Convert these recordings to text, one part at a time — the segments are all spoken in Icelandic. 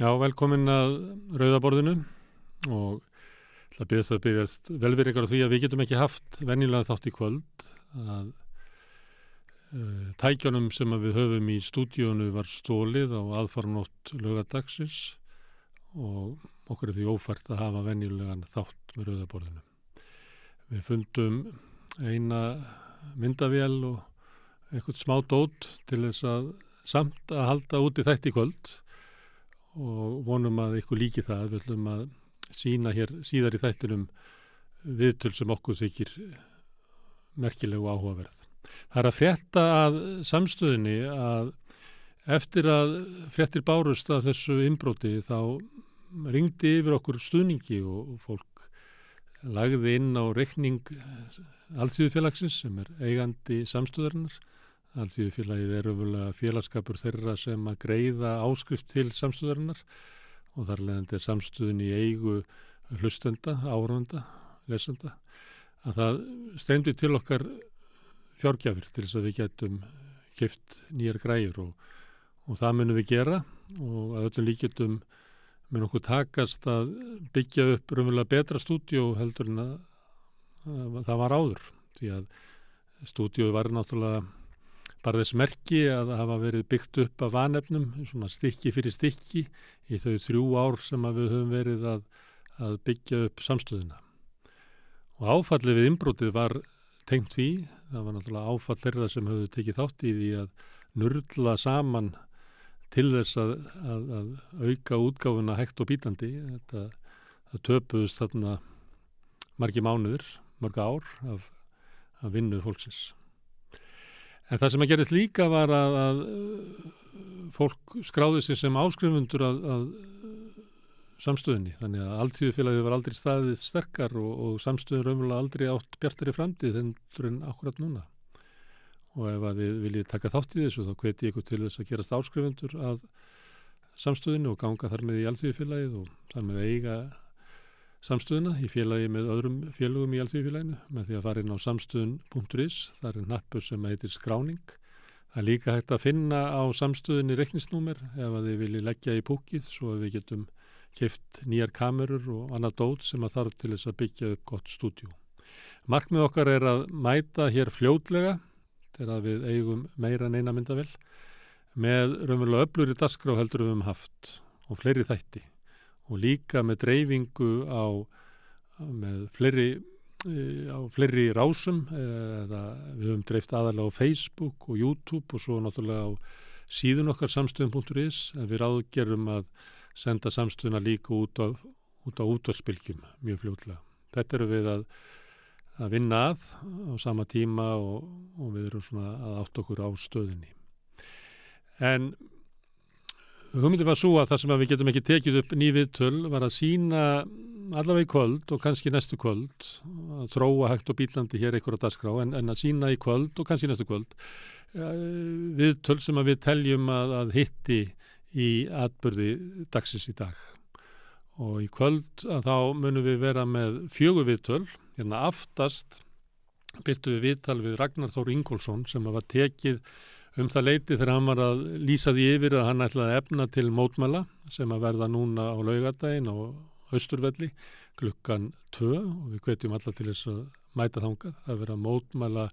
Já, velkomin að Rauðaborðinu og ætla að biðjast velvirðingar á því að við getum ekki haft venjulega þátt í kvöld að tækjunum sem við höfum í stúdíónu var stólið á aðfaranótt laugardagsins og okkur því ófært að hafa venjulegan þátt með Rauðaborðinu. Við fundum eina myndavél og eitthvað smá dót til þess að samt að halda úti þætti í kvöld og vonum að ykkur líki það. Við ætlum að sýna hér síðar í þættinum viðtöl sem okkur þykir merkileg og áhugaverð. Það er að frétta að samstöðinni að eftir að fréttir bárust af þessu innbróti þá ringdi yfir okkur stuðningi og fólk lagði inn á reikning Alþýðufélagsins sem eigandi samstöðarinnar. Alþýðufélagið raunverulega félagsskapur þeirra sem að greiða áskrift til samstöðarinnar og þar leiðandi samstöðin í eigu hlustenda, áhorfenda, lesenda, að það streymdi til okkar fjárgjafir til þess að við getum keypt nýjar græjur og það munum við gera og að öllum líkindum mun okkur takast að byggja upp raunverulega betra stúdíó heldur en að það var áður, því að stúdíóið var náttúrulega bara þess merki að hafa verið byggt upp af vanefnum, svona stykki fyrir stykki í þau 3 ár sem að við höfum verið að byggja upp samstöðina. Og áfallið við innbrótið var tengt því, það var náttúrulega áfall þeirra sem höfðu tekið þátt í því að nurla saman til þess að auka útgáfuna hægt og bítandi. Það töpuðust þarna margir mánuðir, mörg ár af vinnu fólksins. En það sem að gerðist líka var að fólk skráði sig sem áskrifundur að samstöðinni. Þannig að Alþýðufélagið var aldrei staðið sterkar og samstöðin raunverulega aldrei átt bjartari framtíð en akkurat núna. Og ef að þið viljið taka þátt í þessu þá hveti ég ykkur til þess að gerast áskrifundur að samstöðinni og ganga þar með í Alþýðufélagið og þar með eiga samstöðina í félagi með öðrum félögum í Alþýðufélaginu með því að fara inn á samstöðun.is, það er hnappur sem heitir skráning. Það er líka hægt að finna á samstöðinni reikningsnúmer ef að þið viljið leggja í púkið svo að við getum keypt nýjar kamerur og annað dót sem að þarf til þess að byggja upp gott stúdíó. Markmið okkar er að mæta hér fljótlega þegar við eigum meira en eina myndavél með raunverulega öflugri dagskrá heldur við höfum haft og fleiri þætti. Og líka með dreifingu með fleiri rásum, eða við höfum dreift aðalega á Facebook og YouTube og svo náttúrulega á síðun okkar samstöðun.is, en við ráðgerum að senda samstöðuna líka út á útvarpsbylgjum mjög fljótlega. Þetta erum við að vinna á sama tíma og við erum svona að átta okkur á stöðinni. En hugmyndin var svo að það sem við getum ekki tekið upp ný viðtöl var að sýna allavega í kvöld og kannski næstu kvöld að þróa hægt og bítandi hér einhverja dagskrá en að sýna í kvöld og kannski næstu kvöld viðtöl sem að við teljum að hitti í atburði dagsins í dag. Og í kvöld að þá munum við vera með 4 viðtöl. Hérna aftast birtum við viðtal við Ragnar Þór Ingólfsson sem var tekið það leyti þegar hann var að lýsa því yfir að hann ætlaði að efna til mótmæla sem að verða núna á laugardaginn á Austurvelli klukkan 2 og við hvetjum alla til þess að mæta þangað. Það vera mótmæla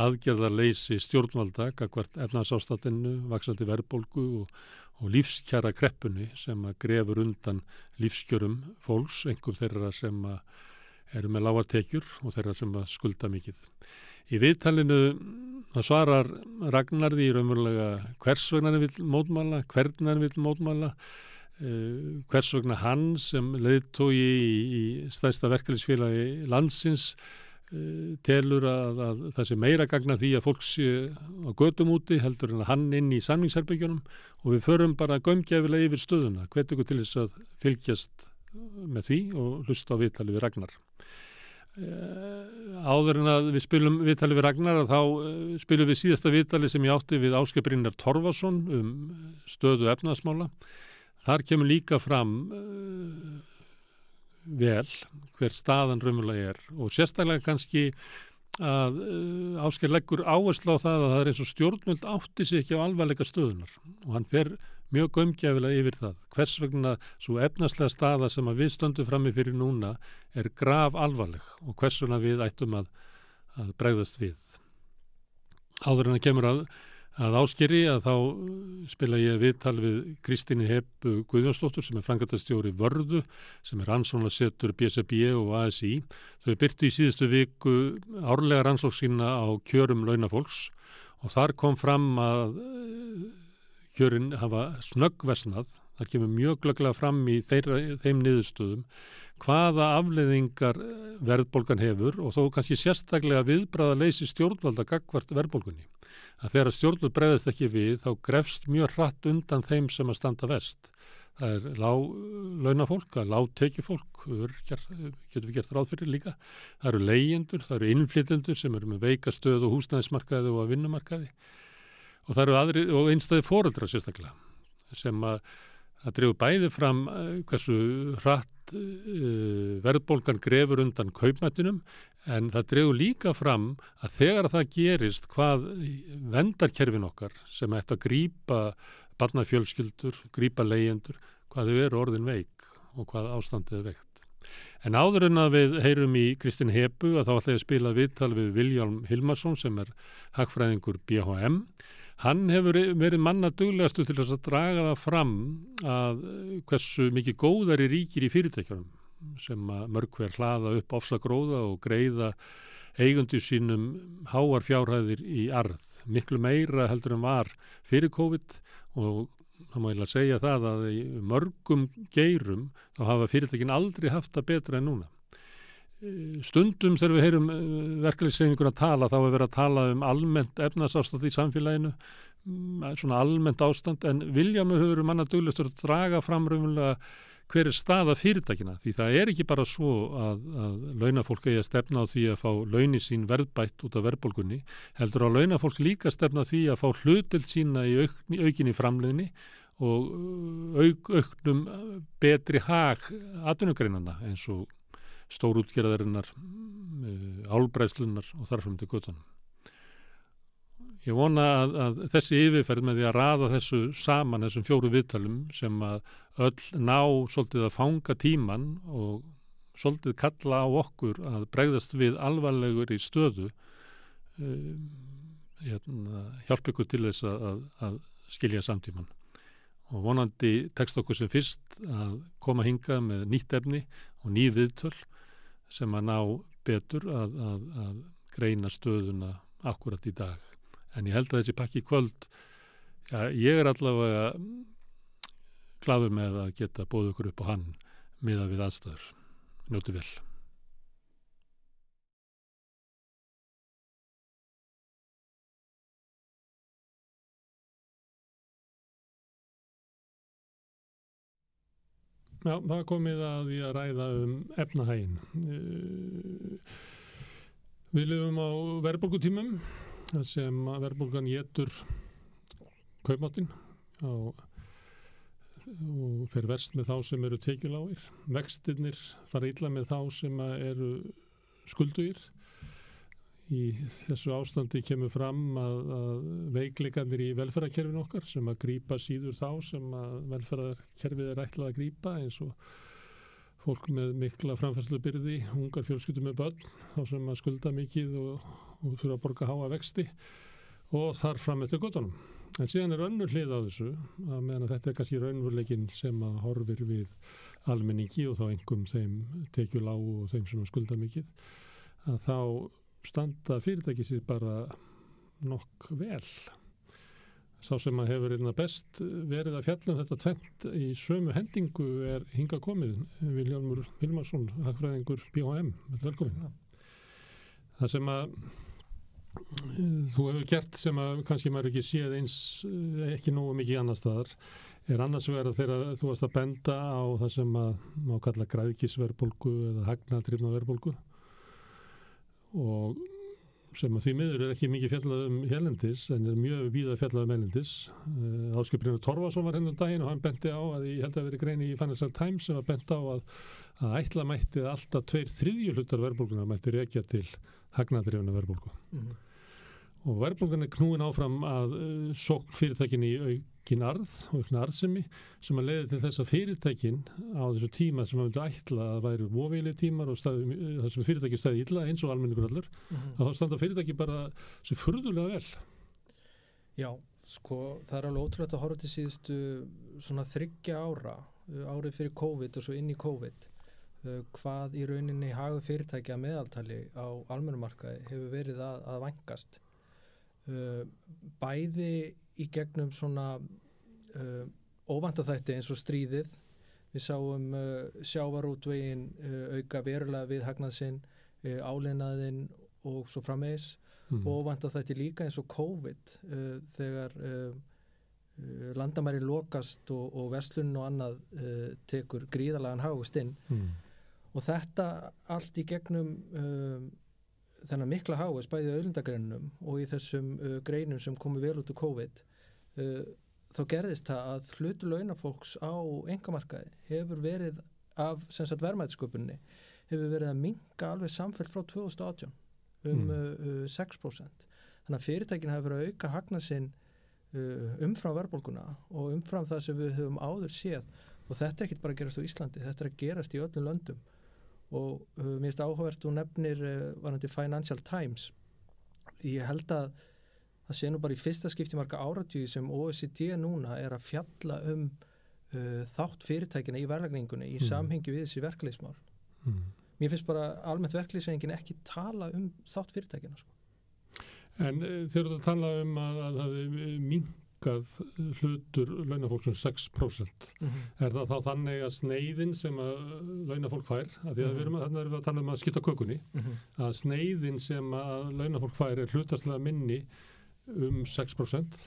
aðgerðarleysi stjórnvalda gagnvart efnahagsástandinu, vaxandi verðbólgu og lífskjara kreppunni sem að grefur undan lífskjörum fólks, einkum þeirra sem að eru með lágar tekjur og þeirra sem að skulda mikið. Í viðtalinu það svarar Ragnar því raunverulega hvers vegna hann vill mótmæla, hvernig hann vill mótmæla, hvers vegna hann sem leiðtogi í stærsta verkalýðsfélagi landsins telur að það sé meira gagna því að fólk sé á götum úti heldur en að hann inn í samningsherbergjunum og við förum bara gaumgæfilega yfir stöðuna, hvet ykkur til þess að fylgjast með því og hlusta á viðtalið við Ragnar. Áður en að við spilum viðtalið við Ragnar þá spilum við síðasta viðtalið sem ég átti við Ásgeir Brynjar Torfason stöðu efnahagsmála. Þar kemur líka fram vel hver staðan raunverulega og sérstaklega kannski að Ásgeir leggur áherslu á það að það er eins og stjórnvöld átti sig ekki á alvarleika stöðunar og hann fer mjög gaumgæfilega yfir það. Hvers vegna svo efnaðslega staða sem að við stöndum frammi fyrir núna graf alvarleg og hvers vegna við ættum að bregðast við. Áður en að kemur að Ásgeiri að þá spila ég viðtal við Kristínu Hebu Guðjónsdóttur sem framkvæmdastjóri Vörðu sem rannsóknarsetur BSRB og ASÍ. Þau birtu í síðustu viku árlega rannsókn sína á kjörum launafólks og þar kom fram að kjörin hafa snöggversnað. Það kemur mjög glögglega fram í þeim niðurstöðum hvaða afleiðingar verðbólgan hefur og þó kannski sérstaklega viðbragðaleysi stjórnvalda gagnvart verðbólgunni. Að þegar stjórnvöld bregðast ekki við þá grefst mjög hratt undan þeim sem að standa verst. Það láglaunafólk, lágtekjufólk, getur við gert ráð fyrir líka. Það eru leigjendur, það eru innflytjendur sem eru með veika stöðu og húsnæðismarkaði og vinnumarkaði. Og það eru aðrir og einstæðir foreldrar sérstaklega sem að dregur bæði fram hversu hratt verðbólgan grefur undan kaupmættinum en það dregur líka fram að þegar það gerist hvað verndarkerfin okkar sem ætti að grípa barnafjölskyldur, grípa leigjendur, hvað þau eru orðin veik og hvað ástandið er veikt. En áður en að við heyrum í Kristínu Hebu að þá ætla ég að spila viðtal við Vilhjálm Hilmarsson sem hagfræðingur BHM. Hann hefur verið manna duglegastu til þess að draga það fram að hversu mikið góðari ríkir í fyrirtækjunum sem að mörg hver hlaða upp ofsagróða og greiða eigendur sínum háar fjárhæðir í arð. Miklu meira heldur en var fyrir COVID og það má eiginlega segja það að í mörgum geirum þá hafa fyrirtækin aldrei haft það betra en núna. Stundum þegar við heyrum verkalýðshreyfinguna tala þá verið að tala almennt efnahagsástand í samfélaginu, svona almennt ástand en Vilhjálmur hefur manna duglegastur að draga fram raunverulega hver staða fyrirtækina því það ekki bara svo að launafólk eigi að stefna á því að fá launi sín verðbætt út af verðbólgunni, heldur að launafólk líka stefna á því að fá hlutdeild sína í aukinni framleiðni og auknum betri hag atvinnugreinanna eins og stórútgerðarinnar, álbræðslunar og þarfram til göttunum. Ég vona að þessi yfirferð með því að raða þessu saman, þessum 4 viðtalum sem að öll ná svolítið að fanga tíman og svolítið kalla á okkur að bregðast við alvarlegur í stöðu, hjálpa ykkur til þess að skilja samtíman. Og vonandi tekst okkur sem fyrst að koma hingað með nýtt efni og ný viðtöl sem að ná betur að greina stöðuna akkurat í dag. En ég held að þessi pakki í kvöld, ég allavega glaður með að geta boðið ykkur upp á hann miðað við aðstæður. Njótið vel. Já, það komið að því að ræða efnahaginn. Við lifum á verðbólgutímum sem verðbólgan étur kaupmáttinn og fer verst með þá sem eru tekjulágir. Vextirnir fara illa með þá sem eru skuldugir. Í þessu ástandi kemur fram að veikleikarnir í velferðarkerfinu okkar sem að grípa síður þá sem að velferðarkerfið ætlað að grípa eins og fólk með mikla framfærslubyrði, ungar fjölskyldur með börn, þá sem að skulda mikið og þurfa að borga háa vexti og þar fram eftir göttunum. En síðan önnur hlið á þessu að meðan að þetta kannski raunveruleikinn sem að horfir við almenningi og þá einkum þeim tekjulágu og þeim sem að skulda mikið að þá standa fyrirtæki sér bara nokk vel. Sá sem að hefur best verið að fjalla þetta tvennt í sömu hendingu hingað komið, Vilhjálmur Hilmarsson, hagfræðingur BHM. Velkomin. Það sem að þú hefur gert sem að kannski maður ekki séð eins, ekki nógu mikið annars staðar, annars vegar þegar þú varst að benda á það sem að má kalla græðgisverðbólgu eða hagnaðdrifna verðbólgu og sem að því miður ekki mikið fjallað hérlendis en mjög víða fjallað hérlendis. Ásgeir Brynjar Torfason var daginn og hann benti á að ég held að verið grein í Financial Times sem að benti á að ætla mætti alltaf 2/3 hlutar verðbólgunar mætti rekja til hagnaðdrifna verðbólgu. og verðbólgan knúin áfram að sókn fyrirtækin í aukin arð og aukna arðsemi sem að leiði til þess að fyrirtækin á þessu tíma sem að myndi ætla að væru voveili tímar og þar sem fyrirtæki stæði illa eins og almenningur allur, að þá standa fyrirtæki bara sem furðulega vel. Já, sko, það er alveg ótrúlega að horfa til síðustu svona 3 ára, árið fyrir COVID og svo inn í COVID, hvað í rauninni hagur fyrirtækja meðaltali á almennumarkaði hefur verið að vænkast. Bæði í gegnum svona óvæntaþætti eins og stríðið. Við sáum sjávarútveginn auka verulega við hagnað sinn, áliðnaðinn og svo framvegis. Óvæntaþætti líka eins og COVID þegar landamæri lokast og verslunin og annað tekur gríðarlegan hagvöxt inn. Og þetta allt í gegnum þennan mikla hagvöxt bæði í auðlindagreinunum og í þessum greinum sem komu vel út úr COVID, þá gerðist það að hlutur launafólks á einkamarkaði hefur verið af sem sagt verðmætasköpuninni hefur verið að minnka alveg samfellt frá 2018 6%. Þannig að fyrirtækin hafa verið að auka hagnað sinn umfram verðbólguna og umfram það sem við höfum áður séð, og þetta er ekkert bara að gerast á Íslandi, þetta er að gerast í öllum löndum. Og mér finnst áhugavert þú nefnir varðandi Financial Times. Ég held að það sé nú bara í fyrsta skipti marga áratugi sem OECD núna er að fjalla þátt fyrirtækina í verðlagningunni í samhengi við þessi verkalýðsmál. Mér finnst bara almennt verkalýðshreyfingin ekki tala þátt fyrirtækina, sko. En þegar þú tala að það hafi minnkað hlutur launafólksum 6%, er það þá þannig að sneiðin sem að launafólk fær, að því að þannig erum við að tala að skipta kökunni, að sneiðin sem að launafólk fær er hlutfallslega minni 6%,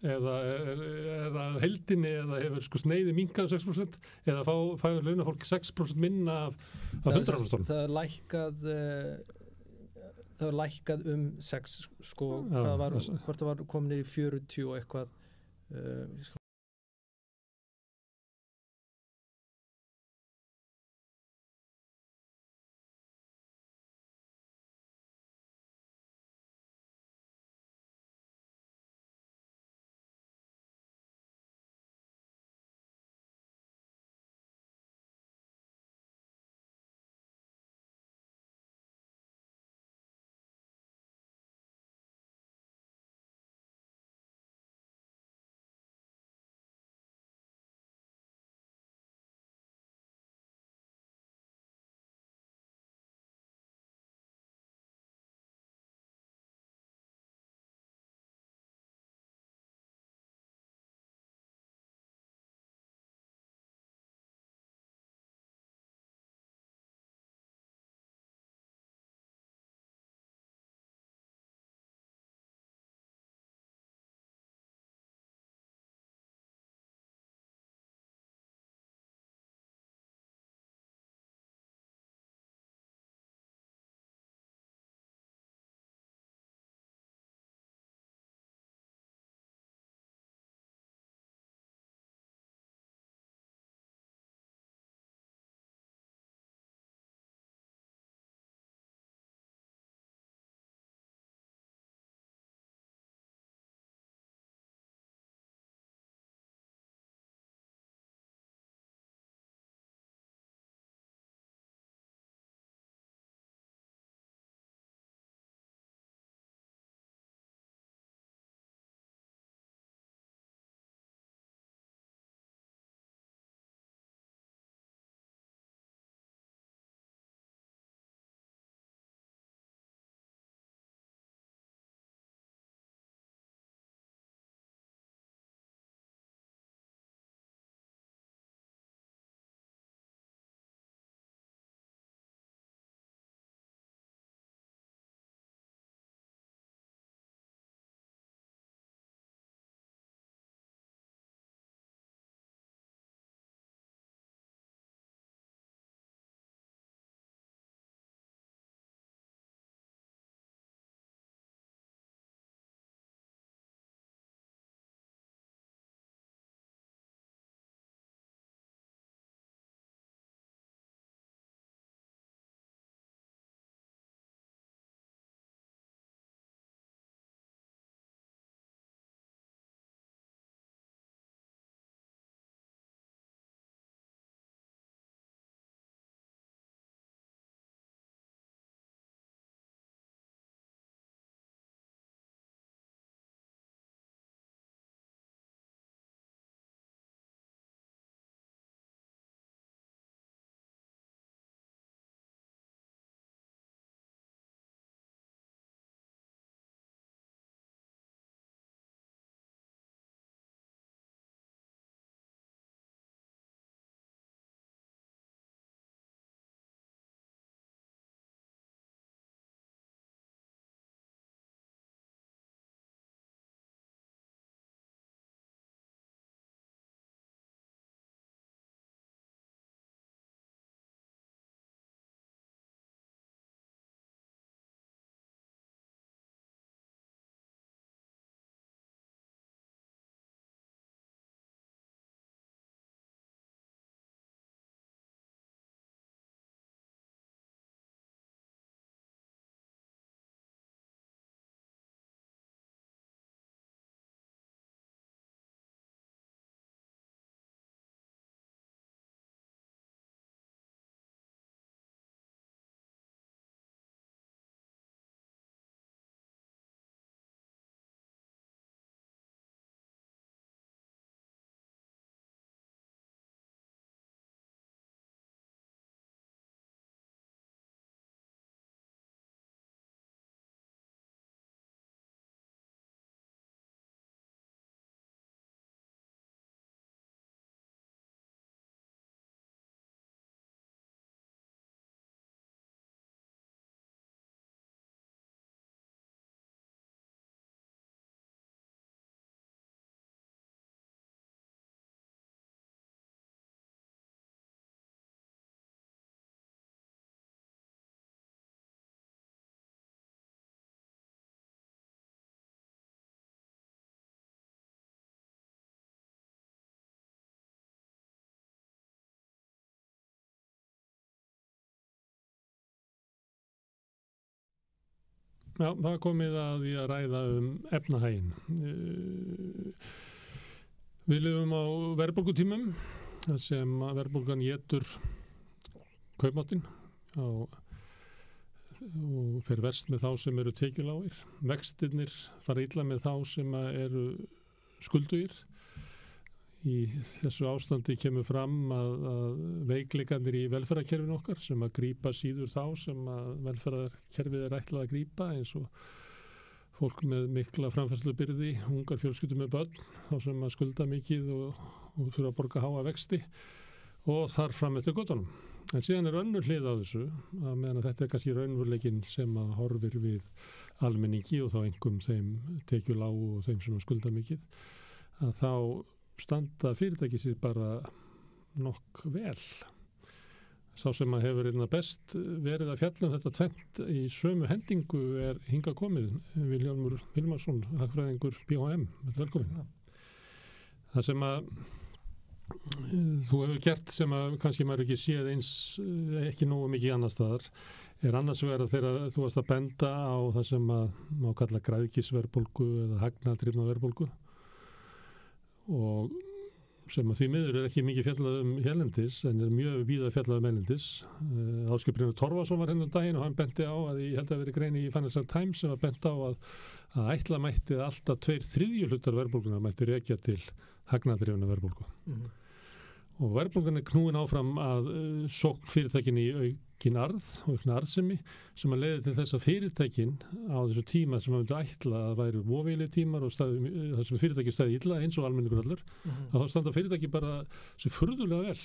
eða heildinni, eða hefur sko sneiði minnkað 6%, eða fær launafólk 6% minna af 100%. Það er lækkað það var lækkað 6, sko, hvort það var komin í 40 og eitthvað, Já, það komið að því að ræða efnahaginn. Við lifum á verðbólgutímum sem verðbólgan étur kaupmáttinn og fer verst með þá sem eru tekjulágir. Vextirnir fara illa með þá sem eru skuldugir. Í þessu ástandi kemur fram að veikleikarnir í velferðarkerfinu okkar sem að grípa síður þá sem að velferðarkerfið er ætlað að grípa eins og fólk með mikla framfærslubyrði, ungar fjölskyldur með börn, þá sem að skulda mikið og þurfa að borga háa vexti og þar fram eftir göttunum. En síðan er önnur hlið á þessu, að meðan að þetta er kannski raunveruleikinn sem að horfir við almenningi og þá einkum þeim tekjulágu og þeim sem að skulda mikið, að þá standa fyrirtæki sér bara nokk vel. Sá sem að hefur best verið að fjalla þetta tvennt í sömu hendingu er hingað komið, Vilhjálmur Hilmarsson, hagfræðingur BHM. Velkomin. Það sem að þú hefur gert sem að kannski maður ekki séð eins, ekki nógu mikið annars staðar, er annars vegar þegar þú varst að benda á það sem að má kalla græðgisverðbólgu eða hagnaðdrifna verðbólgu og sem að því miður er ekki mikið fjallað hérlendis en er mjög víða fjallað hérlendis. Ásgeir Brynjar Torfason var hérna daginn og hann benti á að ég held að veri grein í Financial Times sem var bent á að ætla mætti að alltaf 2/3 hlutar verðbólgunar mætti rekja til hagnaðdrifna verðbólgu. Og verðbólgan er knúin áfram að sókn fyrirtækin í aukin arð og aukna arðsemi sem að leiði til þess að fyrirtækin á þessu tíma sem að myndi ætla að væru voveili tímar og það sem fyrirtæki stæði illa eins og almenningur allur, að þá standa fyrirtæki bara sem furðulega vel.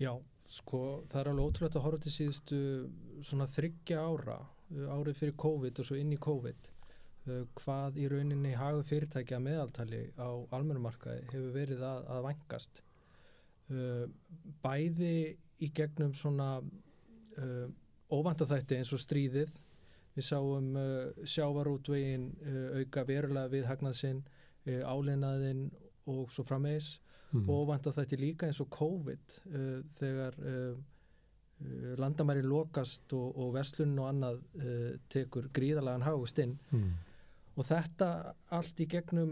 Já, sko, það er alveg ótrúlegt að horfa til síðustu svona 3 ára, árið fyrir COVID og svo inn í COVID, hvað í rauninni hagur fyrirtæki að meðaltali á almennumarkaði hefur verið að vænkast. Bæði í gegnum svona óvandaþætti eins og stríðið. Við sáum sjávarútveginn auka verulega við hagnað sinn, áliðnaðinn og svo framvegis. Og óvandaþætti líka eins og COVID þegar landamærin lokast og verslunin og annað tekur gríðarlegan hagvöxt inn. Og þetta allt í gegnum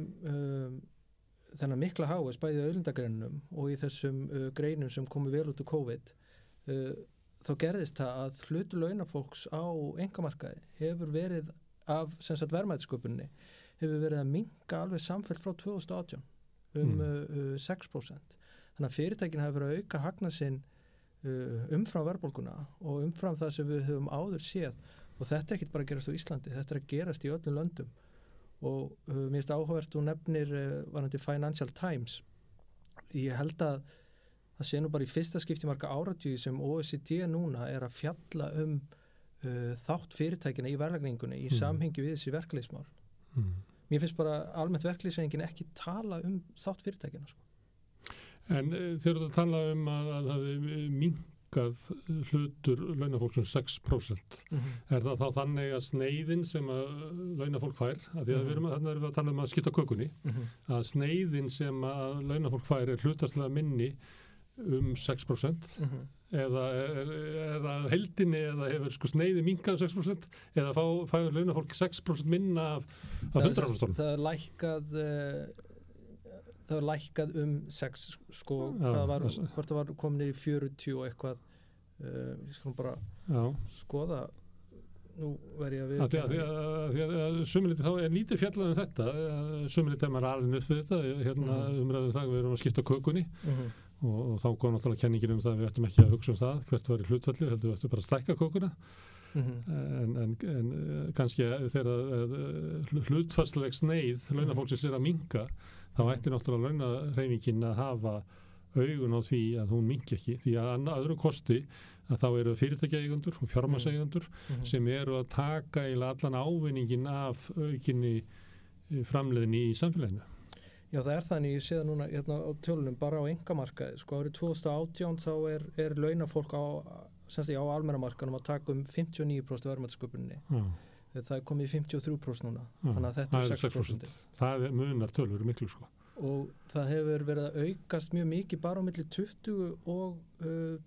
þennan mikla hagvöxt bæði í auðlindagreinunum og í þessum greinum sem komu vel út úr COVID, þá gerðist það að hlutur launafólks á einkamarkaði hefur verið af verðmætasköpuninni hefur verið að minnka alveg samfellt frá 2018 6%. Þannig að fyrirtækin hafa verið að auka hagnað sinn umfram verðbólguna og umfram það sem við höfum áður séð og þetta er ekki bara að gerast á Íslandi, þetta er að gerast í öllum löndum. Og mér finnst áhugavert þú nefnir varðandi Financial Times því ég held að það sé nú bara í fyrsta skipti marga áratugi sem OECD núna er að fjalla þátt fyrirtækina í verðlagningunni í samhengi við þessi verkalýðsmál. Mér finnst bara almennt verkalýðshreyfingin ekki tala þátt fyrirtækina sko. En þegar þú tala að það hefði minnkað hlutur launafólks 6%. Er það þá þannig að sneiðin sem að launafólk fær, að því að þannig erum við að tala að skipta kökunni, að sneiðin sem að launafólk fær er hlutastlega minni 6% eða heildinni eða hefur sko sneiði minnkað 6% eða fær launafólk 6% minna af 100%. Það er lækkað 6 sko, hvort það var komin í 40 og eitthvað ég skal bara skoða nú verð ég að því að sumiliti þá er lítið fjallað þetta sumiliti er maður alveg upp við þetta umræðum það við erum að skipta kökunni og þá kom náttúrulega kenningin það við ættum ekki að hugsa það hvert var í hlutfalli heldur við ættum bara að stækka kökuna en kannski þegar hlutfallsleg sneið launafólksins er að minnka þá ætti náttúrulega launahreyfingin að hafa augun á því að hún minnki ekki því að öðru kosti að þá eru fyrirtækjaeigendur og fjármagnseigendur sem eru að taka allan ávinningin af aukinni framleiðni í samfélaginu. Já, það er þannig, ég sé það núna hérna á tölunum bara á einkamarkaði. Sko árið 2018 þá er launafólk á almennamarkaðnum að taka 59% verðmætasköpuninni. Það er komið í 53% núna, þannig að þetta er 6%. Það munar tölur miklu sko. Og það hefur verið að aukast mjög mikið bara á milli 20 og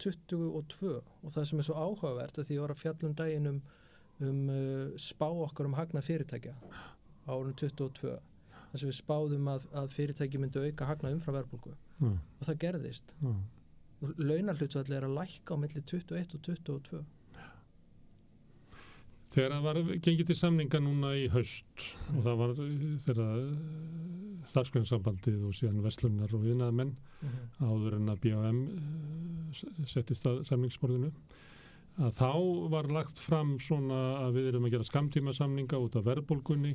22 og það sem er svo áhugavert að því ég var að fjalla daginn spá okkar hagnað fyrirtækja á árinu 22 þar sem við spáðum að fyrirtæki myndi auka hagnað umfram verðbólgu og það gerðist. Launahlutfall að lækka á milli 21 og 22. Þegar það var gengið til samninga núna í haust og það var þegar starfsgreinssambandið og síðan verslunar og iðnaðarmenn áður en að BHM settist að samningsborðinu að þá var lagt fram svona að við erum að gera skammtímasamninga út af verðbólgunni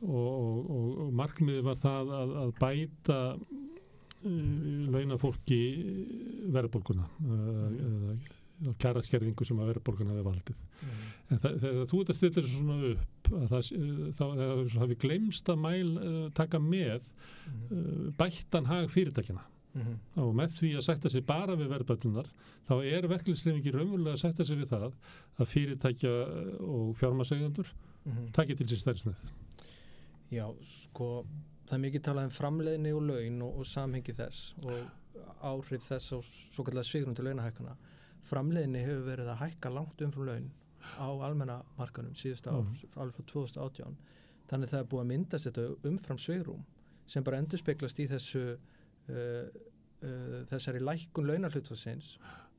og markmiðið var það að bæta launafólki verðbólguna og kjaraskerðingu sem að verðbólguna hefði valdið. En þegar þú ert að stilla þessu svona upp að það hafi gleymst að taka með bættan hag fyrirtækjana og með því að sætta sig bara við verðbætunar þá verkalýðshreyfingi raunverulega að sætta sig við það að fyrirtækja og fjármagnseigendur taki til sér stærri sneið. Já, sko það mikið talað framleiðni og laun og samhengi þess og áhrif þess á svokallega svigrúm til launahækkana. Framleiðni hefur verið að hækka langt umfram laun á almenna markanum síðustu ár, alveg frá 2018. Þannig það búið að myndast þetta umfram svigrúm sem bara endurspeglast í þessari lækkun launahlutfallsins,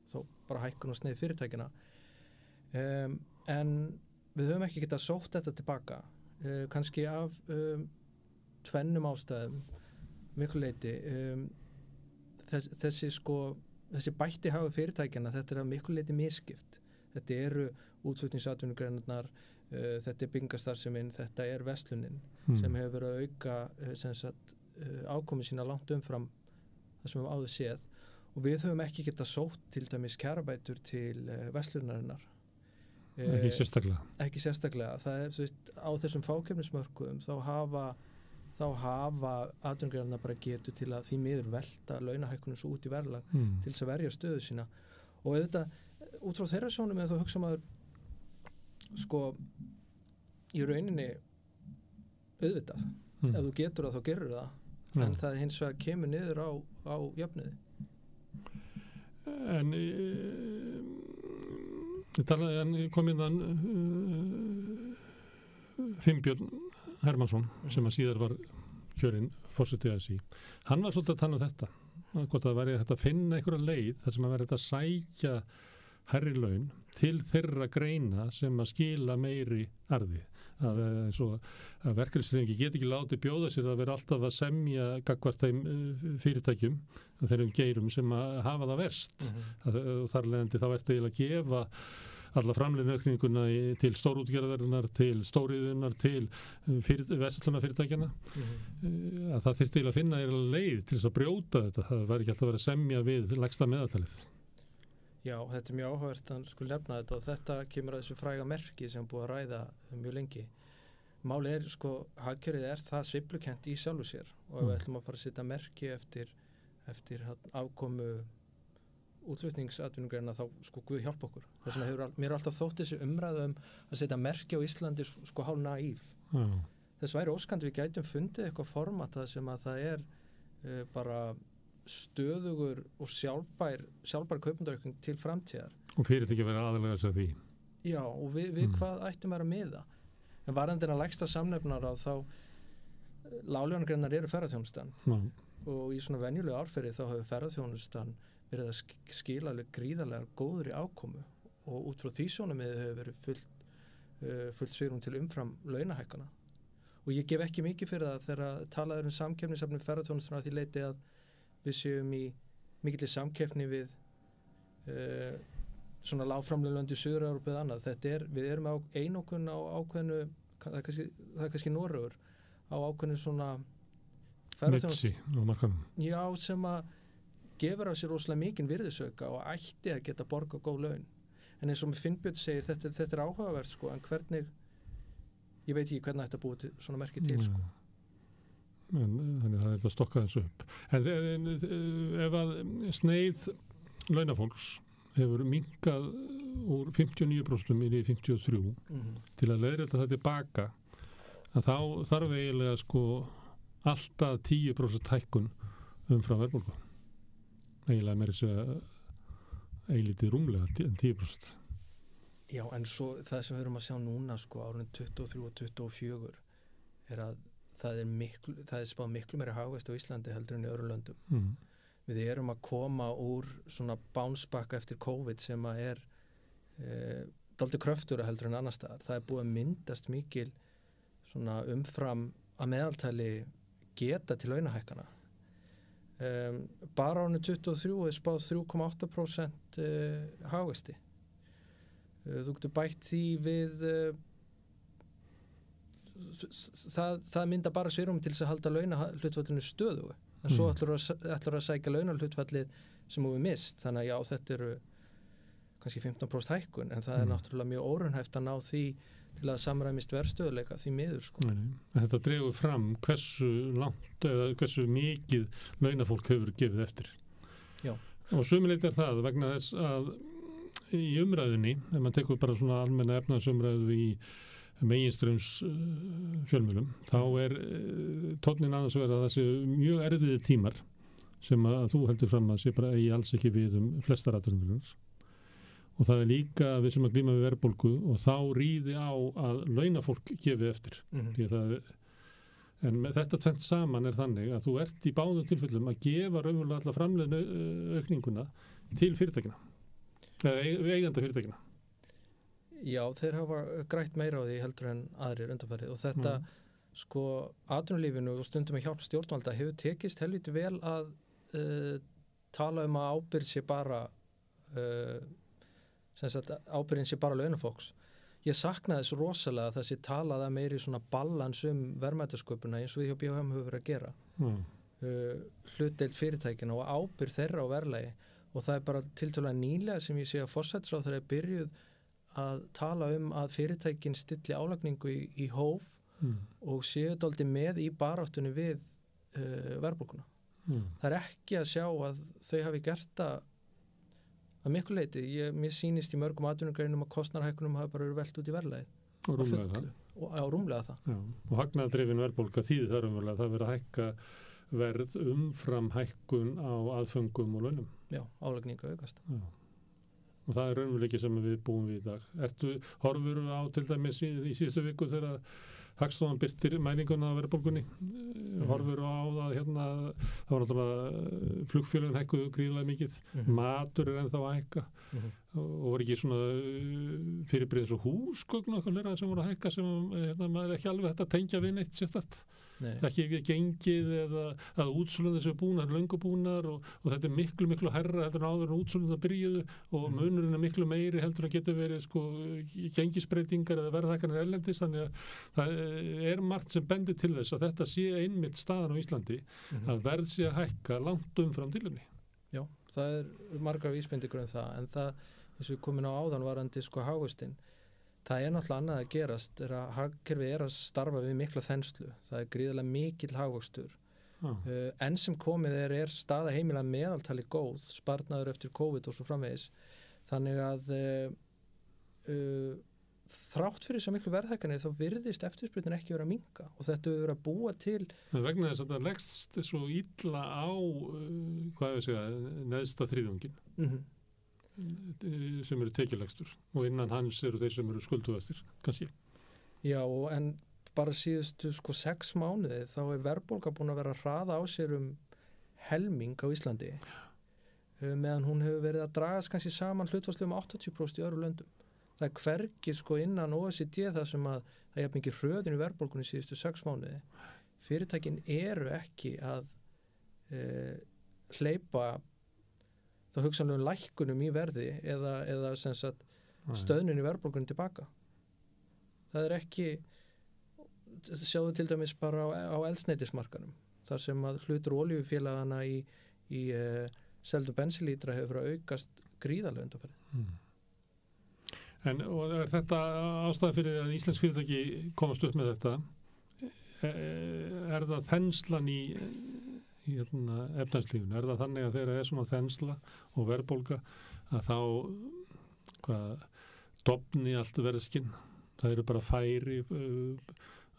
þá bara hækkun og sneið fyrirtækina. En við höfum ekki getað sótt þetta tilbaka, kannski af tvennum ástæðum, miklu leyti. Þessi bætti hagur fyrirtækjana, þetta að miklu leyti misskipt. Þetta eru útflutningsatvinnugreinarnar, þetta byggingarstarfsemin, þetta verslunin sem hefur verið að auka ákomi sína langt umfram það sem við áður séð og við höfum ekki getað sótt til dæmis kjarabætur til verslunarinnar. Ekki sérstaklega. Ekki sérstaklega. Það á þessum fákeppnismörkuðum þá hafa atvinnugreinarnar bara getu til að því miður velta launahækkunum svo út í verðlag til þess að verja stöðu sína og auðvitað út frá þeirra sjónum eða þá hugsa maður sko í rauninni auðvitað ef þú getur það þá gerur það en það hins vegar kemur niður á jöfnuði. En kom innan Finnbjörn Hermannsson sem að síðar var kjörinn forseti ASÍ. Hann var svolítið að tala þetta hvort það væri hægt að finna einhverja leið þar sem að væri hægt að sækja hærri laun til þeirra greina sem að skila meiri arði. Eins og að verkalýðshreyfingin get ekki látið bjóða sér að vera alltaf að semja gagnvart þeim fyrirtækjum þeirrum geirum sem að hafa það verst og þar leiðandi þá ertu eiginlega að gefa alla framleiðniaukninguna til stórútgerðarinnar, til stóriðunar, til verslunarfyrirtækjana að það þyrfti eiginlega að finna leið til þess að brjóta þetta. Það væri ekki alltaf að vera að semja við lægsta meðaltalið. Já, þetta mjög áhugavert að skuli nefna þetta og þetta kemur að þessu fræga merki sem búið að ræða mjög lengi. Málið sko, hagkerfið það sveiflukennt í sjálfu sér og ef við ætlum að fara að setja merki eftir afkomu útflutningsatvinnugreina þá sko Guð hjálpa okkur. Þess vegna mér alltaf þótt þessi umræðu að setja merki á Íslandi sko hálf naív. Þess væri óskandi við gætum fundið eitthvað format sem að það bara stöðugur og sjálfbær kaupendaukning til framtíðar. Og fyrirtæki verið aðalega þess að því. Já, og við hvað ættum að miða. En varðandi lægsta samnefnara þá láglaunagreinar ferðaþjónustan og í svona venjulegu árferði þá hefur ferðaþjónustan verið að skila gríðarlega góðri afkomu og út frá því sjónarmiði hefur verið fullt svigrúm til umfram launahækkana. Og ég gef ekki mikið fyrir það þegar talað samkeppnishæfni ferðaþjónustan að því leiti að við séum í mikilli samkeppni við svona lágframleiðandi lönd í Suður-Evrópu eða annað. Við erum á einokun á ákveðnu, það er kannski Noregur, á ákveðnu svona Mitsi á markanum. Já, sem að gefur af sér rosalega mikinn virðisauka og ætti að geta borga góð laun. En eins og með Finnbjörn segir, þetta áhugavert sko, en hvernig, ég veit ekki hvernig þetta búið til svona merki til sko. Þannig það að stokka þessu upp. En ef að sneið launafólks hefur minnkað úr 59% í 53% til að leiðrétta það tilbaka að þá þarf eiginlega sko alltaf 10% hækkun umfram verðbólgu. Eiginlega meira þess að eilítið rúmlega 10%. Já, en svo það sem við erum að sjá núna sko árunum 23 og 24 að það er spáð miklu meiri hagvexti á Íslandi heldur en í öðrum löndum. Við erum að koma úr svona bánsbakka eftir COVID sem að dálítið kröftugri heldur en annars staðar. Það er búið að myndast mikil svona umfram að meðaltali geta til launahækkana. Bara árunum 23 er spáð 3,8% hagvexti. Þú getur bætt því við það mynda bara svigrúm til þess að halda launahlutfallinu stöðugu en svo ætlur að sækja launahlutfallið sem við mist, þannig að já, þetta eru kannski 15% hækkun en það er náttúrulega mjög óraunhæft að ná því til að samræmist verðstöðuleika því miður sko. Þetta dregur fram hversu langt eða hversu mikið launafólk hefur gefið eftir. Já. Og sömuleitt það vegna þess að í umræðinni, ef maður tekur bara svona almenna efnaðsumræðu í meginströms fjölmiðlum, þá tónninn annars verið að það sé mjög erfiðir tímar sem að þú heldur fram að sé bara eigi alls ekki við flestar atvinnugreinar. Og það líka við sem að glíma við verðbólgu og þá ríði á að launafólk gefi eftir. En með þetta tvennt saman þannig að þú ert í báðum tilfellum að gefa raunverulega alla framleiðnu aukninguna til fyrirtækina. Eiganda fyrirtækina. Já, þeir hafa grætt meira á því heldur en aðrir undanfarið og þetta sko atvinnulífinu og stundum með hjálp stjórnvalda hefur tekist helviti vel að tala að ábyrgð sé bara ábyrgðin sé bara launafólks. Ég sakna þess rosalega að það sé talað að meiri svona balans verðmætasköpuna eins og því hjá BHM hefur verið að gera. Hlutdeild fyrirtækina og ábyrgð þeirra á verðlagi og það er bara tiltölulega nýlega sem ég sé að forsætisráðherra er byrjuð að tala að fyrirtækin stilli álagningu í hóf og séu dálítið með í baráttunni við verðbólguna. Það er ekki að sjá að þau hafi gert það að miklu leyti. Mér sýnist í mörgum atvinnugreinum að kostnaðarhækkunum hafa bara verið velt út í verðlagið. Og rúmlega það. Rúmlega það. Já. Og hagnaðardrifin verðbólga þýðir það raunverulega að það verið að hækka verð umfram hækkun á aðföngum og launum. Já, álagninga aukast. Já. Og það er raunveruleiki sem við búum við í dag. Horfur á til dæmis í síðustu viku þegar Hagstofan birtir mælinguna á verðbólgunni, horfur á það það var náttúrulega flugfélögin hækkuðu gríðlega mikið, matur ennþá að hækka og voru ekki svona fyrirbrigðis og húsgögn og eitthvað sem voru að hækka sem maður ekki alveg þetta tengja við neitt sérstætt. Ekki gengið eða útsölun þessu búnar, löngu búnar og þetta miklu hærra heldur en áður en útsölun það byrjuðu og munurinn miklu meiri heldur en getur verið gengisbreytingar eða verðhækkanir erlendis, þannig að það margt sem bendir til þess að þetta sé einmitt staðan á Íslandi að verð sé að hækka langt umfram tilefni. Já, það margar vísbendingur það, en það, eins og við komin á áðan varandi hagvöxtinn, það náttúrulega annað að gerast, að hagkerfi að starfa við mikla þenslu, það gríðarlega mikill hagvöxtur. Enn sem komið staða heimila meðaltali góð, sparnaður eftir COVID og svo framvegis, þannig að þrátt fyrir þess að miklu verðhækkanir þá virðist eftirspurnin ekki vera að minnka og þetta hefur verið að búa til. Vegna þess að það leggst svo illa á neðsta þriðjungin. Sem eru tekjulegstur og innan hans eru þeir sem eru skuldugastir, kannski. Já, en bara síðustu 6 mánuði þá verðbólga búin að vera að hraða á sér helming á Íslandi meðan hún hefur verið að dragast kannski saman hlutfallslega 80% í öðrum löndum. Það hvergi innan OECD það sem að það er mikið hröðin í verðbólgunni síðustu 6 mánuði. Fyrirtækin eru ekki að hleypa þá hugsanlegum lækkunum í verði eða sem sagt stöðnun í verðbólgunni tilbaka. Það ekki, sjáðu til dæmis bara á eldsneytismarkanum, þar sem að hlutur olíufélagana í seldum bensínlítra hefur að aukast gríðarlega undanfarið. Og þetta ástæða fyrir að íslensk fyrirtæki komast upp með þetta? Það þenslan í efnahagslífinu? Það þannig að þegar svona þensla og verðbólga að þá dofni allt verðskinn? Það eru bara færi,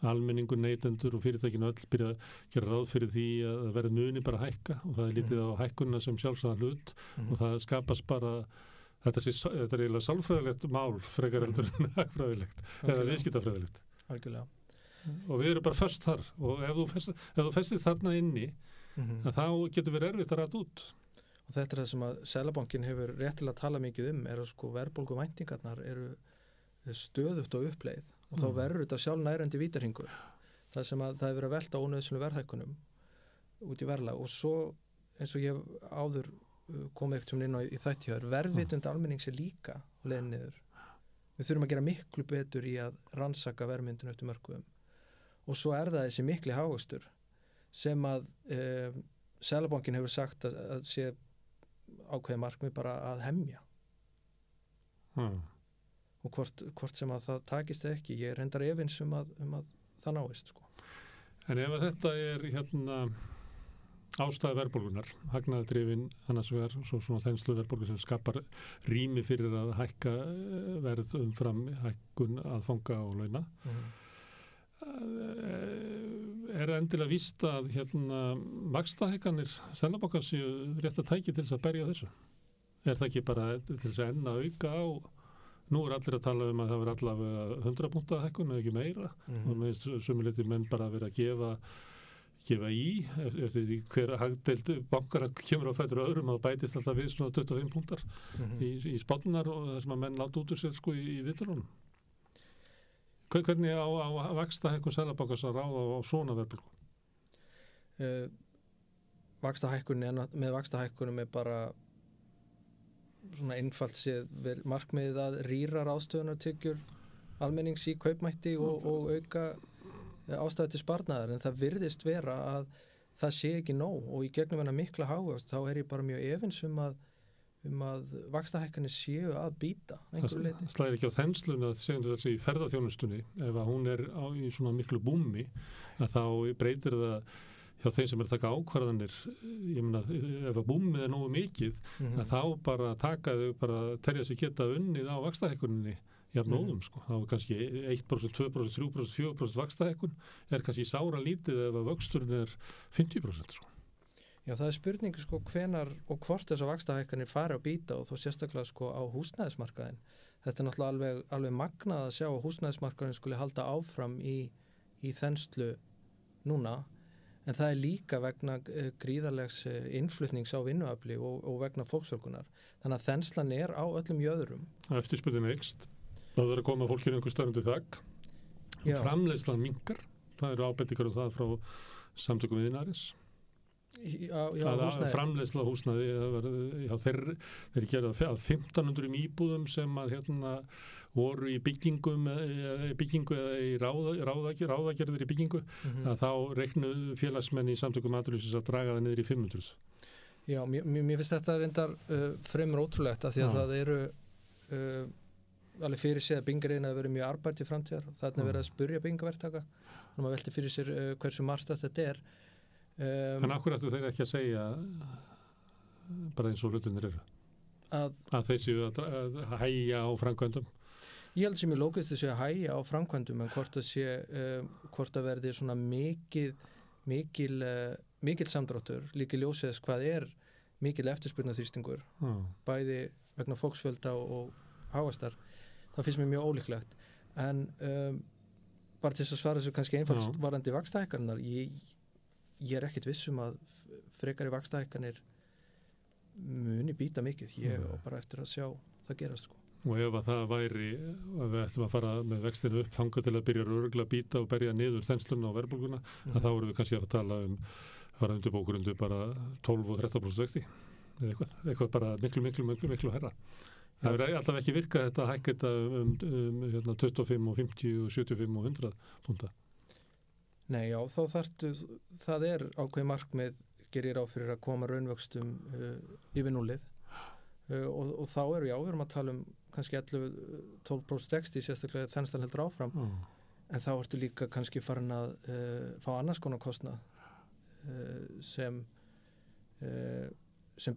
almenningur, neytendur og fyrirtækinu öll byrja að gera ráð fyrir því að verða muni bara hækka og það lítið á hækkunna sem sjálfsagðan hlut og það skapast bara þetta er eiginlega sálfræðilegt mál frekar heldur en hagfræðilegt eða viðskiptafræðilegt. Algjörlega. Og við erum bara föst þar og ef þú festir þarna inni þá getur við erfitt að rata út. Og þetta er það sem að Seðlabankinn hefur réttilega að tala mikið er að sko verðbólguvæntingarnar eru stöðugt á uppleið og þá verður þetta sjálfnærandi vítahringur. Það sem að það er verið að velta ónauðsynlegum verðhækkunum út í verðlag og svo eins og ég áður komið ekkert inn á í þætti verðvitund almennings líka á leiðinni niður. Við þurfum að gera miklu betur í að rannsaka verðmyndun eftir mörkuðum og svo það þessi mikli hagvöxtur sem að Seðlabankinn hefur sagt að sé ákveðið markmið bara að hemja. Og hvort sem að það takist ekki, ég reyndar efins að það náist sko. En ef þetta er ástæða verðbólgunar, hagnaðardrifin annars vegar, svo svona þenslu verðbólgu sem skapar rými fyrir að hækka verð umfram hækkun aðfanga og launa. Er endilega víst að vaxtahækkanir Seðlabankans séu rétt að tæki til þess að berja þessu? Er það ekki bara til þess að enn að auka á? Nú allir að tala að það verður allavega 100 punkta hækkun eða ekki meira og meðist sömuleyti menn bara verið að gefa í eftir því hver hagdeild bankar kemur á fætur öðrum og bætist alltaf við svona 25 punktar í spánnar og það sem að menn láta út úr sér sko í viðtalunum. Hvernig á vaxtahækkun Seðlabankans að ráða á svona verðbólgu? Með vaxtahækkunum er bara svona einfalt séð markmiðið að rýra ráðstöfunartekjur almennings í kaupmætti og auka ástæðu til sparnaðar en það virðist vera að það sé ekki nóg og í gegnum hennar mikla hagvöxt þá er ég bara mjög efins að vaxtahækkanir séu að býta einhverju leyti. Það slæðir ekki á þensluna að segjum þessi í ferðaþjónustunni ef að hún er í svona miklu búmi að þá breytir það hjá þeim sem er að taka ákvarðanir ég meina ef að búmið er nógu mikið að þá bara taka þau bara telja sig geta unnið á vaxtahækkuninni jafnóðum sko, þá er kannski 1%, 2%, 3%, 4% vaxtahækkun er kannski sára lítið ef að vöxturinn er 50% sko. Já, það er spurning sko hvenar og hvort þessar vaxtahækkanir fari að býta og þó sérstaklega sko á húsnæðismarkaðin. Þetta er náttúrulega alveg magnað að sjá að húsnæðismarkaðin skuli halda áfram í þenslu núna en það er líka vegna gríðarlegs innflutnings á vinnuafli og vegna fólksfjölgunar. Þannig að þenslan er á öllum jöðrum. Eftirspurnin eykst. Það er að koma fólkinu einhver stærnundi þakk. Framleiðslan minnkar. Það eru ábendingar það frá samtökum iðnaðarins. Framleiðsla húsnæði þeir gera það að 1500 íbúðum sem að voru í byggingu eða í ráðagerðir í byggingu að þá reiknu félagsmenn í samtökum atvinnulífsins að draga það niður í 500. Já, mér finnst þetta reyndar fremur ótrúlegt að því að það eru alveg fyrir sér að byggingariðin að vera mjög arbært í framtíðar og þarna verið að spurja byggingaverktaka og maður velti fyrir sér hversu margt þetta er. En akkur ættu þeir ekki að segja bara eins og hlutinir eru að þeir séu að hægja á framkvæmdum? Ég held sem ég lókist að séu að hægja á framkvæmdum en hvort að verði svona mikil samdráttur líka ljósið hvað er mikil eftirspurnaþrýstingur bæði vegna fólksfjölda og háastar það finnst mér mjög ólíklegt en bara til þess að svara þessu kannski einfalt varandi vaxtahækkanirnar ég er ekkert viss að frekari vaxtahækkanir muni býta mikið ég og bara eftir að sjá það gerast sko. Og ef að það væri að við ættum að fara með vextinu upp þangað til að byrja örugglega að býta og berja niður þensluna og verðbólguna að þá erum við kannski að tala fara undir bókurundu bara 12 og 13% vexti eða eitthvað bara miklu herra. Það verður alltaf ekki virkað þetta að hækka þetta 25 og 50 og 75 og 100 punta. Nei, já, þá það er ákveð markmið gerir á fyrir að koma raunvöxtum yfir núlið og þá við erum að tala kannski 11-12% vexti sérstaklega þenslan heldur áfram en þá ertu líka kannski farin að fá annars konar kostnað sem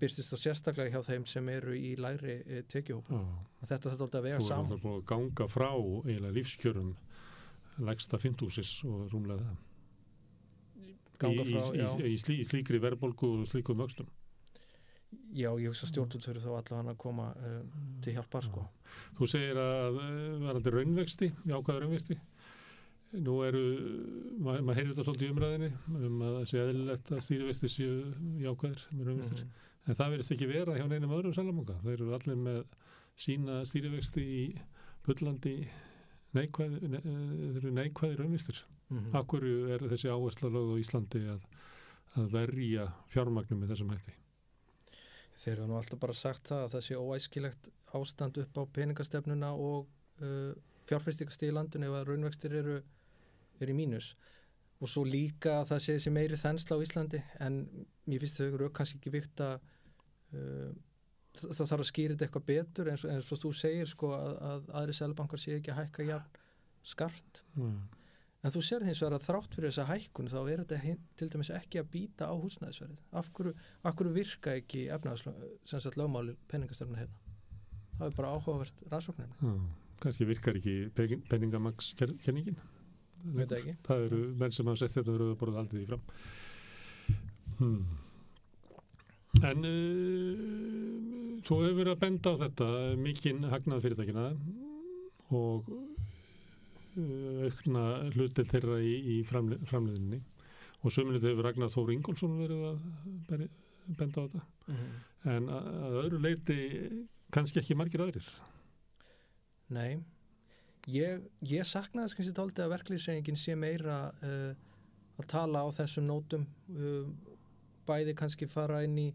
birtist þá sérstaklega hjá þeim sem eru í lægri tekjuhópa. Þetta alltaf að vega saman. Þú erum að ganga frá eiginlega lífskjörum lægsta 5000 og rúmlega það. Í slíkri verðbólgu og slíkum vöxtum. Já, ég hugsa stjórnvöld þurfi þá allavega að koma til hjálpar sko. Þú segir að varandi raunvexti, jákvæða raunvexti, nú maður heyrir þetta svolítið í umræðinni að það sé eðlilegt að stýrivexti séu jákvæðir með raunvextir, en það virðist ekki vera hjá neinum öðrum seðlabanka. Þeir eru allir með sína stýrivexti í bullandi neikvæðir raunvextir. Af hverju er þessi áhersla lögð á Íslandi að verja fjármagnum með þessum hætti? Þeir eru nú alltaf bara sagt að það sé óæskilegt ástand upp á peningastefnuna og fjárfestingastig í landinu ef að raunvextir eru í mínus. Og svo líka að það sé þessi meiri þensla á Íslandi, en mér finnst þau kannski ekki vikt að það þarf að skýra þetta eitthvað betur eins og þú segir sko að aðri seðlabankar sé ekki að hækka jafn skart. En þú sér hins vegar að þrátt fyrir þessa hækkun þá er þetta til dæmis ekki að býta á húsnæðisverðið. Af hverju virka ekki lögmáli peningastefnuna hérna? Það er bara áhugavert rannsóknir. Kannski virkar ekki peningamagskenningin? Veit ekki. Það eru menn sem hafa sett þetta rauða borðið aldrei í fram. En svo hefur verið að benda á þetta mikinn hagnað fyrirtækina og aukna hlutil þeirra í framleiðinni, og sömuleitt hefur Ragnar Þór Ingólfsson verið að benda á þetta. En að öðru leyti kannski ekki margir aðrir. Nei, ég saknaði þess kannski dálítið að verkalýðshreyfingin sé meira að tala á þessum nótum, bæði kannski fara inn í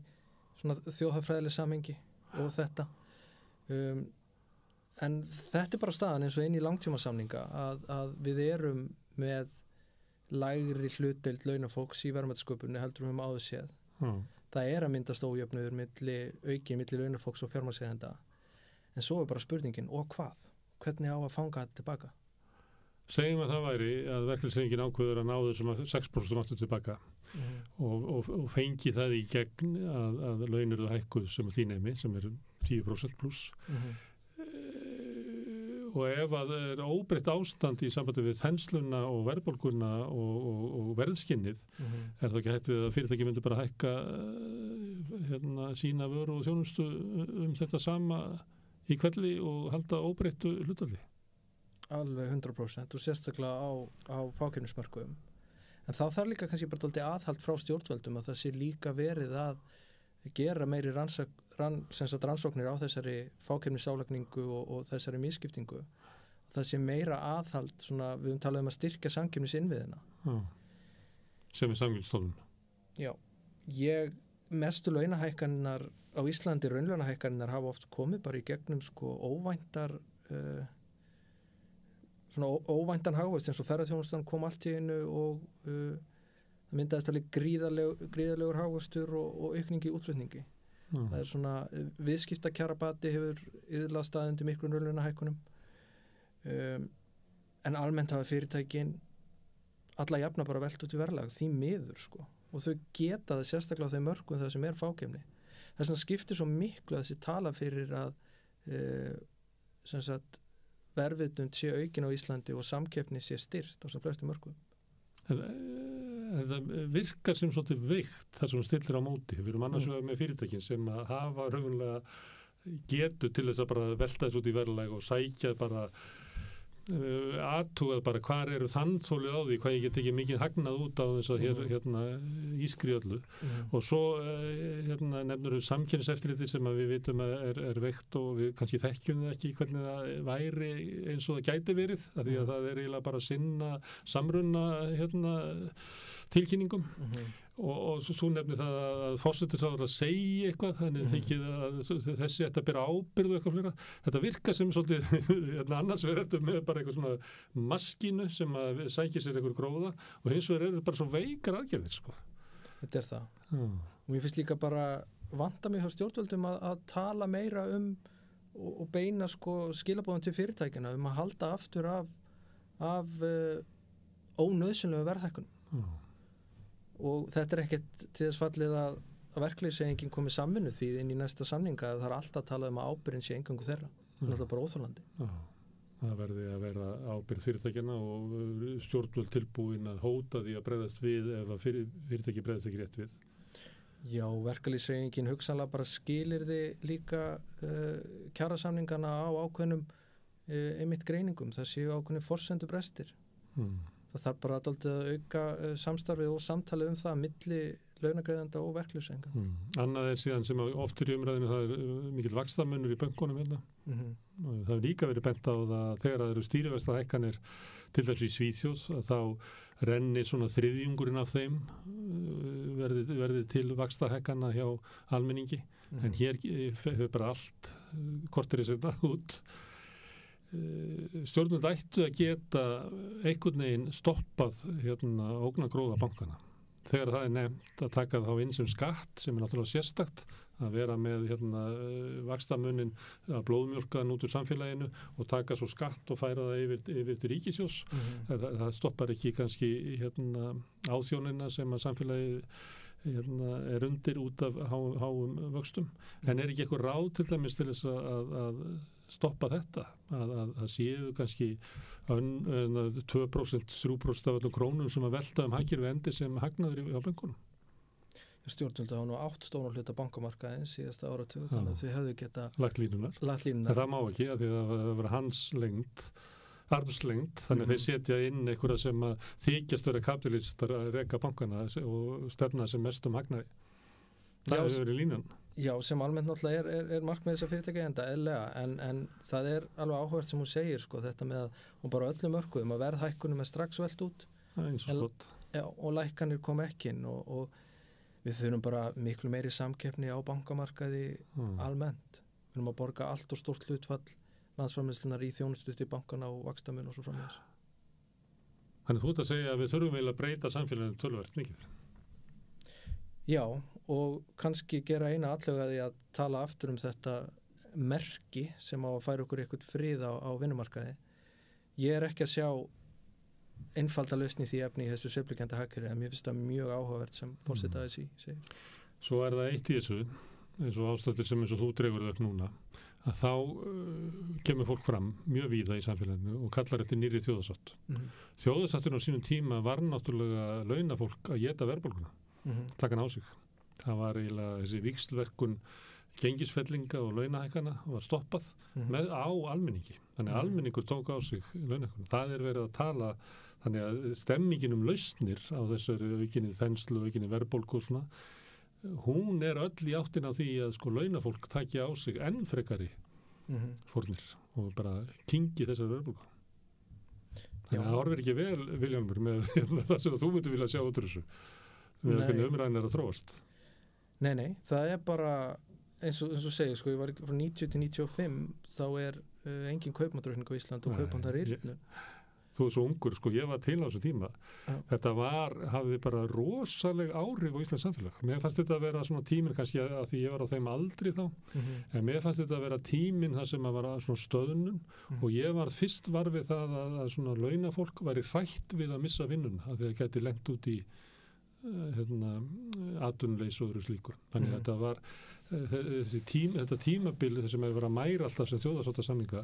svona þjóðhagfræðileg samhengi og þetta. En þetta er bara staðan eins og inn í langtímasamninga að við erum með lægri hlutdeild launafólks í verðmætasköpuninni heldur við höfum áður séð. Það er að myndast ójöfnuður milli launafólks og fjármagnseigenda. En svo er bara spurningin, og hvað? Hvernig á að fanga þetta tilbaka? Segjum að það væri að verkalýðshreyfingin ákveður að ná þessum 6% aftur tilbaka og fengi það í gegn að laun eru hækkuð sem því nemi, sem er 10% pluss. Og ef að það er óbreytt ástand í sambandi við þensluna og verðbólguna og verðskinnið, er það ekki hægt við að fyrirtæki myndi bara hækka sína vöru og þjónustu þetta sama í kvelli og halda óbreyttu hlutalli? Alveg 100% og sérstaklega á fákeppnismörkuðum. En þá þarf líka kannski bara dálítið aðhald frá stjórnvöldum að það sé líka verið að gera meiri rannsóknir á þessari fákeppnisálagningu og þessari misskiptingu. Það sé meira aðhald, svona, við höfum talað að styrkja samkeppnisinnviðina. Sem er samkeppnisstofnun. Já. Mestu launahækkanirnar á Íslandi, raunlaunahækkanirnar hafa oft komið bara í gegnum sko óvæntan hagvöxt, eins og ferðaþjónustan kom allt í einu og það myndaðist alveg gríðarlegur hagvöxtur og aukning í útflutningi. Það er svona viðskiptakjarabati hefur iðulega staðið undir miklum raunlaunahækkunum. En almennt hafa fyrirtækin alla jafna bara velt út í verðlag því miður sko, og þau geta það sérstaklega á þeim mörkum það sem er fákeppni. Þess vegna skiptir svo miklu að þessi tala fyrir að verðvitund sé aukin á Íslandi og samkeppni sé styrt á sem flestum mörkum. Það virkar sem svolítið veikt þar sem stillir á móti. Við erum annars vegar með fyrirtækin sem að hafa raunverulega getu til þess að bara velta þess út í verðlag og sækja bara athugað bara hvar eru þannþólið á því, hvað ég get ekki mikið hagnað út á þess að ískri öllu. Og svo nefnur við samkeppniseftirlitið sem að við vitum að er veikt og við kannski þekkjum það ekki hvernig það væri eins og það gæti verið, af því að það er eiginlega bara sinna samruna tilkynningum. Og svo nefnir það að forsætisráðherra segja eitthvað, þannig þykir að þessi ætti að bera ábyrgð og eitthvað fleira. Þetta virkar sem svolítið annars verður með bara eitthvað svona maskínu sem að sækja sér eitthvað gróða og hins vegar eru bara svo veikar aðgerðir sko. Þetta er það. Og mér finnst líka bara vanta mig hjá stjórnvöldum að tala meira og beina sko skilaboðum til fyrirtækina að halda aftur af ónauðsynlegu verðhækkunum. Og þetta er ekkert til þess fallið að verkalýðshreyfingin komi samvinnu því inn í næsta samninga að það er alltaf að tala að ábyrgðin sé eingöngu þeirra. Það er alltaf bara óþolandi. Það verði að vera ábyrgð fyrirtækjana og stjórnvöld tilbúin að hóta því að bregðast við ef að fyrirtæki bregðast ekki rétt við. Já, verkalýðshreyfingin hugsanlega bara skilyrði líka kjarasamningana á ákveðnum einmitt greiningum, það séu ákveðnum forsendubrestir. Það þarf bara að auka samstarfið og samtalið það milli launagreiðanda og verkalýðshreyfinga. Annað síðan sem oftur í umræðinu, það mikill vaxtamunur í bönkunum hérna. Það hefur líka verið bent á það þegar það eru stýrivaxtahækkanir til þess í Svíþjóð, að þá renni svona þriðjungurinn af þeim verði til vaxtahækkana hjá almenningi, en hér hefur bara allt kortir í sérna út. Stjórnvöld ættu að geta einhvern veginn stoppað ógnargróða bankana. Þegar það nefnt að taka þá inn sem skatt, sem náttúrulega sérstakt, að vera með vaxtamunin að blóðmjólkaðan út úr samfélaginu og taka svo skatt og færa það yfir til ríkissjóðs. Það stoppar ekki kannski áþjónina sem að samfélagið er undir út af háum vöxtum. En er ekki eitthvað ráð til dæmis til þess að stoppa þetta, að séu kannski 2%, 3% af öllum krónum sem að velta hagkerfi endi sem hagnaður á bönkunum? Stjórnvöld hafa nú 8 stóran hluta bankamarkaðin síðasta áratug, þannig að þau hefðu geta lagt línunar. Það má ekki, af því að það var armslengd, þannig að þeir setja inn einhverja sem að þykjast vera kapitalistar að reka bankana og stefna sem mest hagnaði. Það hefur verið línan. Já, sem almennt náttúrulega er markmið þess að fyrirtækja eðlega, en það er alveg áhugavert sem hún segir, sko, þetta með að hún bara öllum mörkuðum að verðhækkunum er strax velt út. Og lækkanir kom ekki inn og við þurfum bara miklu meiri samkeppni á bankamarkaði almennt. Við þurfum að borga allt og stórt hlutfall landsframleiðslunnar í þjónustu til bankana og vaxtamun og svo framvegis. Þannig þú ert að segja að við þurfum að breyta samfélaginu töluvert mikið. Já, og kannski gera eina atlögu að því að tala aftur þetta merki sem á að færa okkur eitthvað frið á vinnumarkaði. Ég er ekki að sjá einfalda lausn í því efni í þessu sveiflukennda hagkerfi, en mér finnst það mjög áhugavert sem forseti ASÍ segir. Svo er það eitt í þessu, eins og ástættir sem eins og þú dregur það upp núna, að þá kemur fólk fram mjög víða í samfélaginu og kallar eftir nýrri þjóðarsátt. Þjóðarsátturinn á sínum tíma var náttúrulega launafólk að éta verðbólguna. Taka hann á sig. Það var eiginlega þessi víxlverkun gengisfellinga og launahækkana var stoppað á almenningi. Þannig að almenningur tók á sig launahækkuna. Það er verið að tala, þannig að stemmingin lausnir á þessari aukinni þenslu og aukinni verðbólgu og svona, hún er öll í áttina á því að sko launafólk taki á sig enn frekari fórnir og bara kingi þessari verðbólgu. Þannig að það horfir ekki vel, Vilhjálmur, með það sem þú myndir vilja sjá út úr þessu. Við hvernig umræðin að þróast. Nei, það er bara eins og segir, sko, ég var frá 90 til 95, þá er engin kaupmáttaraukning á Ísland og kaupmáttar yrnu. Þú er svo ungur, sko, ég var til á þessu tíma. Þetta hafði bara rosaleg áhrif á Íslands samfélag. Mér fannst þetta að vera svona tíminn, kannski að því ég var á þeim aldri þá, en mér fannst þetta að vera tíminn þar sem að var svona stöðnun og ég var fyrst við það að svona launafólk væri hrætt við að missa vinnuna, að það gæti lent út í atvinnuleysi og öðru slíku. Þannig að þetta var þetta tímabil sem hefur verið að mæra alltaf sem þjóðarsáttasamninga,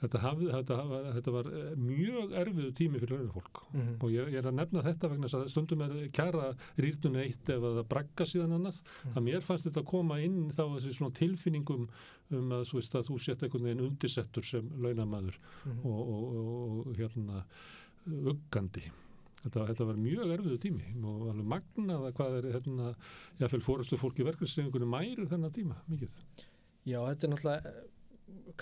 þetta var mjög erfiðu tími fyrir launafólk og ég er að nefna þetta vegna þess að stundum er kjara rýrnun eitt ef að það bragga síðan annað, að mér fannst þetta koma inn þá þessi svona tilfinningum að þú sett einhvern veginn undirsettur sem launamaður og uggandi. Þetta var mjög erfiðu tími og alveg magnað að hvað jáfnvel fórustu fólk í verkefnishreyfingunni mærir þennan tíma mikið. Já, þetta er náttúrulega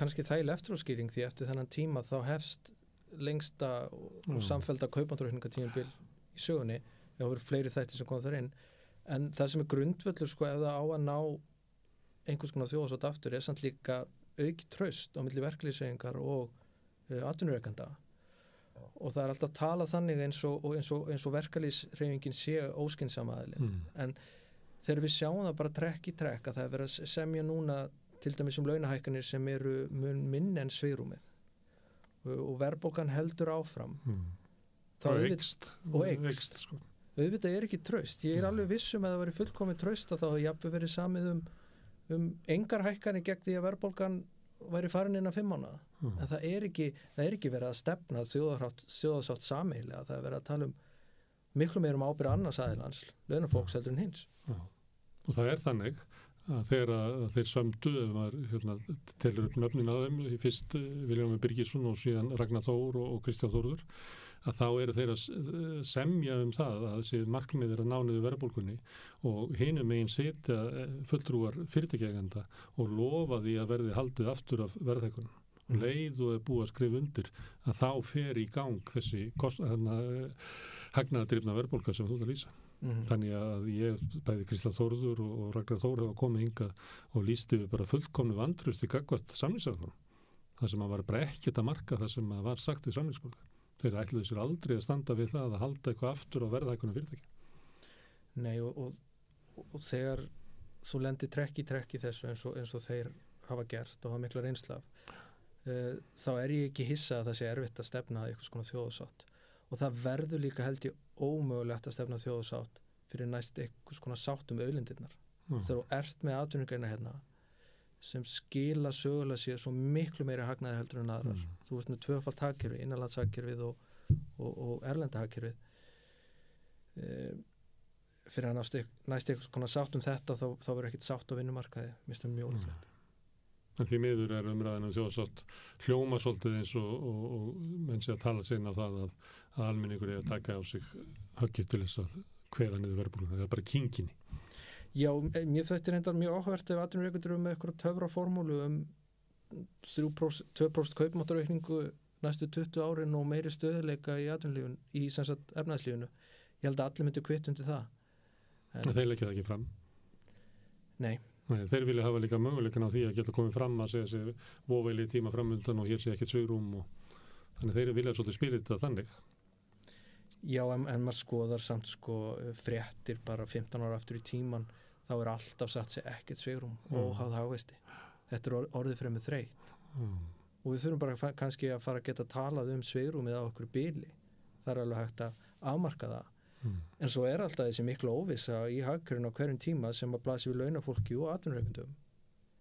kannski þægileg eftiráskýring því eftir þennan tíma þá hefst lengsta og samfellda kaupmáttaraukningatímabil í sögunni. Það voru fleiri þættir sem koma þar inn. En það sem er grundvöllur, sko, ef það á að ná einhvers konar þjóðarsátt aftur er samt líka aukið traust á milli verkalýðshreyfingar og atvinnurekenda. Og það er alltaf talað þannig eins og verkalýðshreyfingin sé óskynsama aðilinn. En þegar við sjáum það bara trekk í trekk að það er verið að semja núna til dæmis launahækkanir sem eru mun minni en svigrúmið og verðbólgan heldur áfram. Og eykst. Sko. Auðvitað er ekki traust. Ég er alveg vissum að það væri fullkomið traust að þá hefði jafnvel verið samið engar hækkanir gegn því að verðbólgan væri farin innan 5 mánaða. En það er ekki verið að stefna þjóðarsátt sameiginlega. Það er verið að tala miklu meira ábyrgð annars aðilans, launafólks heldur en hins. Og Og það þannig að þegar þeir sömdu, ef maður telur upp nöfnin á þeim, fyrst Vilhjálmur Birgisson og síðan Ragnar Þór og Kristján Þórður, að þá eru þeir að semja það að þessi markmið að ná niður verðbólgunni og hinum megin setja fulltrúar fyrirtækjaeigenda og lofa því að verði haldið aftur af verðhækkunum. Leið og búið að skrifa undir að þá fer í gang þessi hagnaðardrifna verðbólga sem þú ert að lýsa. Þannig að ég, bæði Kristján Þórður og Ragnar Þór hafa komið hingað og lýsti við bara fullkomnu vantraust í gagnvart samningsaðferðum. Það sem var bara ekkert að marka það sem var sagt við samningsborðið. Þeir ætluðu sér aldrei að standa við það að halda eitthvað aftur á verðhækkunum fyrirtækja. Nei, og þegar þú lendir trekk í þessu eins og þeir hafa gert og hafa mikla reynslaf, þá ég ekki hissa að það sé erfitt að stefna eitthvað svona þjóðarsátt. Og það verður líka held ég ómögulegt að stefna þjóðarsátt fyrir næst eitthvað svona sátt auðlindirnar. Þegar þú ert með atvinnugreinar hérna sem skila sögulega sér svo miklu meiri hagnaði heldur en aðrar. Þú ert með tvöfalt hagkerfi, innanlandshagkerfið og erlenda hagkerfið. Fyrir að næst eitthvað svona sátt þetta þá verður ekkert sátt á vinnumarkaði. Mér finnst það mjög ólíklegt. En því miður umræðan þjóðarsátt hljóma svolítið eins og menn sé að tala sinna á það að almenningur að taka á sig höggið til þess að kveða niður verðbólguna. Það bara kynginni. Já, mér þetta reyndar mjög áhugavert ef atvinnurekendur með eitthvað töfraformúlu 2% kaupmáttaraukningu næstu 20 árin og meiri stöðuleika í atvinnulífinu, í sem sagt efnahagslífinu. Ég held að allir myndu kvitt undir það. En þeir leggja það ekki fram? Nei. Þeir vilja hafa líka möguleikan á því að geta komið fram að segja sér voveili tíma framundan og hér sé ekkert svigrúm og þannig þeir vilja svolítið spila þetta þannig. Já, en maður skoðar samt fréttir bara 15 ára aftur í tíman, þá alltaf satt sér ekkert svigrúm og háð hagvexti. Þetta orðið fremur þreytt. Og við þurfum bara kannski að fara að geta talað svigrúmið á okkur bili. Það alveg hægt að afmarka það. En svo alltaf þessi mikla óvissa í hagkerfinu á hverjum tíma sem að blasi við launafólki og atvinnurekendum.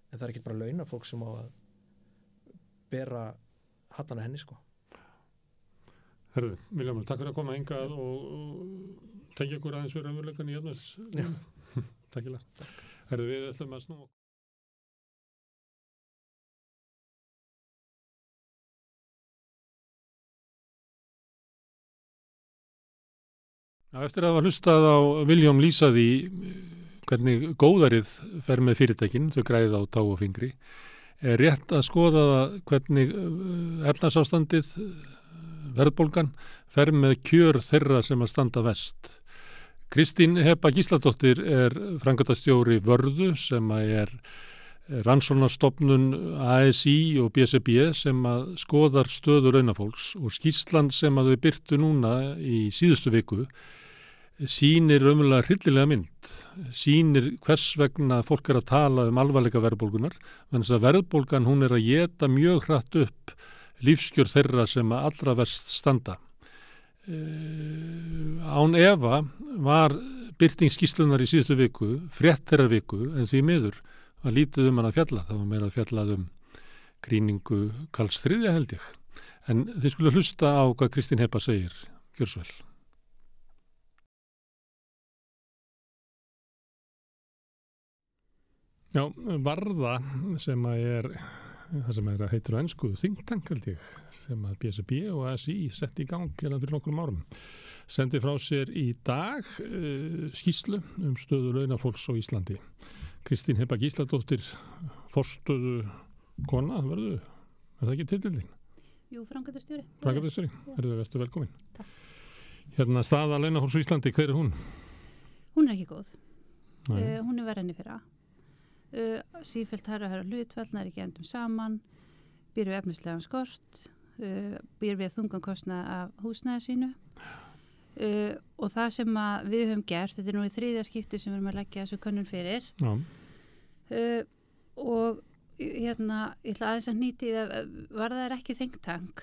En það ekki bara launafólk sem á að bera hattana henni Herðu, Vilhjálmur, takk fyrir að koma hingað og tengja ykkur aðeins fyrir raunveruleikann í efnahags. Takk fyrir. Herðu, við ætlum að snúa. Eftir að hafa hlustað á Vilhjálm lýsa því hvernig góðærið fer með fyrirtækin, þau græði á tá og fingri, rétt að skoða hvernig efnahagsástandið verðbólgan fer með kjör þeirra sem að standa verst. Kristín Heba Gísladóttir framkvæmdastjóri Vörðu sem að rannsóknarstofnun ASÍ og BCB sem að skoðar stöðu launafólks og skýrslan sem að þau birtu núna í síðustu viku sýnir raunverulega hryllilega mynd, sýnir hvers vegna fólk að tala alvarleika verðbólgunar, þannig að verðbólgan hún að éta mjög hratt upp lífskjör þeirra sem að allra verst standa. Án efa var birting skýrslunar í síðustu viku, frétt þeirra viku, en því miður var lítið hana að fjalla, það var meira að fjalla gríningu Karls III held ég. En þið skulle hlusta á hvað Kristín Heba segir, gjör svo vel. Já, Varða sem að það sem heitir á ensku think tank held ég, sem að BCB og ASÍ setti í gang fyrir nokkrum árum. Sendi frá sér í dag skýrslu stöðu launafólks á Íslandi. Kristín Heba Gísladóttir, forstöðu kona, það ekki titillin? Jú, framkvæmdastjóri. Framkvæmdastjóri, verður velkomin. Takk. Hérna staða launafólks á Íslandi, hver hún? Hún ekki góð. Hún verri enn í fyrra. Sífellt hærra hlutfall, ekki endum saman, býr við efnislegan skort, býr við þungan kostnað af húsnæði sínu og það sem við höfum gert, þetta nú í 3. skipti sem við erum að leggja þessu könnun fyrir og ég ætla aðeins að hnýti var það ekki think tank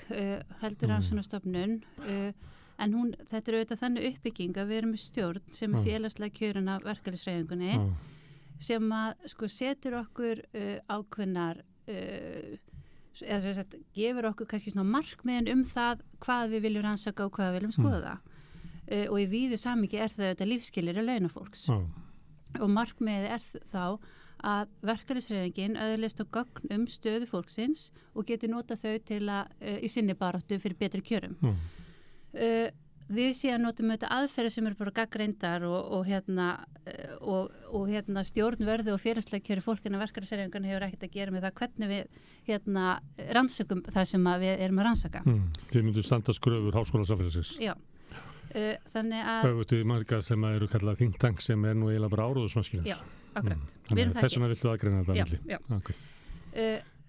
heldur rannsóknarstofnun en þetta auðvitað þannig uppbygging að við erum með stjórn sem félagslega kjörin af verkalýðshreyfingunni sem að setur okkur ákveðnar eða sem sagt gefur okkur kannski svona markmiðin það hvað við viljum rannsaka og hvað við viljum skoða það og í víðu samhengi það auðvitað lífsskilyrði launafólks og markmiðið þá að verkalýðshreyfingin öðlist á gögn stöðu fólksins og getur nota þau til að í sinni baráttu fyrir betri kjörum. Við síðan notum auðvitað aðferði sem eru bara gagnreyndar og stjórnverðu og félagslega kjöri fólkina verkalýðshreyfingan hefur ekkert að gera með það hvernig við rannsökum það sem við erum að rannsaka. Þið myndu standast kröfur háskólasamfélagsins. Já. Þannig að Höfutu marga sem eru kallað think tank sem nú eiginlega bara áróðusmaskínur. Já, akkurat. Þannig að þess vegna viltu aðgreina þetta milli. Já. Okay.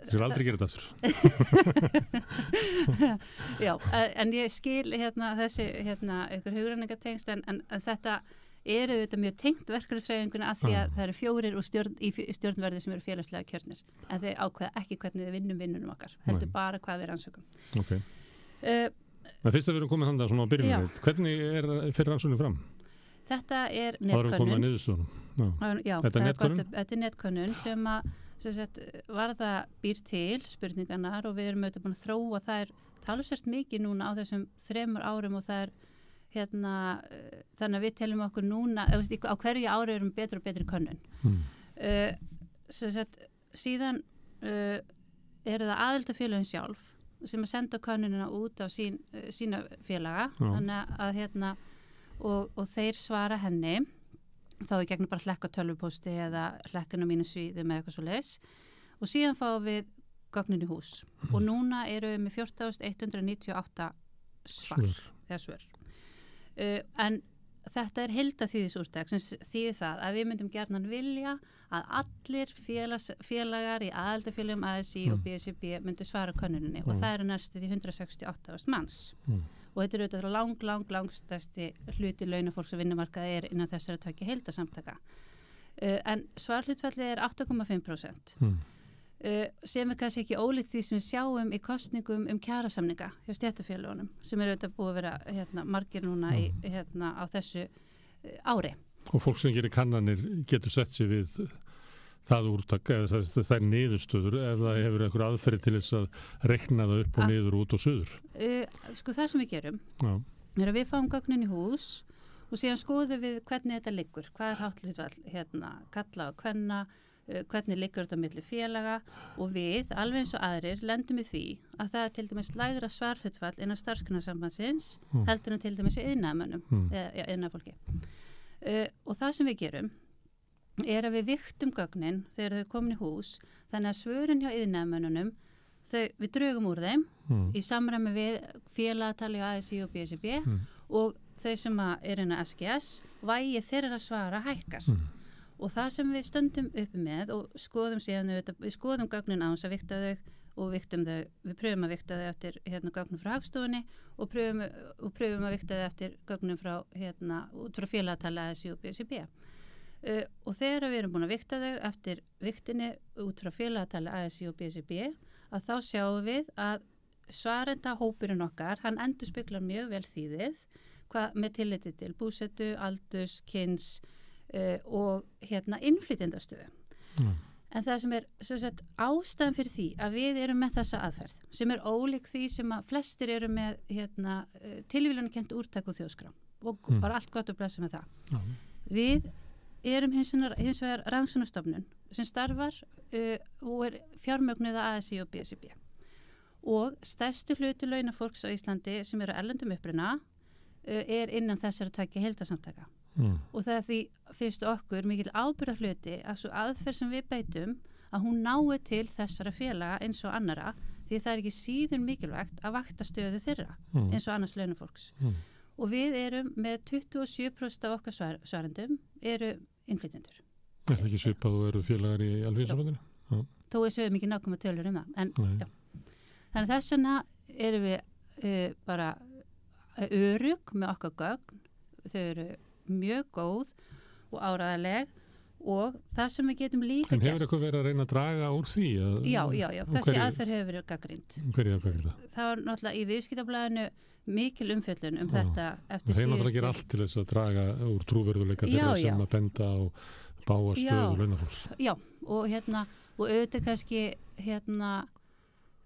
Ég vil aldrei gera þetta aftur. Já, en ég skil þessi ykkur hugrenningatengst en þetta eru þetta mjög tengt verkalýðshreyfinguna af því að það eru 4 í stjórnverði sem eru félagslega kjörnir en þeir ákveða ekki hvernig við vinnunum okkar heldur bara hvað við rannsökum. Okay. Það fyrst að við erum komið þannig svona á byrjunum. Hvernig fyrir rannsóknin fram? Þetta er netkönnun. Þetta er netkönnun sem varða býr til spurningarnar og við erum auðvitað búin að þróa það talsvert mikið núna á þessum 3 árum og það þannig að við teljum okkur núna á hverju ári erum betur og betri könnun. Síðan eru það aðildafélögin sjálf sem að senda könnunina út á sína félaga þannig að og þeir svara henni þá í gegnum bara hlekka tölvupósti eða hlekkina mínu svíðum eða eitthvað svo leis og síðan fáum við gögnin í hús og núna eru við með 14.198 svör. En þetta er heildaþýðisúrtak sem þýðir það að við myndum gjarnan vilja að allir félagar í aðildafélögum ASÍ og BSRB myndu svara könnuninni og það eru næstu því 168.000 manns. Og þetta er auðvitað langstæsti hluti launafólks og vinnumarkaði innan þessara 2 heildasamtaka. En svarhlutfallið er 8,5%. Sem kannski ekki ólíkt því sem við sjáum í kosningum kjarasamninga hjá stéttarfélögunum sem eru auðvitað búið að vera margir núna á þessu ári. Og fólk sem gerir kannanir getur sett sig við það úrtak eða það er niðurstöður ef það hefur einhver aðferði til þess að reikna það upp og niður út og suður. Það sem við gerum er að við fáum gögnin í hús og síðan skoðum við hvernig þetta liggur, hvað er hátthlutfall kalla og kvenna, hvernig liggur þetta milli félaga og við, alveg eins og aðrir, lendum í því að það er til dæmis lægra svarhlutfall innan starfsgreinasambandsins heldur en til dæmis í iðnaðarmönnum eða iðnaðarfólki. Og það sem við gerum er að við vigtum gögnin þegar þau komin í hús þannig að svörin hjá iðnaðarmönnunum við drögum úr þeim í samræmi við félagatali ASÍ og BSRB og þau sem er innan SGS vægi þeirra að svara hækkar og það sem við stöndum uppi með og skoðum síðan við skoðum gögnin á þess að vigta þau og vigtum þau, við pröfum að vigta þau eftir gögnum frá Hagstofunni og pröfum að vigta þau eftir gögnum frá út frá félagatali ASÍ og BSRB. Og þegar við erum búin að vigta þau eftir vigtinni út frá félagatali ASÍ og BSRB að þá sjáum við að svarenda hópurinn okkar, hann endurspeglar mjög vel þýðið með tilliti til búsetu, aldurs, kyns og innflytjendastöðu. En það sem er ástæðan fyrir því að við erum með þessa aðferð sem er ólík því sem að flestir eru með tilvílunarkennt úrtak og þjóðskrá og bara allt gott að blessa með það. Við erum hins vegar rannsóknarstofnun sem starfar og er fjármögnuð af ASÍ og BSRB og stærstu hluti launafólks á Íslandi sem eru erlendum uppruna er innan þessara 2 heildarsamtaka og það því finnst okkur mikil ábyrgðarhluti að svo aðferð sem við beitum að hún nái til þessara félaga eins og annara því það er ekki síður mikilvægt að vakta stöðu þeirra eins og annars launafólks og við erum með 27% af okkar svarendum eru innflytjendur. Er það ekki svipað og eru félagar í Alþýðusambandinu? Þó sögum ekki nákvæmlega tölur það. En, þannig þess vegna erum við bara örugg með okkar gögn. Þau eru mjög góð og áræðileg og það sem við getum líka gert. En hefur eitthvað verið að reyna að draga úr því? Já. Þessi aðferð hefur verið gagnrýnd. Hverju aðferð það? Það var náttúrulega í viðskiptablaðinu mikil umfjöllun þetta eftir síðustu. Það er náttúrulega að gera allt til þess að draga úr trúverðuleika þeirra sem að benda á báa stöðu launafólks. Já, og auðvitað kannski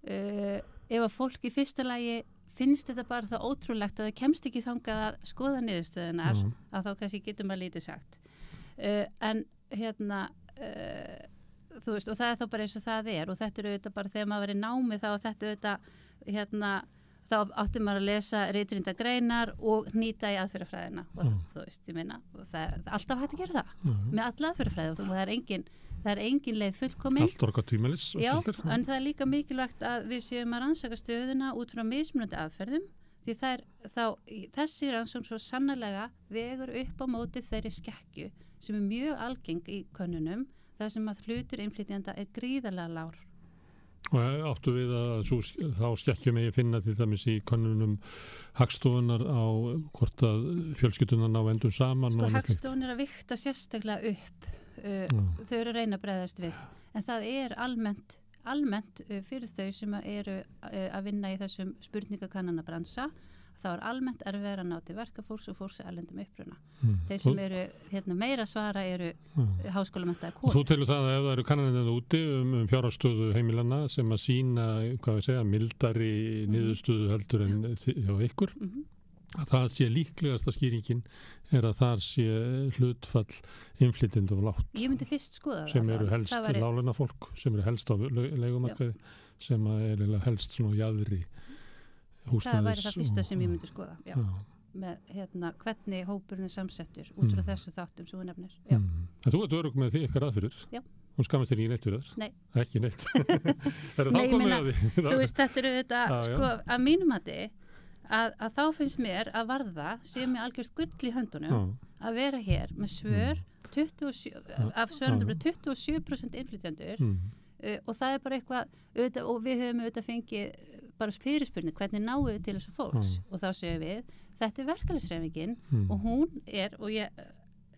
ef að fólk í fyrsta lagi finnst þetta bara það ótrúlegt að það kemst ekki þangað að skoða niðurstöðunar að þá kannski getur maður lítið sagt. En hérna þú veist, og það þá bara eins og það og þetta auðvitað bara þegar maður var í námi þá þetta auðvitað þá átti maður að lesa ritrýnda greinar og hnýta í aðferðafræðina og þú veist, ég meina það er alltaf hægt að gera það með alla aðferðafræði og það er engin leið fullkomin allt orka tímalis en það er líka mikilvægt að við séum að rannsaka stöðuna út frá mismunandi aðferðum því þessi rannsókn svo sannarlega vegur upp á móti þeirri skekkju sem er mjög algeng í könnunum þar sem að hlutur innflytjenda er gríðarlega lágur. Og áttu við að þá skekkju megi finna til dæmis í könnunum Hagstofunar á hvort að fjölskyldunar ná endum saman? Sko Hagstofun er að vigta sérstaklega upp, þau eru að reyna að bregðast við, en það er almennt fyrir þau sem eru að vinna í þessum spurningakannanabransa, þá er almennt erfiðar að ná til verkafólks og fólks erlendum uppruna. Þeir sem eru meira svara eru háskólamenntaðir konur. Þú telur það að ef það eru kannanirnar úti fjárhagsstöðu heimilanna sem að sýna, mildari niðurstöðu heldur en hjá ykkur, að það sé líklegasta skýringin er að þar sé hlutfall innflytjenda og lágt. Ég myndi fyrst skoða það. Sem eru helst láglauna fólk, sem eru helst á leigumarkaði, sem er helst svona jaðri húsnæðis. Það væri það fyrsta sem ég myndi skoða, með hvernig hópurinn er samsettur út frá þessu þáttum sem þú nefnir. Þú ert örugg með því ykkar aðfyrir? Já. Hún skammast þér ekki neitt fyrir þess? Nei. Ekki neitt? Nei, ég meina, þú veist, þetta eru þetta, sko, að mínum að þá finnst mér að varða sem er algjört gull í höndunum að vera hér með svör 27% innflytjendur og það er bara eitthvað og við höfum auðvitað fengið bara fyrirspurning hvernig náum við til þessu fólks og þá séum við, þetta er verkalýðshreyfingin og hún er og ég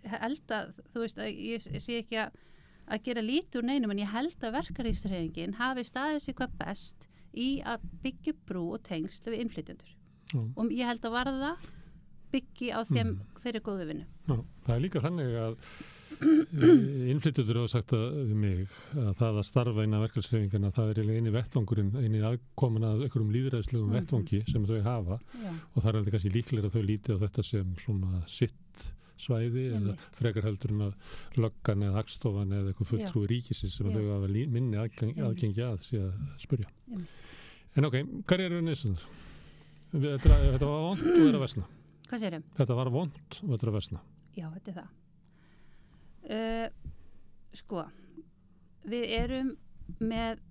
held að, þú veist, að ég sé ekki að gera lítið úr neinum en ég held að verkalýðshreyfingin hafi staðið sig hvað best í að byggja brú og tengsl við innflytjendur og ég held að varða byggi á þeirri góðu vinnu. Já, það er líka þannig að innflytjendur hafa sagt við mig að það að starfa inn að verkalýðshreyfingina það er eini vettvangurinn, eini aðkomin að einhverjum lýðræðislegum vettvangi sem þau hafa og það er aldrei kannski líklega að þau líti á þetta sem svona sitt svæði eða frekar heldur en að löggan eða Hagstofan eða eitthvað fulltrúi ríkisins sem þau hafa minni aðgengi að sé að spyrja. En ok, hvað eru neðstöðar? Þetta var vont og er að versna. Hvað segirðu? Þetta var vont og er að versna. Já, þetta er það. Sko, við erum með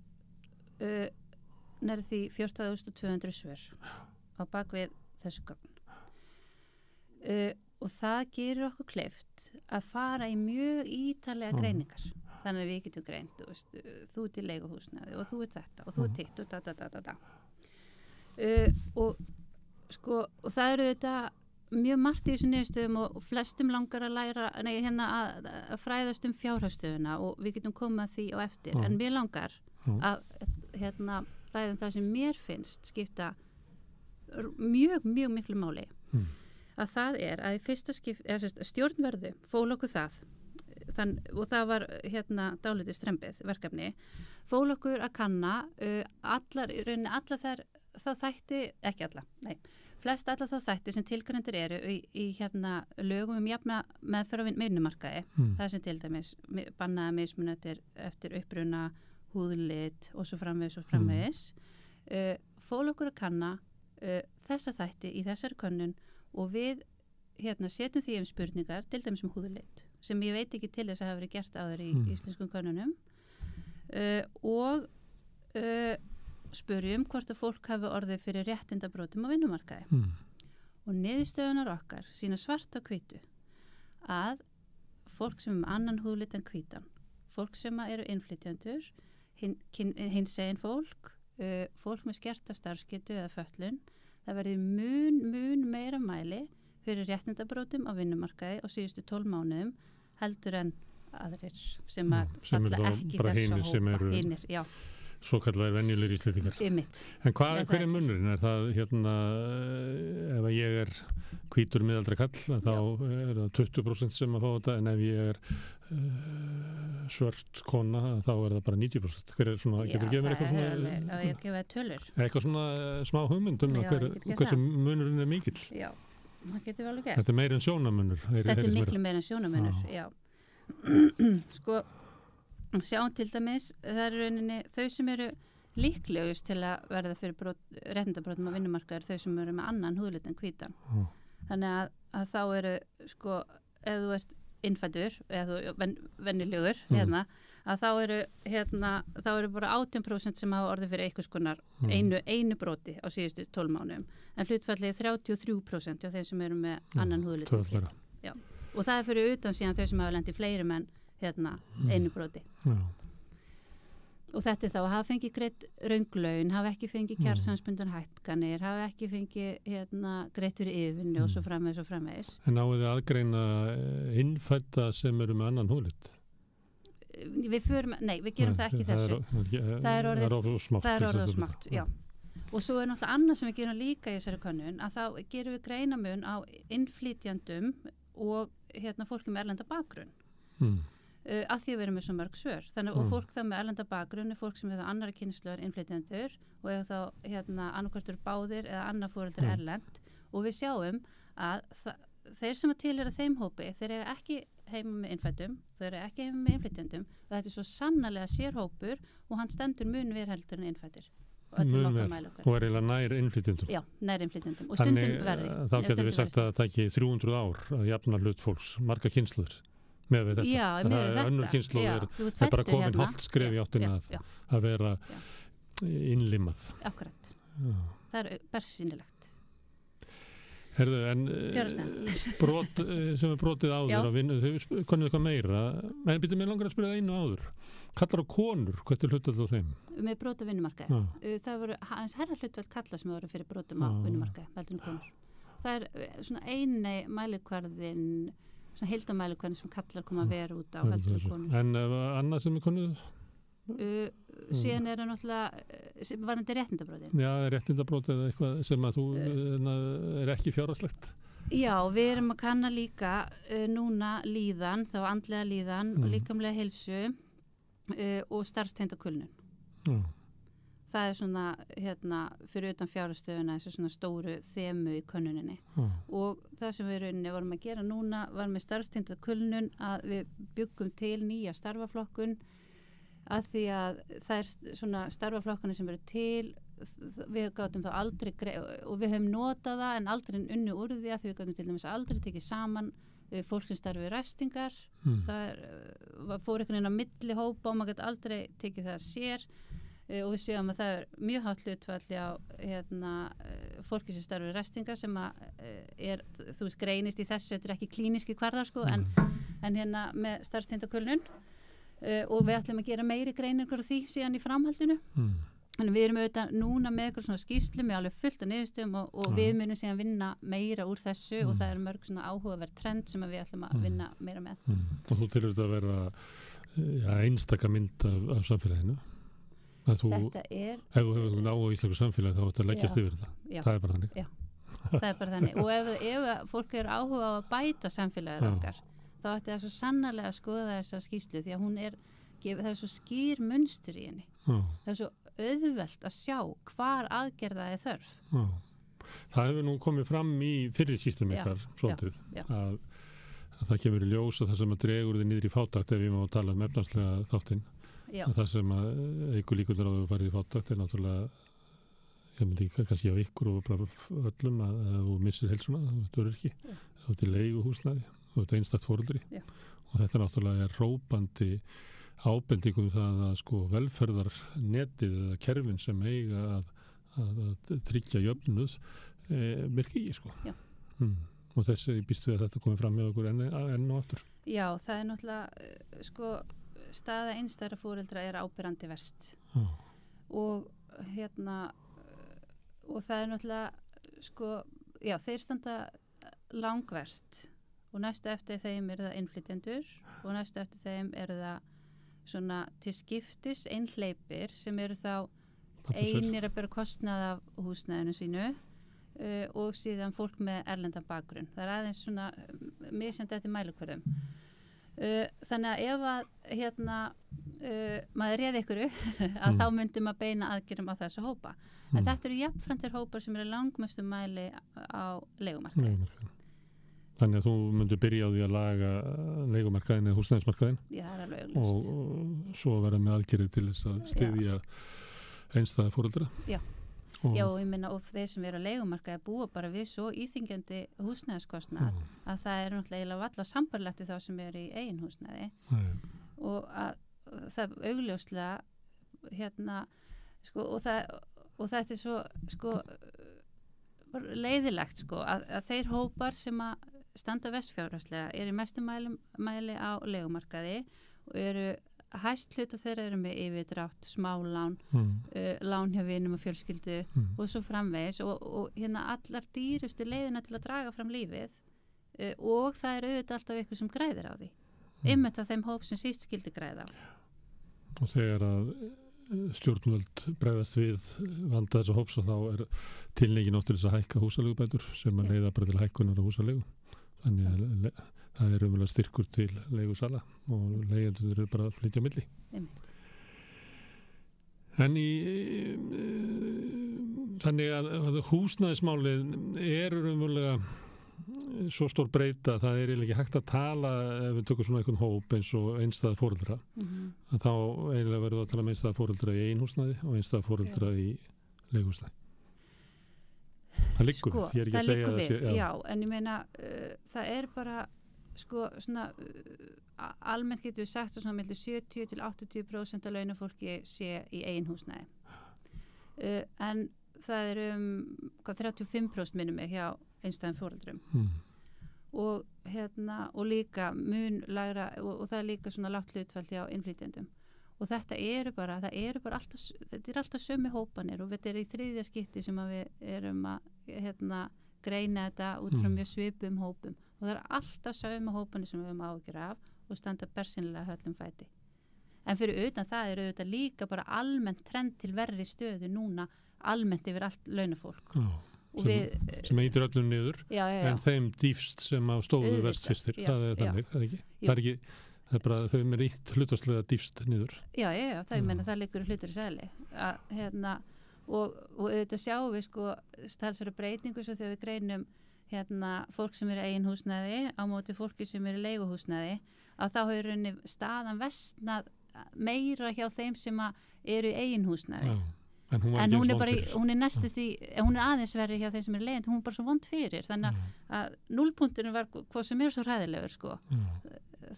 nærið því 14.200 svör á bakvið þessu gögn. Og það gerur okkur kleift að fara í mjög ítarlega greiningar. Þannig að við getum greint, þú ert í leiguhúsnæði og þú ert þetta og þú ert hitt og og það eru þetta mjög margt í þessu niðurstöðum og flestum langar að læra að fræðast fjárhagsstöðuna og við getum komað því á eftir en mér langar að ræða það sem mér finnst skipta mjög miklu máli að það er að í fyrsta stjórnverðu fól okkur það og það var dálítið strembið verkefni fól okkur að kanna flest alla þá þætti sem tilgreindir eru í lögum jafna meðferð á vinnumarkaði það sem til dæmis bannaða mismunandi eftir uppruna, húðlit og svo framvegis fól okkur að kanna þessa þætti í þessari könnun og við setjum því spurningar til dæmis húðlit sem ég veit ekki til þess að hafa verið gert áður í íslenskum könnunum og spurjum hvort að fólk hafi orðið fyrir réttindabrótum á vinnumarkaði og niðurstöðunar okkar sína svart á hvítu að fólk sem annan húðlit en hvítan fólk sem eru innflytjendur hinsegin fólk með skerta starfsgetu eða fötlun það verði mun meira mæli fyrir réttindabrótum á vinnumarkaði á síðustu 12 mánuðum heldur en aðrir sem að falla ekki þessa hópa hinir, já svo kallar venjulegir íslendingar. En hver er munurinn? Er það ef ég er hvítur miðaldra kall þá er það 20% sem að fá þetta en ef ég er svört kona þá er það bara 90%. Hver er svona, getur gefið mér eitthvað svona? Já, ég gefa tölur. Eitthvað svona smá hugmynd hversu munurinn er mikill? Já, það getur vel gert. Þetta er meira en sjónamunur. Þetta er miklu meira en sjónamunur, já. sko, sjáum til dæmis, það eru rauninni þau sem eru líklegust til að verða fyrir réttindabrotum á vinnumarkaður, þau sem eru með annan húðlit en hvítan. Þannig að þá eru, sko, ef þú ert innfæddur, eða þú venjulegur, að þá eru bara 18% sem hafa orðið fyrir einhvers konar einu broti á síðustu 12 mánuðum, en hlutfallið 33% af þeim sem eru með annan húðlit en hvítan. Já. Og það er fyrir utan síðan þau sem hafa lent í fleiri menn einu broti. Og þetta er þá að hafa fengið greitt rönglaun, hafa ekki fengið kjarasamningsbundnar hækkanir, hafa ekki fengið greitt fyrir yfirvinnu og svo framvegis. En náðu þið aðgreina innfædda sem eru með annan húðlit? Við gerum það ekki þessu. Það er orðið smátt, já. Og svo er náttúrulega annað sem við gerum líka í þessari könnun, að þá gerum við greinamun á innflytjandum og fólki með erlenda bakgrunn. Að því að við erum með svo mörg svör. Þannig og fólk það með erlenda bakgrunn er fólk sem hefur annarri kynslóðar innflytjendur og ef þá annarkvörtur báðir eða annar foreldri erlend og við sjáum að þeir sem að tilheyra þeim hópi, þeir eru ekki heima með innfættum, þeir eru ekki heima með innflytjendum og þetta er svo sannarlega sérhópur og hann stendur mun verð heldur en innfættir. Og er eiginlega nær innflytjendum. Já, nær innflytjendum og stundum verri. Þá getur við sagt að það taki 300 ár að jafna hlut fólks, marga kynslóður. Með við þetta. Já, með þetta. Önnur kynslóð er bara komin hálft skref í áttina að vera innlimað. Akkurat. Það er bersýnilegt. Herðu, en brot sem er brotið áður að vinna, þau konuðu eitthvað meira, en býtum við langar að spyrja einu áður. Kallar á konur, hvað er hlutfall á þeim? Með brot á vinnumarkaði. Það voru aðeins herra hlutfall kalla sem voru fyrir brotum á vinnumarkaði, veldur konur. Það er svona eini mælikvarðin, svona heildamælikvarðin sem kallar koma að vera út á veldur konur. En annað sem er konuð? Síðan er það náttúrulega varandi réttindabrótin. Já, réttindabrót eða eitthvað sem að þú er ekki fjárhagslegt. Já, við erum að kanna líka núna líðan, þá andlega líðan og líkamlega heilsu og starfstengda kulnun. Það er svona fyrir utan fjárhagsstöðuna þessu svona stóru þemu í könnuninni. Og það sem við rauninni vorum að gera núna var með starfstengda kulnun að við byggum til nýja starfaflokkun að því að það er svona starfaflokkanir sem eru til, við gátum þá aldrei og við höfum notað það en aldrei unnu úr því að því við gátum til dæmis aldrei tekið saman fólk sem starfi ræstingar, það fór einhvern veginn á milli hópa og maður gæti aldrei tekið það sér og við séum að það er mjög hátt hlutfalli á fólki sem starfi ræstingar sem að þú veist greinist í þessu, þetta er ekki klíníski kvarðar sko, en með starfstengdakulnun og við ætlum að gera meiri greiningar á því síðan í framhaldinu. En við erum auðvitað núna með eitthvað svona skýrslu með alveg fullt af niðurstöðum og við munum síðan vinna meira úr þessu og það er mörg svona áhugaverð trend sem við ætlum að vinna meira með. Og þú tilur þetta að vera einstaka mynd af samfélaginu? Þetta er... Ef þú hefur náðu í íslensku samfélagi þá ætti að leggjast yfir þetta. Það er bara þannig. Já, það er bara þannig. Og ef fólk er áhuga á að bæta samfélagið okkar, þá ætti það svo sannarlega að skoða þessa skýrslu því að það er svo skýr munstur í henni. Það er svo auðvelt að sjá hvar aðgerða er þörf. Það hefur nú komið fram í fyrri skýrslum ykkar svolítið að það kemur í ljós og það sem að dregur þið niður í fátakt ef við má tala um efnarslega þáttinn. Það sem að eigur líkundur á að þú farið í fátakt er náttúrulega ég myndi kannski á ykkur og bara öllum að þú missir heilsuna, þú ert ekki. Þú ert í leiguhúsnæði, þú ert einstakt foreldri og þetta náttúrulega er rópandi ábendingum það að sko velferðarnetið eða kerfin sem eiga að tryggja jöfnuð virki ekki sko. Og þessi býstu við að þetta komið fram með okkur enn og aftur. Já, það er náttúrulega sko staða einstæðra foreldra er áberandi verst. Og og það er náttúrulega sko, já, þeir standa langverst og næstu eftir þeim er það innflytjendur og næstu eftir þeim er það svona til skiptis einhleypir sem eru þá einir að bera kostnað af húsnæðinu sínu og síðan fólk með erlendan bakgrunn. Það er aðeins svona misjandi eftir mælikvörðum. Þannig að ef að maður réði ykkur að þá myndi maður beina aðgerðum á þessu hópa. En þetta eru jafnfrandir hópar sem eru langmestu mæli á leigumarkaði. Þannig að þú myndir byrja á því að laga leigumarkaðin eða húsnæðismarkaðin Já, það alveg augljóst. og svo vera með aðgerðir til þess að styðja einstæða foreldra. Já, og ég minna, og þeir sem eru að leigumarkaði búa bara við svo íþingjandi húsnæðiskostnað að það er náttúrulega valla sambarlegt við þá sem eru í eigin húsnæði og að það augljóslega sko, og þetta er svo sko leiðilegt sko að þeir hópar sem að standa vestfjárhagslega eru í mestum mæli á leigumarkaði og eru hæst hlut og þeirra eru með yfirdrátt, smálán, lán hjá vinum og fjölskyldu og svo framvegis og allar dýrustu leiðina til að draga fram lífið og það er auðvitað alltaf eitthvað sem græðir á því. Einmitt af þeim hóp sem síst skildi græða á. Og þegar að stjórnvöld bregðast við vanda þessa hóps og þá er tilneikin oft til þess að hækka húsaleigubætur sem að leiða bara til hækkunar á húsaleigu. Þannig að það er umvel styrkur til leigusala og leigjendur eru bara að flytja á milli. En þannig að húsnæðismálið eru umverulega svo stór breyta, það er eiginlega ekki hægt að tala ef við tökum svona einhvern hóp eins og einstæða foreldra að þá eiginlega verður að tala um einstæða foreldra í einhúsnæði og einstæða foreldra í leiguhúsnæði. Það liggur við, ég er ekki að segja það sé, já, en ég meina það er bara sko svona almennt getur við sagt svona milli 70-80% af launafólki sé í einhúsnæði en það er 35% minnum mig hjá einstæðum foreldrum og líka mun lægra og það er líka svona lágt hlutfall hjá innflytjendum og þetta er alltaf sömu hópanir og þetta er í þriðja skipti sem að við erum að greina þetta út frá mjög svipum hópum og það er alltaf sömu hópanir sem við höfum áhyggjur af og standa bersinlega höllum fæti en fyrir utan það er auðvitað líka bara almennt trend til verri stöðu núna almennt yfir allt launafólk sem eitir öllum niður en þeim dýfst sem á stóðu verst fyrstir það er þannig, það er ekki það er bara þau með ítt hlutvarslega dýfst niður það ég menna það liggur hlutur í sæli og þetta sjáum við sko talsverða breytingu svo þegar við greinum fólk sem eru eigin húsnæði á móti fólki sem eru leiguhúsnæði að þá hefur staðan vestnað meira hjá þeim sem eru í eigin húsnæði en hún er bara hún er næstu því, hún er aðeins verri hjá þeim sem eru leigjandi, hún er bara svo vond fyrir þannig að núllpunkturinn var hvað sem er svo hræðilegur sko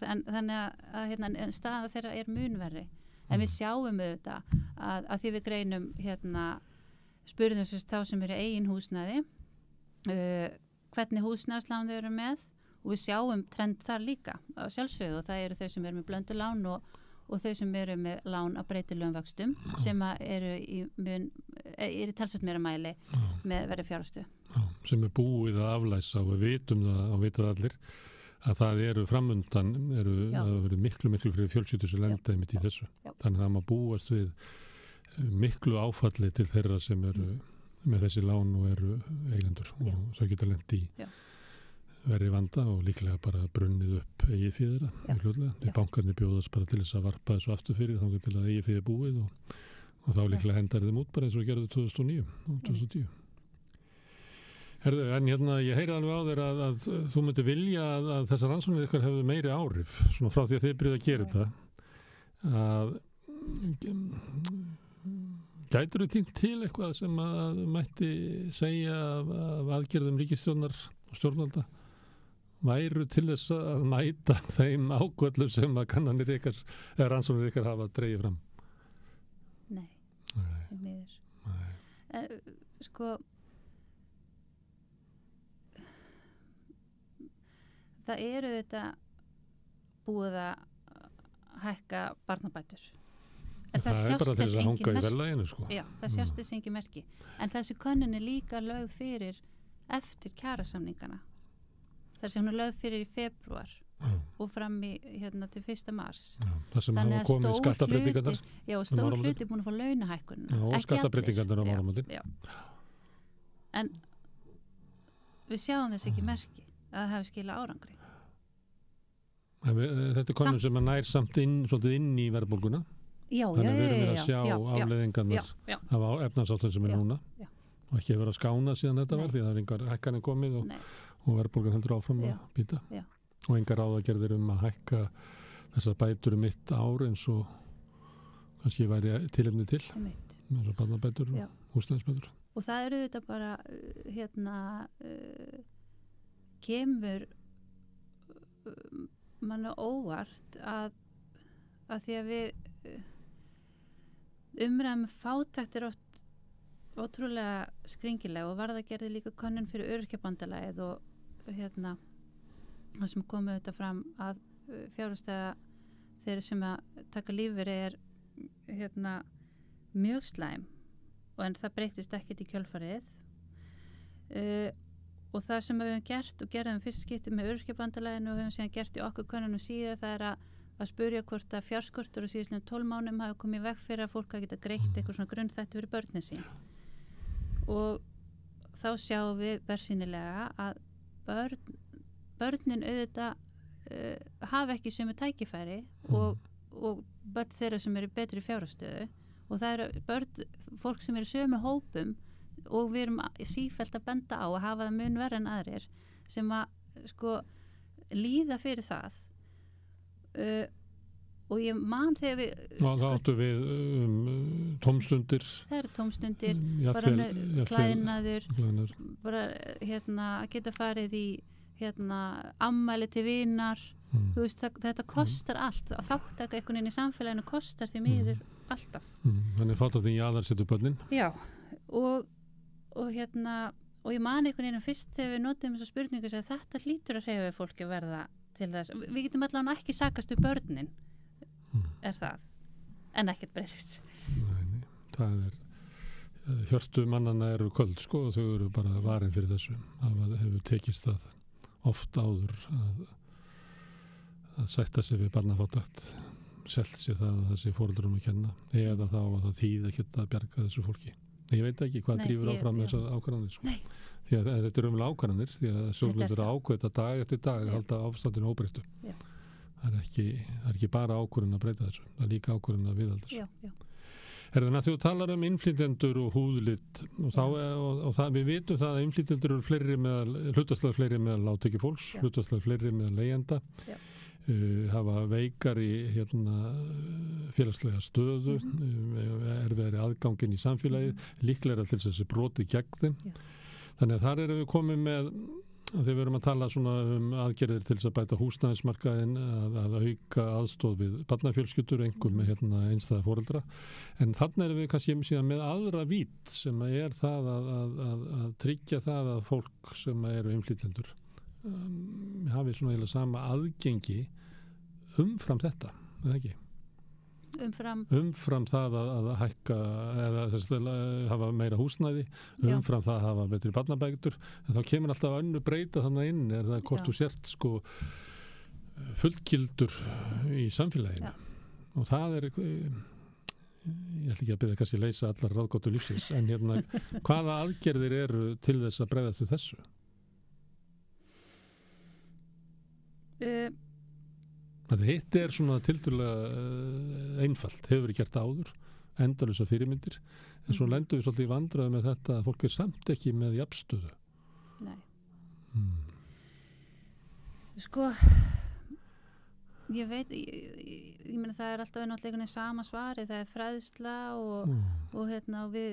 þannig að staða þeirra er munverri en við sjáum auðvitað að því við greinum spurðum þá sem eru eigin húsnæði hvernig húsnæðislán þau eru með og við sjáum trend þar líka á sjálfsögðu og það eru þau sem eru með blöndu lán og þau sem eru með lán að breytilegum vöxtum sem eru í talsvert meira mæli með verið fjárhagsstu. Sem er búið að aflæsa og við vitum það og vitað allir að það eru framundan það verður miklu fyrir fjölskyldur sem lenda einmitt í þessu. Þannig að það má búast við miklu áfalli til þeirra sem eru með þessi lán og eru eigendur og þau geta lent í verið vanda og líklega bara brunnið upp eigið fyrir það. Því bankarnir bjóðast bara til þess að varpa þessu aftur fyrir þá til að eigið fyrir búið og þá líklega hendar þeim út bara eins og gerðu 2009 og 2010. Herðu, en ég heyri alveg á þér að þú myndir vilja að þessar rannsóknir ykkar hefðu meiri áhrif svona frá því að þið byrjuð að gera þetta að gætirðu tínt til eitthvað sem að mætti segja af aðgerðum ríkisstjórnar og stjórnvalda væru til þess að mæta þeim ákvöllum sem að kannanir ykkar eða rannsóknir ykkar hafa dregið fram? Nei. Sko það eru þetta búið að hækka barnabætur en það sjást þess engin merki sko. Það sjást þess engin merki en þessi könnun er líka lögð fyrir eftir kjarasamningana þar sem hún er lögð fyrir í febrúar og fram í til 1. mars það sem hafa komið skattabreytingarnar og stór hluti búin að fá launahækkun og skattabreytingarnar á mánaðamótin en við sjáum þess ekki merki að það hafi skilað árangri þetta er könnun sem nær samt svolítið inn í verðbólguna þannig að við erum að sjá afleiðingarnar af efnahagsáttan sem er núna og ekki verið að skána síðan þetta var því það engar hækkanir komið og verðbólgan heldur áfram að býta og engar ráðagerðir að hækka þessar bætur mitt ár eins og kannski væri tilefni til eins og barnabætur og húsnæðisbætur. Og það eru þetta bara kemur manna óvart að því að við umræðum fátækt oft ótrúlega skringilega og varða gerði líka könnun fyrir Öryrkjabandalagið og það sem komið þetta fram að fjárhagslega þeir sem að taka lífeyri mjög slæm en það breytist ekkert í kjölfarið og það sem við höfum gert og gerðum fyrst skipti með Öryrkjabandalaginu og við höfum síðan gert í okkur könnunum síðan það að spurja hvort að fjárskortur og síðan 12 mánuðum hafi komið veg fyrir að fólk að geta greitt eitthvað svona grunnþætti fyrir börnin sín og þá sjáum við bersýnilega að börnin auðvitað hafa ekki sömu tækifæri og börn þeirra sem eru betri fjárhagsstöðu og það eru fólk sem eru sömu hópum og við erum sífellt að benda á að hafa það mun verð en aðrir sem að líða fyrir það og ég man þegar við og það áttu við tómstundir það eru tómstundir bara klæðnaður bara að geta farið í ammæli til vinar þú veist þetta kostar allt að þáttaka einhvern veginn í samfélaginu kostar því miður alltaf þannig fátt að því jaðarsettu börnin já og ég man einhvern veginn fyrst þegar við notum þessa spurningu að þetta hlýtur að hreyfa fólki að verða til þess við getum allavega ekki sakast við börnin það en ekkert breytist Nei, það hjörtu mannana eru köld og þau eru bara varin fyrir þessu það hefur tekist það oft áður að sætta sig við barnafátækt selt sér það að þessi fóreldurum að kenna eða þá að það þýði ekki að bjarga þessu fólki ég veit ekki hvað drífur áfram þessar ákvarðanir því að þetta eru ákvarðanir því að stjórnvöld ákveða dag eftir dag að halda ástandinu óbreyttu það er ekki bara ákvörðun að breyta þessu það er líka ákvörðun að viðhalda þessu Herðan að þú talar innflytjendur og húðlit og við vitum það að innflytjendur eru hlutfallslega fleiri meðal lágtekjufólks, hlutfallslega fleiri meðal leigjenda, hafa veikari félagslega stöðu, erfiðari aðganginn í samfélagið, líklega til þess að broti gegn þeim. Þannig að þar erum við komið með þegar við erum að tala aðgerðir til þess að bæta húsnæðismarkaðinn að auka aðstóð við barnafjölskyldur einhver með einstæða foreldra en þannig erum við kannski síðan með aðra vít sem er það að tryggja það að fólk sem eru innflytjendur hafi svona eiginlega sama aðgengi umfram þetta, eða ekki? Umfram það að hækka eða hafa meira húsnæði umfram það að hafa betri barnabætur en þá kemur alltaf önnu breyta þannig inn er það hvort þú sért fullgildur í samfélaginu og það er ég ætla ekki að byrja kannski að leysa allar ráðgátu lífsins en hvaða aðgerðir eru til þess að bregðast við þessu? Hitt er svona tiltölulega einfalt, hefur verið gert áður, endalausar fyrirmyndir, en svo lendum við svolítið í vandræðu með þetta að fólk samt ekki með jafnstöðu. Nei. Ég veit, ég meina það er alltaf náttúrulega sama svari, það er fræðsla og við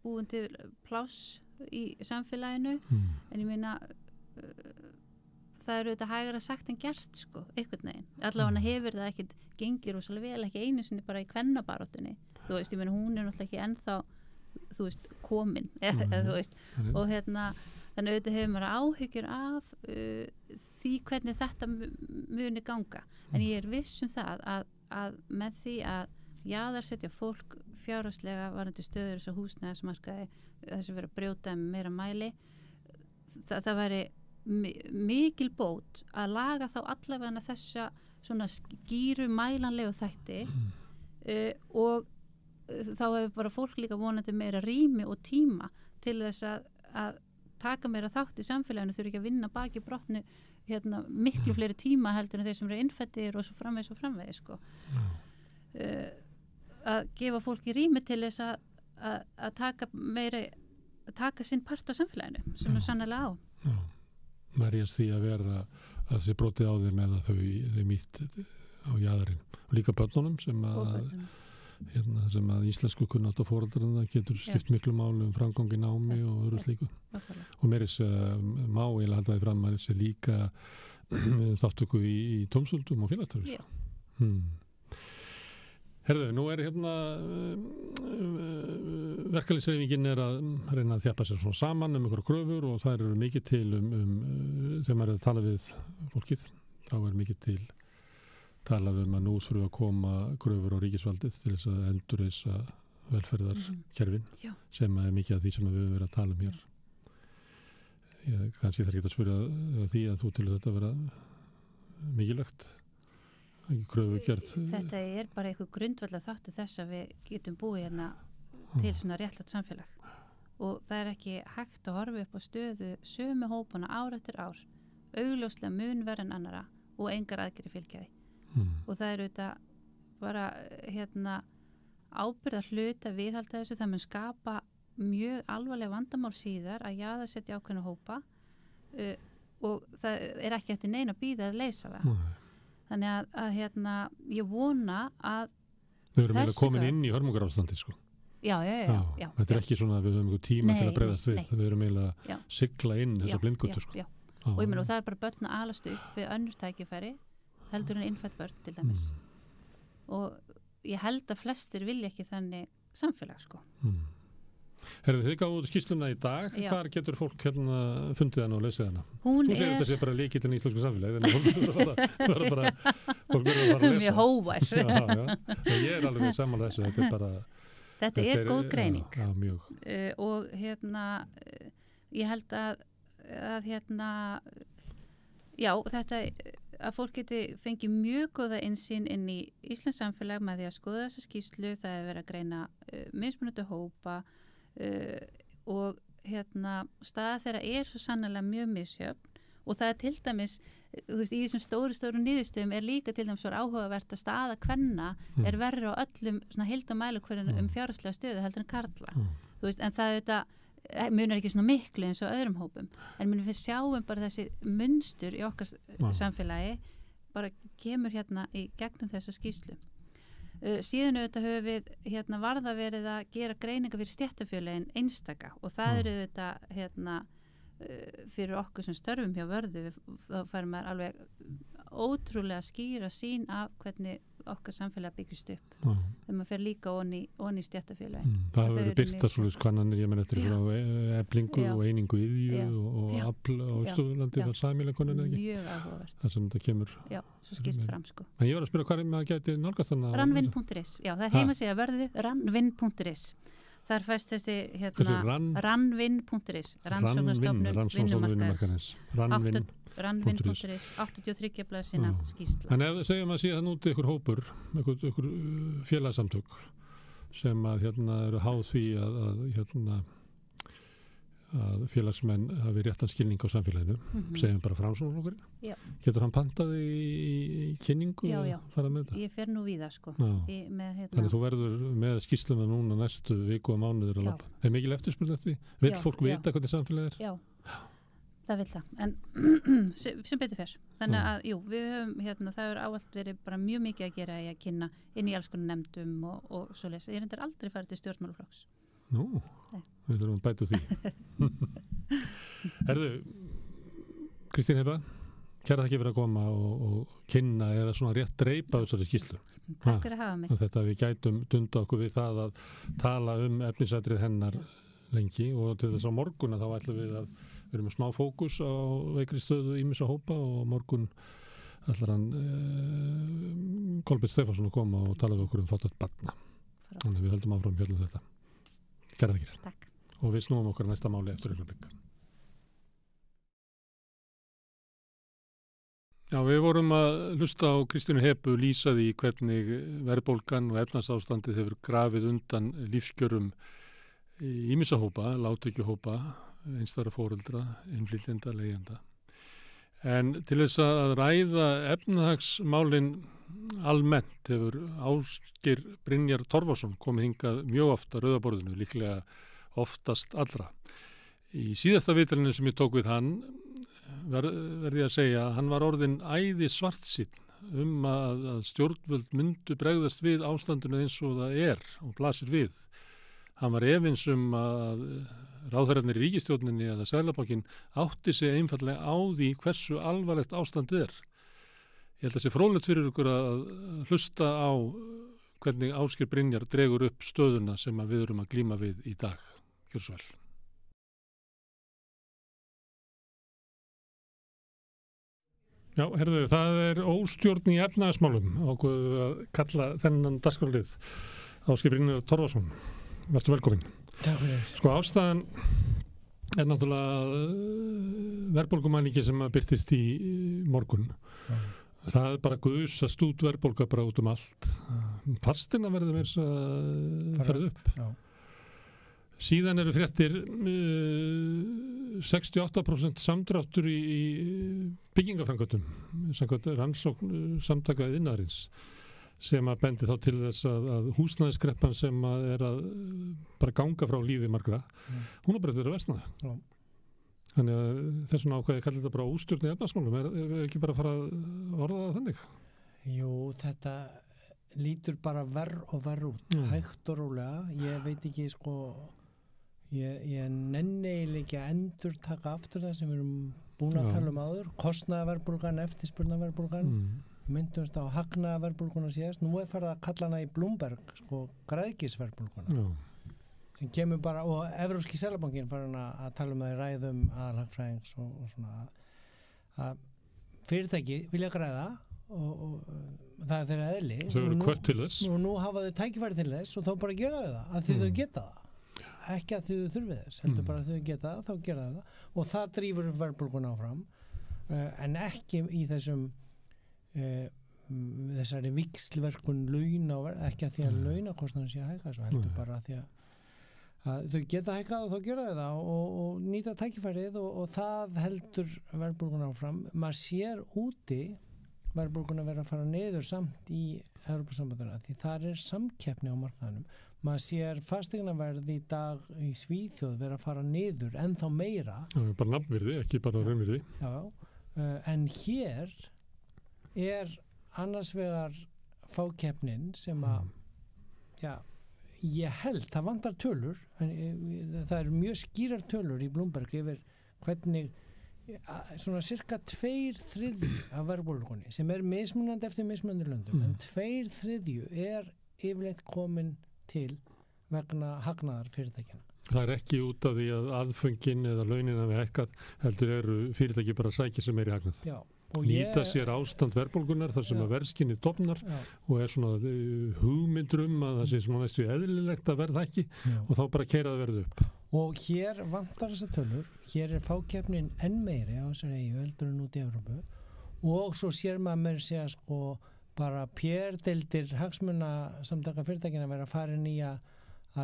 búum til pláss í samfélaginu, en ég meina það eru þetta hægara sagt en gert einhvern veginn, allavega hefur það ekkert gengir og svolítið vel ekki einu sinni bara í kvennabaráttunni, þú veist, ég meina hún er náttúrulega ekki ennþá, þú veist, komin þú veist, og þannig auðvitað hefur maður áhyggjur af því hvernig þetta muni ganga, en ég er viss það að með því að jaðarsetja fólk fjárhagslega varandi stöður þess að húsnæðismarkaði þess að vera að brjóta með meira mæli það væri mikil bót að laga þá allavega þessa svona skýru mælanlegu þætti og þá hefur bara fólk líka vonandi meira rými og tíma til þess að taka meira þátt í samfélaginu, þurfi ekki að vinna baki brotnu miklu fleiri tíma heldur en þeir sem eru innfættir og svo framvegis að gefa fólki rými til þess að taka sinn part á samfélaginu sem er sannlega á. Já, verjast því að vera að þessi brotið á þeim eða þau mýtt á jaðarinn. Og líka börnunum sem að íslensku kunnátt og foreldrarna getur skipt miklu máli framgangi námi og öðru slíku. Og mér má eiginlega halda því fram að þessi líka þáttöku í tómstundum og félagsstarfi. Herðu, nú verkalýðshreyfingin að reyna að þjappa sér svona saman einhverja kröfur og það eru mikið til þegar maður að tala við fólkið, þá mikið til talað að nú þurfum að koma kröfur á ríkisvaldið til þess að endurreisa velferðarkerfin sem mikið af því sem við höfum verið að tala hér. Kannski þarf ekki að spyrja því að þú til þetta vera mikilvægt. Þetta bara einhver grundvallar þáttur þess að við getum búið hérna til svona réttlátt samfélag og það ekki hægt að horfa upp á stöðu sömu hópuna ár eftir ár, augljóslega mun verð en annara og engar aðgerðir fylgja því. Og það auðvitað bara ábyrgðar hluta viðhalda þessu, það mun skapa mjög alvarlega vandamál síðar að jaðarsetja ákveðna hópa og það ekki eftir neina bíða að leysa það. Þannig að ég vona að við erum eiginlega komin inn í hörmungarástandi sko. Já. Þetta ekki svona að við höfum einhver tíma til að bregðast við. Við erum eiginlega að sigla inn þessa blindgötu sko. Og ég meina og það bara börn að alast upp við önnur tækifæri heldur en innfætt börn til dæmis. Og ég held að flestir vilja ekki þannig samfélag sko. Herðu, þið gáðu skýrsluna í dag. Hvar getur fólk fundið hana og lesið hana? Þú segir þetta sé bara lykillinn í íslensku samfélagi, þannig fólk verður að lesa. Mjög hóvær. Ég alveg sammála þessu. Þetta er góð greining. Já, mjög. Og ég held að þetta að fólk geti fengið mjög góða innsýn inn í Íslands samfélag með því að skoða þessa skýrslu, það verið að greina mismunandi hópa og staða þeirra svo sannarlega mjög misjöfn og það til dæmis, þú veist, í þessum stóru niðurstöðum líka til dæmis áhugavert að staða kvenna verri á öllum svona heildamælukvörðum fjárhagslega stöðu heldur en karla. Þú veist, en það munar ekki svona miklu eins og öðrum hópum en við sjáum bara þessi munstur í okkar samfélagi bara kemur í gegnum þessa skýrslu. Síðan auðvitað höfum við varða verið að gera greininga fyrir stéttarfélögin einstaka og það auðvitað fyrir okkur sem störfum hjá Vörðu þá fær maður alveg ótrúlega skýra sýn af hvernig okkar samfélag byggist upp þegar maður fer líka onni í stéttarfélögin. Það hefur verið byrta svolítið kannanir, ég menn eftir Eflingu og Einingu Iðju og Afl á Austurlandi var samílega konan eða ekki? Mjög áhugavert. Það sem þetta kemur. Já, svo skýrt fram sko. En ég var að spyrja hvað maður gæti nálgast hana? Rannvinn.is, já það heimasíða Vörðu, rannvinn.is. Þar fæst þessi rannvinn.is, rannsóknarstofnun vinnumarkaðarins. Rannvinn.is, 83 blaðsíðna skýrsla. En ef segjum að sé það núti ykkur hópur, ykkur félagsamtök sem að eru háð því að félagsmenn hafi réttan skilning á samfélaginu, segjum bara Framsóknarflokkurinn. Getur hann pantað í kynningu og fara með þetta? Ég fer nú við það sko. Þannig þú verður með skýrsluna núna næstu viku og mánuður að labba. Er mikil eftirspurn eftir því? Vill fólk vita hvernig samfélagið er? Já. Það vil það, en sem betur fer. Þannig að, við höfum, það hefur áallt verið bara mjög mikið að gera í að kynna inn í alls konar nefndum og svoleiðis. Ég reyndar aldrei farið til stjórnmálaflokks. Nú, við þurfum að bæta því. Herðu, Kristín Heba, kæra þakki fyrir að koma og kynna eða svona rétt dreipa þessari skýrslu. Takk fyrir að hafa mig. Þetta við gætum dunda okkur við það að tala efnisatrið hennar lengi og til þess að morgun þá ætlum við að við erum með smá fókus á veikri stöðu ýmissa hópa og morgun ætlar hann Kolbeinn Stefánsson að koma og tala við okkur fátækt barna. Þannig við höldum áfram fjallum þetta. Kæra þakkir. Takk. Og við snúum okkar næsta máli eftir augnablik. Já, við vorum að hlusta á Kristínu Hebu lýsa því hvernig verðbólgan og efnahagsástandið hefur grafið undan lífskjörum ýmissa hópa, lágtekjuhópa, einstæðra foreldra, innflytjenda, leigjenda. En til þess að ræða efnahagsmálin almennt hefur Ásgeir Brynjar Torfason komið hingað mjög oft að rauðaborðinu, líklega oftast allra. Í síðasta viðtalinu sem ég tók við hann verði ég að segja að hann var orðinn æði svartsýnn að stjórnvöld myndu bregðast við ástandinu eins og það og blasir við. Hann var efins að ráðherrarnir í ríkisstjórninni eða Seðlabankinn átti sig einfallega á því hversu alvarlegt ástandið Ég held að sé fróðlegt fyrir ykkur að hlusta á hvernig Ásgeir Brynjar dregur upp stöðuna sem við erum að glíma við í dag. Gjörðu svo vel. Já, herðu, það óstjórn í efnahagsmálum ákveðu að kalla þennan dagskrárlið Ásgeir Brynjar Torfason. Vertu velkominn. Takk fyrir. Sko ástæðan náttúrulega verðbólgumælingi sem birtist í morgun. Það bara gusast út verðbólga bara út allt. Fastina verður meira að ferða upp. Já. Síðan eru fréttir 68% samdráttur í byggingaframkvæmdum samkvæmt rannsókn samtaka iðnaðarins sem að bendi þá til þess að húsnæðiskreppan sem að bara ganga frá lífi margra, hún bara að versna. Já. Þannig að þessum ákvæði kallir þetta bara óstjórn í efnahagsmálum, ekki bara að fara að orða það þannig? Jú, þetta lítur bara verr og verr út, hægt og rólega. Ég veit ekki, ég nenni eiginlega ekki að endurtaka aftur það sem við erum búin að tala áður, kostnaðarverðbólgan, eftirspurnaverðbólgan, myndumst á hagnaðarverðbólguna síðast, nú farið að kalla hana í Bloomberg, græðgisverðbólguna. Sem kemur bara, og Evrópski Seðlabankinn farin að tala það í ræðum aðalhagfræðings og svona að fyrirtæki vilja græða og það þeirra eðli. Þau eru hvött til þess. Og nú hafa þau tækifæri til þess og þá bara gera það að því þau geta það. Ekki að þau þurfi þess, heldur bara að þau geta það, þá gera það. Og það drífur verðbólguna áfram, en ekki í þessari víxlverkun launa, ekki að því að launakostnaðurinn sé að hækka, svo heldur bara að því að þau geta hækkað og þá gera það og nýta tækifærið og það heldur verðbólguna áfram. Maður sér úti verðbólguna vera að fara niður samt í Evrópusambandinu því þar samkeppni á markaðinum. Maður sér fasteignaverð í dag í Svíþjóð vera að fara niður ennþá meira. Já, bara nafnvirði, ekki bara raunvirði. Já, en hér annars vegar fákeppnin sem að ég held, það vantar tölur, það mjög skýrar tölur í Bloomberg yfir hvernig svona cirka 2/3 af verðbólgunni sem mismunandi eftir mismunandi löndum, en 2/3 yfirleitt komin til vegna hagnaðar fyrirtækjana. Það ekki út af því að aðföngin eða launin hafi hækkað, heldur eru fyrirtæki bara að sækja sem í hagnað. Já. Nýta sér ástand verðbólgunar þar sem að verðskinni dofnar og svona hugmyndur að það sé svona næstu eðlilegt að verða ekki og þá bara keyra það verðu upp. Og hér vantar þessa tölur, hér fákeppnin enn meiri á þessari eyju heldur en út í Evrópu og svo sér maður meira segja bara PR-deildir hagsmuna fyrirtækina vera farin í að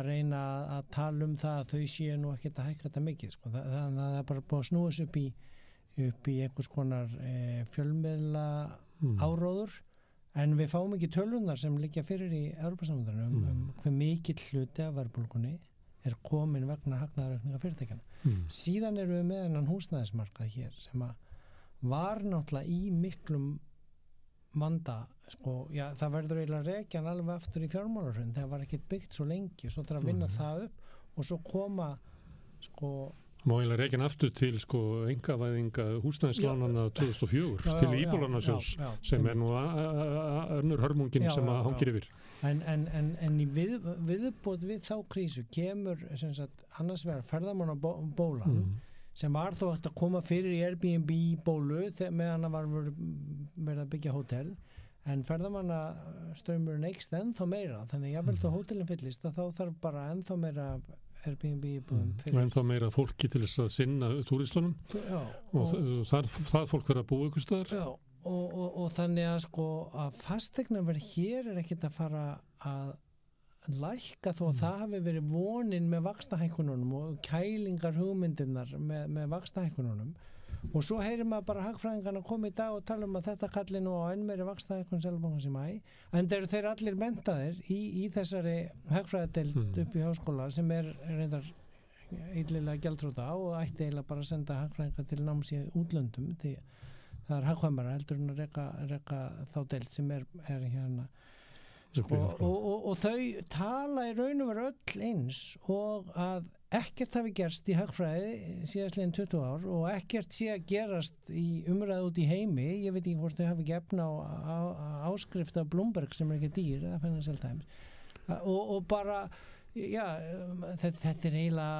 reyna að tala það að þau séu nú ekkert að hækka þetta mikið. Þannig að það bara búið að snúa upp í einhvers konar fjölmiðla áróður en við fáum ekki tölunar sem liggja fyrir í Evrópusambandinu hver mikill hluti af verðbólgunni komin vegna hagnaðaraukninga fyrirtækjana. Síðan erum við með þennan húsnæðismarkað hér sem var náttúrulega í miklum vanda, það verður eiginlega rekjan alveg aftur í fjármálahrun, það var ekkert byggt svo lengi og svo þarf að vinna það upp og svo koma Má eiginlega rekjan aftur til einkavæðinga húsnæðislánanna 2004 til Íbúðalánasjóðs sem nú önnur hörmungin sem hangir yfir. En í viðbót við þá krísu kemur annars vegar ferðamannabólan sem var þó að koma fyrir í Airbnb bólu meðan það var verið að byggja hótel en ferðamannastraumurinn eykst ennþá meira þannig að jafnvel þó hótelin fyllist þá þarf bara ennþá meira Airbnb íbúðum og ennþá meira fólki til þess að sinna túristunum og það fólk verður að búa ykkur staðar. Og þannig að fasteignaverð hér ekkert að fara að lækka þó að það hafi verið vonin með vaxtahækkununum og kælingar hugmyndirnar með vaxtahækkununum og svo heyrir maður bara hagfræðingarna koma í dag og tala að þetta kalli nú á enn meiri vaxtahækkun Seðlabankans í maí, en þeir allir menntaðir í þessari hagfræðadeild upp í háskóla sem reyndar illilega gjaldþrota og ætti eiginlega bara að senda hagfræðingar til náms í útlöndum, því það hagkvæmara heldur en að reka þá deild sem hérna og þau tala í raun og veru öll eins og að ekkert hafi gerst í hagfræði síðastliðin 20 ár og ekkert sé að gerast í umræðu út í heimi. Ég veit ekki hvort þau hafi ekki efna á áskrift af Bloomberg sem ekki dýr eða Financial Times og bara þetta eiginlega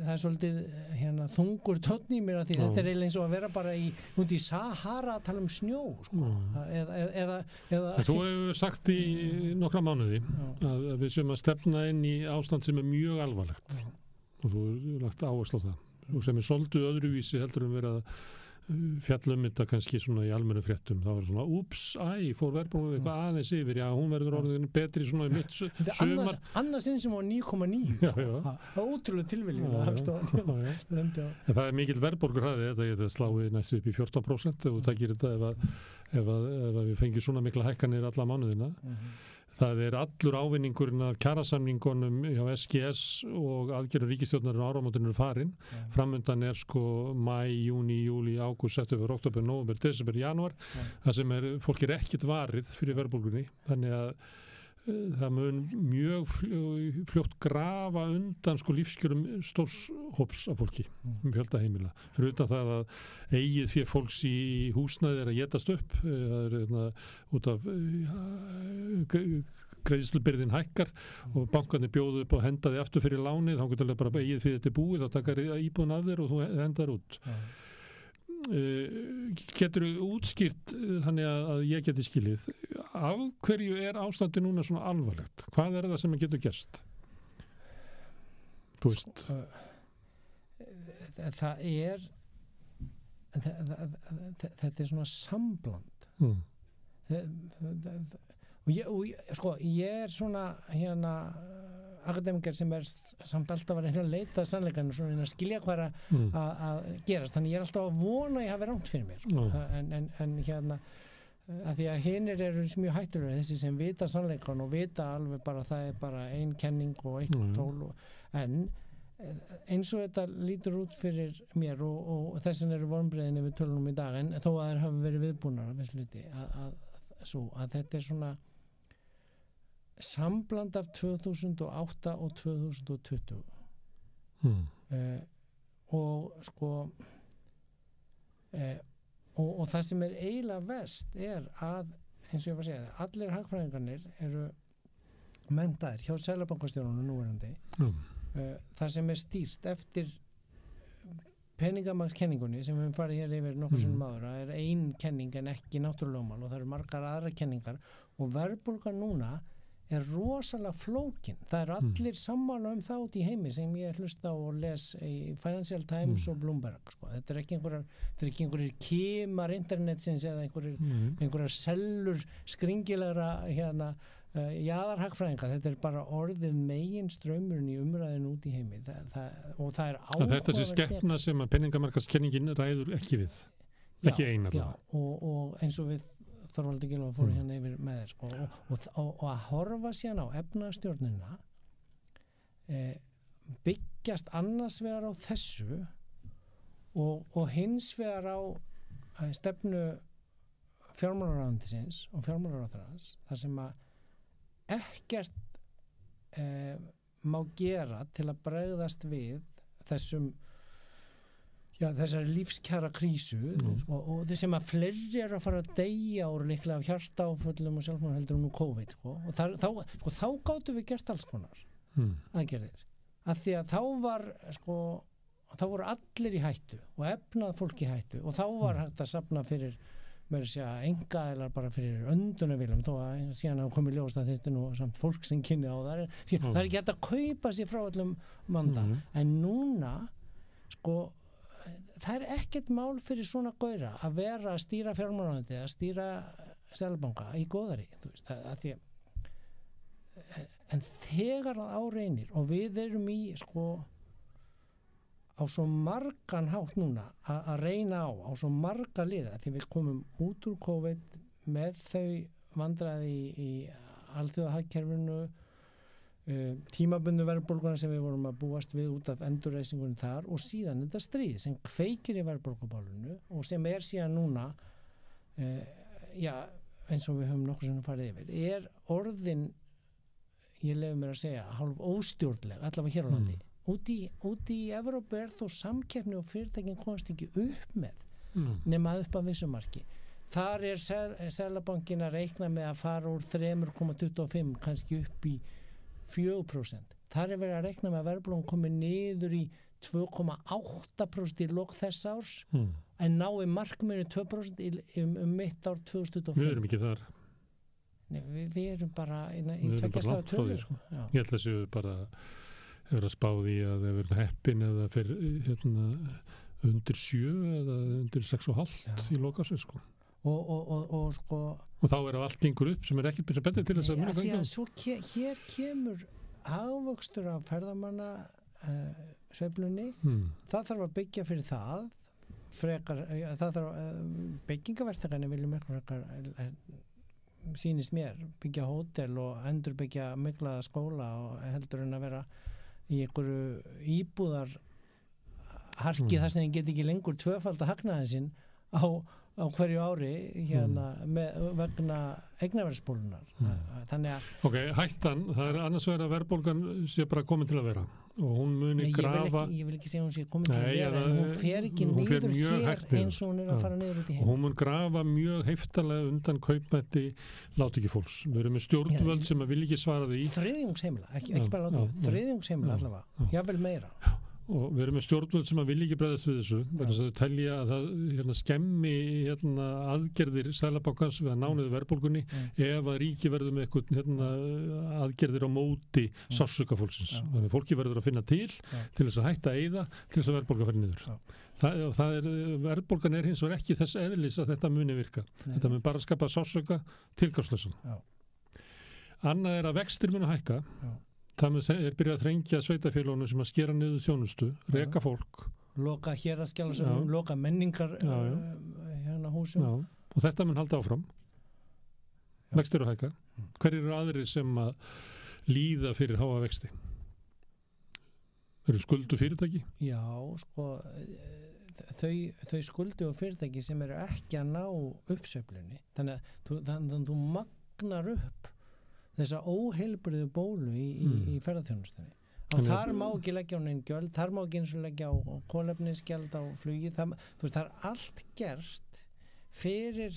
það svolítið hérna, þungur tónn í mér að því þetta eiginlega eins og að vera bara út í Sahara að tala snjó sko. eða Þú hefur sagt í nokkra mánuði að við séum að stefna inn í ástand sem mjög alvarlegt og þú hefur lagt áherslu á það og sem svolítið öðruvísi heldur verið að fjalla þetta kannski svona í almennu fréttum, það var svona fór verðbólgan eitthvað aðeins yfir, hún verður orðin betri svona mitt sumar. Annars sem á 9,9 það er ótrúlega tilviljun það er mikill verðbólgarhraði, þetta sláði næstu upp í 14% ef þú takir þetta ef við fengið svona mikla hækkanir alla mánuðina. Það er allur ávinningurinn af kjarasamningunum hjá SGS og aðgerðum ríkisstjórnar og áramótinu farin. Framundan er maí, júní, júlí, ágúst, september, október, nóvember, desember, janúar. Það sem fólk ekkert varið fyrir verðbólgunni. Þannig að það mun mjög fljótt grafa undan lífskjörum stórs hóps af fólki, fjölda heimila. Fyrir utan það að eigið fé fólks í húsnæði að étast upp, það út af greiðslubyrðin hækkar og bankarnir bjóðu upp og hendaði aftur fyrir lánið, þá getur bara eigið fyrir þetta búið, þá takar íbúðin af þér og þú hendar út. Getur útskýrt þannig að ég geti skilið af hverju ástandi núna svona alvarlegt? Hvað það sem getur gerst? Þú veist þetta svona sambland og ég svona hérna akademikar sem samt alltaf að reyna að leita sannleikann og svona að skilja hvað að gerast, þannig ég alltaf að vona að ég hafi rangt fyrir mér en hérna að því að hinir eru mjög hættulega þessi sem vita sannleikann og vita alveg bara að það bara ein kenning og eitt tól en eins og þetta lítur út fyrir mér og þessin eru vonbrigðin við tölunum í dag en þó að þeir hafi verið viðbúnar af sluti að þetta svona sambland af 2008 og 2020 og það sem eiginlega verst að eins og ég var að segja allir hagfræðingarnir eru menntaðir hjá seðlabankastjórunum núverandi það sem stýrt eftir peningamagnskenningunni sem við höfum farið hér yfir nokkur sinnum áður það ein kenning en ekki náttúrulögmál og það eru margar aðra kenningar og verðbólgan núna rosalega flókin. Það allir sammála það út í heimi sem ég hlusta og les í Financial Times og Bloomberg. Þetta ekki einhverjar kímar internetsins eða einhverjar sellur skringilegra jaðarhagfræðinga. Þetta bara orðið megin straumurinn í umræðinu út í heimi. Og það áhugaverð. Þetta skepna sem að peningamarkastkenningin ræður ekki við. Ekki einarlega. Og eins og við Þorvaldur Gylfa fór hérna yfir með þér og að horfa síðan á efnahagsstjórnina byggjast annars vegar á þessu og hins vegar á stefnu fjármálaráðuneytisins og fjármálaráðherrans þar sem að ekkert má gera til að bregðast við þessari lífskjara krísu og sem að fleiri að fara að deyja og líklega af hjartaáföllum og sjálfmorðheldur nú COVID og þá gátum við gert alls konar aðgerðir af því að þá voru allir í hættu og efnað fólk í hættu og þá var hægt að safna fyrir með þess að engaðilar bara fyrir öndunarvílum þó að síðan hafa komið ljós að þetta nú samt fólk sem kynni á það það ekki hægt að kaupa sér frá öllum vanda en núna það ekkert mál fyrir svona gauðra að vera að stýra fjármálaráðuneyti að stýra Seðlabanka í góðari en þegar að á reynir og við erum í á svo margan hátt núna að reyna á svo marga liða því við komum út úr COVID með þau vandræði í alþjóðahagkerfinu, tímabundu verðbólguna sem við vorum að búast við út af endurreisingunum þar og síðan þetta stríð sem kveikir í verðbólgubálunu og sem síðan núna eins og við höfum nokkur sem farið yfir orðin, ég leyfi mér að segja, hálf óstjórnleg allavega hér á landi. Út í Evrópu þó samkeppni og fyrirtækin komast ekki upp með nema upp að vissu marki. Þar Seðlabankinn að reikna með að fara úr 3,25 kannski upp í 4%. Þar verið að reikna með að verðbólgan komi niður í 2,8% í lok þess árs en nái markmiðinu 2% mitt ár 2025. Við erum ekki þar. Nei, við erum bara við erum bara langt frá því sko. Ég held að þessu bara hefur að spá því að það verður heppin eða fyrir undir 7 eða undir 6,5 í lokasins sko. Og sko og þá allt gengur upp sem ekkert sem bendir til þess að því að svo hér kemur hagvöxtur af ferðamanna sveiflunni það þarf að byggja fyrir það frekar, það þarf byggingaverktakarnir viljum frekar sýnist mér byggja hótel og endurbyggja miklaða skóla og heldur en að vera í einhverju íbúðar harki þar sem þið get ekki lengur tvöfalda hagnaðin sinn á hverju ári vegna eignaverðsbólunar þannig að Ok, hættan, það annars vegar að verðbólgan sé bara komin til að vera og hún muni grafa ég vil ekki segja hún sé komin til að vera en hún fer ekki niður hér eins og hún að fara niður út í heim og hún mun grafa mjög heiftarlega undan kaupmætti látekjufólks. Við erum með stjórnvöld sem að vilja ekki svara því þriðjungsheimila, ekki bara látekjufólks þriðjungsheimila allavega, jável meira og við erum með stjórnvöld sem að vilja ekki bregðast við þessu vegna þess að þau telja að það skemmi aðgerðir Seðlabankans við að ná niður verðbólgunni ef að ríki verður með eitthvað aðgerðir á móti sársauka fólksins. Þannig að fólki verður að finna til þess að hætta að eyða til þess að verðbólga fer niður. Verðbólgan hins vegar ekki þess eðlis að þetta muni virka. Þetta mun bara skapa sársauka tilgangslausan. Annað að vextir munu hækka. Það byrjað að þrengja sveitafélaginu sem að skera niður þjónustu, reka fólk. Loka héraðsskjalasöfnum, loka menningar húsum. Og þetta mun halda áfram. Vextir að hækka. Hverjir eru aðrir sem að líða fyrir háa vexti? Eru skuldu fyrirtæki? Já, sko, þau skuldu og fyrirtæki sem eru ekki að ná uppsveiflunni. Þannig að þú magnar upp þessa óheilbriðu bólu í ferðarþjónustunni. Og þar má ekki leggja á neinn gjöld, þar má ekki eins og leggja á kolefnisgjald á flugi. Það allt gert fyrir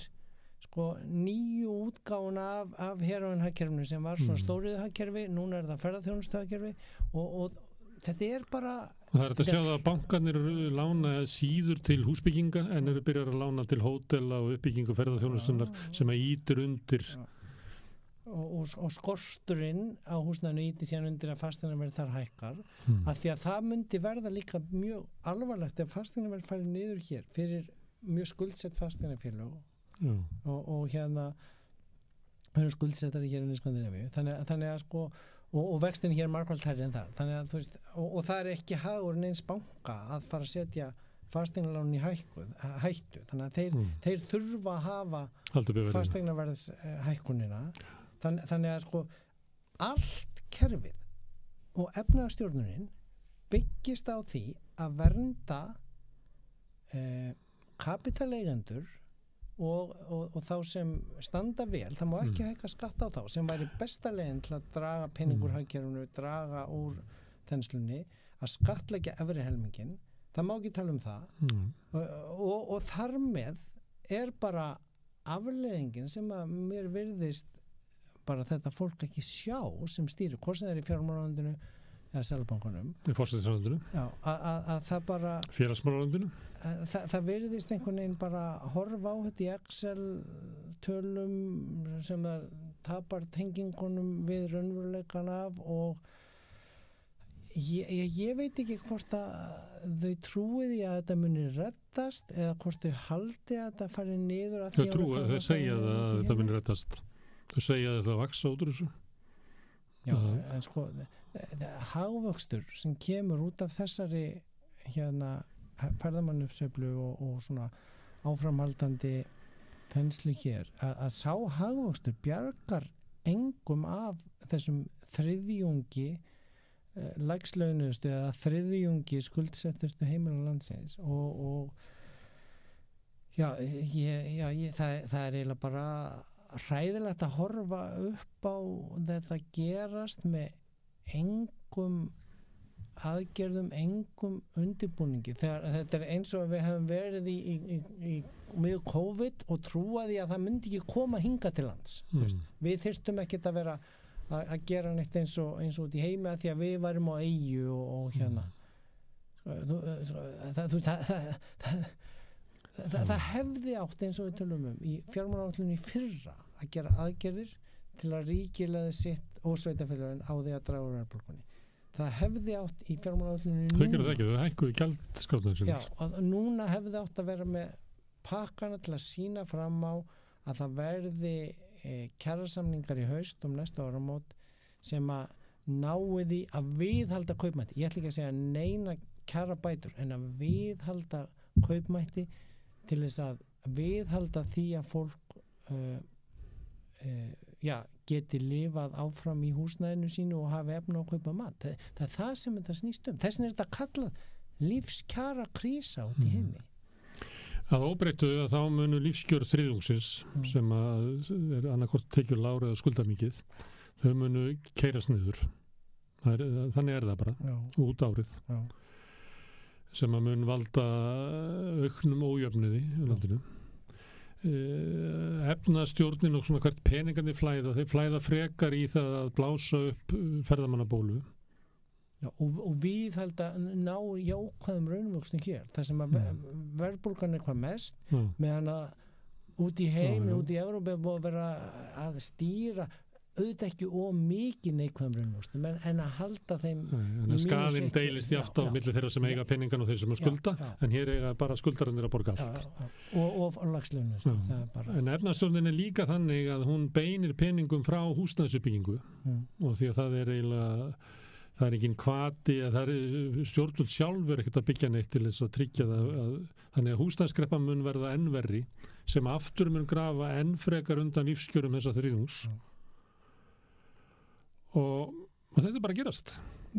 sko nýju útgáfuna af heroinhagkerfinu sem var svona stóriðuhagkerfi, núna það ferðarþjónustuhagkerfi og þetta bara Það þetta að sjá það að bankarnir lána síður til húsbygginga en eru byrjar að lána til hótela og uppbyggingu ferðarþjónustunar sem að ýtir undir og skorturinn á húsnæðinu íti síðan undir að fasteignaverð þar hækkar að því að það myndi verða líka mjög alvarlegt ef fasteignaverð færi niður hér fyrir mjög skuldsett fasteignafélög og höfum skuldsettari hér í Skandinavíu þannig að sko og vextin hér margfald hærri en þar þannig að þú veist og það ekki hagur neins banka að fara að setja fasteignalánin í hættu þannig að þeir þurfa að hafa fasteignaverðs hækkunina þannig að sko allt kerfið og efnahagsstjórnunin byggist á því að vernda kapitaleigendur og þá sem standa vel, það má ekki hækka skatt á þá sem væri besta leiðin til að draga peningur hagkerfinu, draga úr þenslunni, að skattleggja efri helmingin, það má ekki tala um það og þar með bara afleiðingin sem að mér virðist bara þetta fólk ekki sjá sem stýrir, hvort sem það í fjármálaráðuneytinu eða Seðlabankanum í forsætisráðuneytinu að það bara félagsmálaráðuneytinu það virðist einhvern veginn bara horfa á þetta í Excel tölum sem það tapar tengingunum við raunveruleikan af og ég veit ekki hvort að þau trúi því að þetta muni reddast eða hvort þau haldi að þetta fari niður að þau segja að þetta muni reddast þau segja að þetta vaksa út úr þessu Já, en sko hagvöxtur sem kemur út af þessari ferðamannuppsveiflu og svona áframhaldandi þenslu hér að sá hagvöxtur bjargar engum af þessum þriðjungi lægslaunustu eða þriðjungi skuldsettustu heimila landsins og það er eiginlega bara hræðilegt að horfa upp á þetta gerast með engum aðgerðum, engum undirbúningi. Þetta er eins og við hefum verið í mjög COVID og trúaði að það myndi ekki koma hinga til lands. Við þyrftum ekkert að vera að gera neitt eins og út í heimi að því að við varum á eyju og hérna. Það hefði átt eins og við tölum í fjármálaáætluninni í fyrra að gera aðgerðir til að ríkið legði sitt og sveitarfélögin á því að draga úr verðbólgunni. Það hefði átt í fjármálaáætluninni Þau gerðu það ekki, þau hækkuðu gjaldskrárnar sinni. Já, og núna hefði átt að vera með pakkana til að sýna fram á að það verði kjarasamningar í haust næstu áramót sem að nái því að viðhalda kaupmætti. Ég ætla ekki að segja neina kjarabætur en að viðhalda kaupmætti til þess að viðhalda því að fólk geti lifað áfram í húsnæðinu sínu og hafi efna á að kaupa mat. Það er það sem þetta snýst Þessin er þetta kallað lífskjara krísa út í heimi. Að óbreyttu að þá munu lífskjör þriðjungsins sem er annarkvort tekjur lágur eða skuldamikið, þau munu keyrast niður. Þannig er það bara, út árið. Sem að mun valda auknum ójöfnuði í landinu. Efnastjórnin og svona hvert peningandi flæða, þeir flæða frekar í það að blása upp ferðamannabólu. Og við held að ná jákvæðum raunvöxtum hér, þar sem að verðbólgan er hvað mest, meðan að út í heimi, út í Evrópu er búið að vera að stýra auðvitað ekki mikið neikvæðum raunvöxtum en að halda þeim skaðinn deilist játt á milli þeirra sem eiga peningan og þeir sem skulda en hér eiga bara skuldarannir að borga allt og lagslaunust En efnastjórnin er líka þannig að hún beinir peningum frá húsnæðisuppbyggingu og því að það er eiginlega það er ekki hvati stjórnvöld sjálfur ekkert að byggja neitt til þess að tryggja það þannig að húsnæðiskreppan mun verða enn verri sem aftur mun grafa enn frekar undan lífskjörum þessa þriðjungs og þetta er bara að gerast.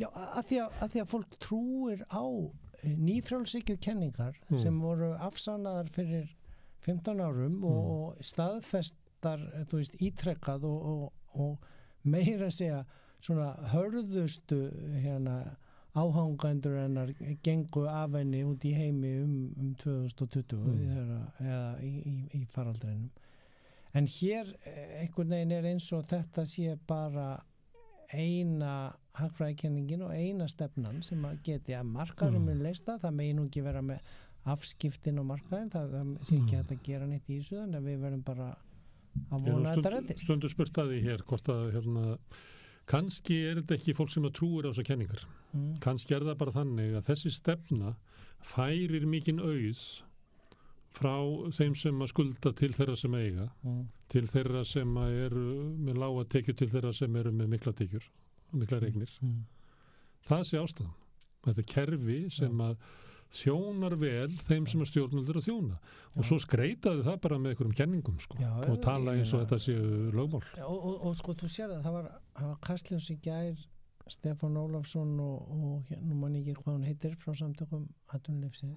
Já, að því að fólk trúir á nýfrjálshyggju kenningar sem voru afsannaðar fyrir 15 árum og staðfestar, ítrekkað og meira að segja svona hörðustu áhangendur hennar gengu af henni út í heimi 2020 eða í faraldrinum. En hér einhvern veginn er eins og þetta sé bara eina hagfræðikenningin og eina stefnan sem að geti að markaðurinn mun leysta, það megi nú ekki vera með afskiptin á markaðin, það sé ekki hægt að gera neitt í þessu, þannig að við verðum bara að vona þetta reddist. Stundu spurt að því hér, hvort að kannski er þetta ekki fólk sem að trúir á þessar kenningar. Kannski er það bara þannig að þessi stefna færir mikinn auð frá þeim sem að skulda til þeirra sem eiga, til þeirra sem eru með lága tekjur, til þeirra sem eru með mikla tekjur og mikla regnir. Það sé ástæðan. Þetta kerfi sem að þjónar vel þeim sem að stjórnvöld að þjóna. Og svo skreitaði það bara með einhverjum kenningum og tala eins og þetta séu lögmál. Og þú sér að það var Kastljós í gær, Stefán Ólafsson og nú man ég ekki hvað hún heitir frá samtökum atvinnulífsins.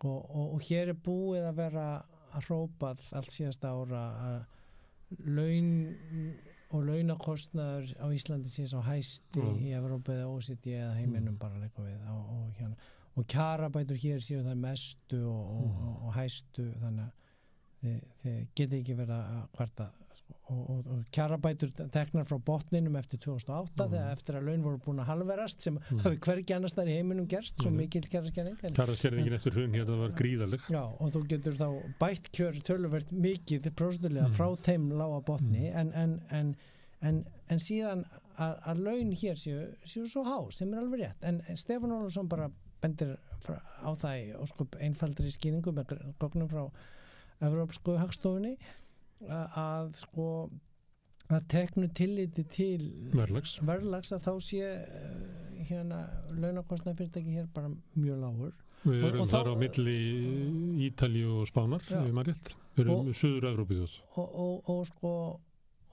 Og hér er búið að vera að hrópað allt síðasta ára að laun og launakostnaður á Íslandi sé svo hæsti í Evrópu eða OECD eða heiminum bara leika við og kjarabætur hér séu það mestu og hæstu þannig að þið geti ekki verið að kvarta og kjarabætur teknar frá botninum eftir 2008 þegar eftir að laun voru búin að halverast sem hafi hvergi annars þar í heiminum gerst svo mikil kjaraskerning Kjaraskerningin eftir hrun hér það var gríðaleg og þú getur þá bætt kjör töluvert mikið prósentulega frá þeim lága botni en síðan að laun hér séu svo há sem er alveg rétt en Stefán Ólafsson bara bendir á það í óskup einfaldri skýringu með gögnum frá Evrópsku hagstofunni að teknu tilliti til verðlags að þá sé launakostnaður fyrirtæki hér bara mjög lágur. Við erum þar á milli Ítalíu og Spánar, ef maður rétt. Við erum Suður-Evrópu.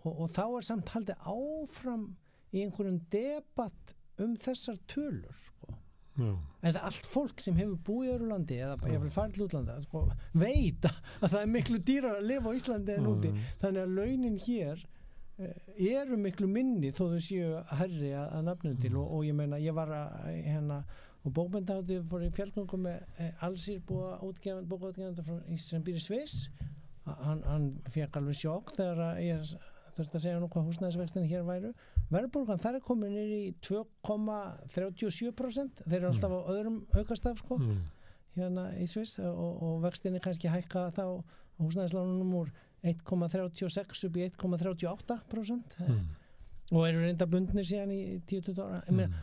Og þá samt haldið áfram í einhverjum debatt þessar tölur, sko. Já. En það allt fólk sem hefur búið í öðru landi eða hefur farið til útlanda, sko, veit að það miklu dýrar að lifa á Íslandi en úti. Þannig að launin hér eru miklu minni þó þau séu herri að nafnum til og ég meina, ég var og bókmenntahátíð fór í fjallgöngu með Alsír bókaútgefandi sem býr í Sviss. Hann fékk alveg sjokk þegar ég þurfti að segja nú hvað húsnæðisvextin hér væru. Verðbólgan þar komin niður í 2,37%. Þeir eru alltaf á öðrum aukastaf, sko, hérna í Sviss og vextin kannski hækka þá húsnæðislánunum úr 1,36 upp í 1,38% og eru reynda bundnir síðan í 10-20 ára. Ég meina,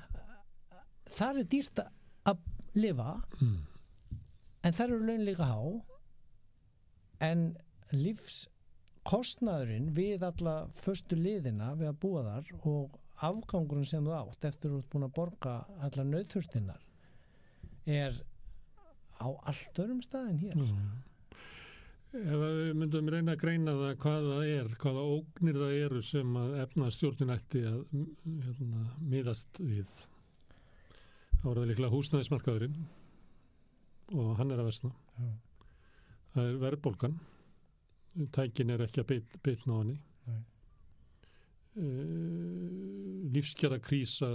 þar dýrt að lifa en þar eru laun líka há en lífskostnaðurinn við alla föstu liðina við að búa þar og afgangurinn sem þú átt eftir að þú ert búin að borga allar nauðþurftinnar á allt öðrum stað en hér. Ef við myndum reyna að greina það hvaða ógnir það eru sem að efnahagsstjórnin ætti að miðast við, þá það líklega húsnæðismarkaðurinn og hann að versna. Það verðbólgan, tækin ekki að bitna á henni. Lífskjarakrísa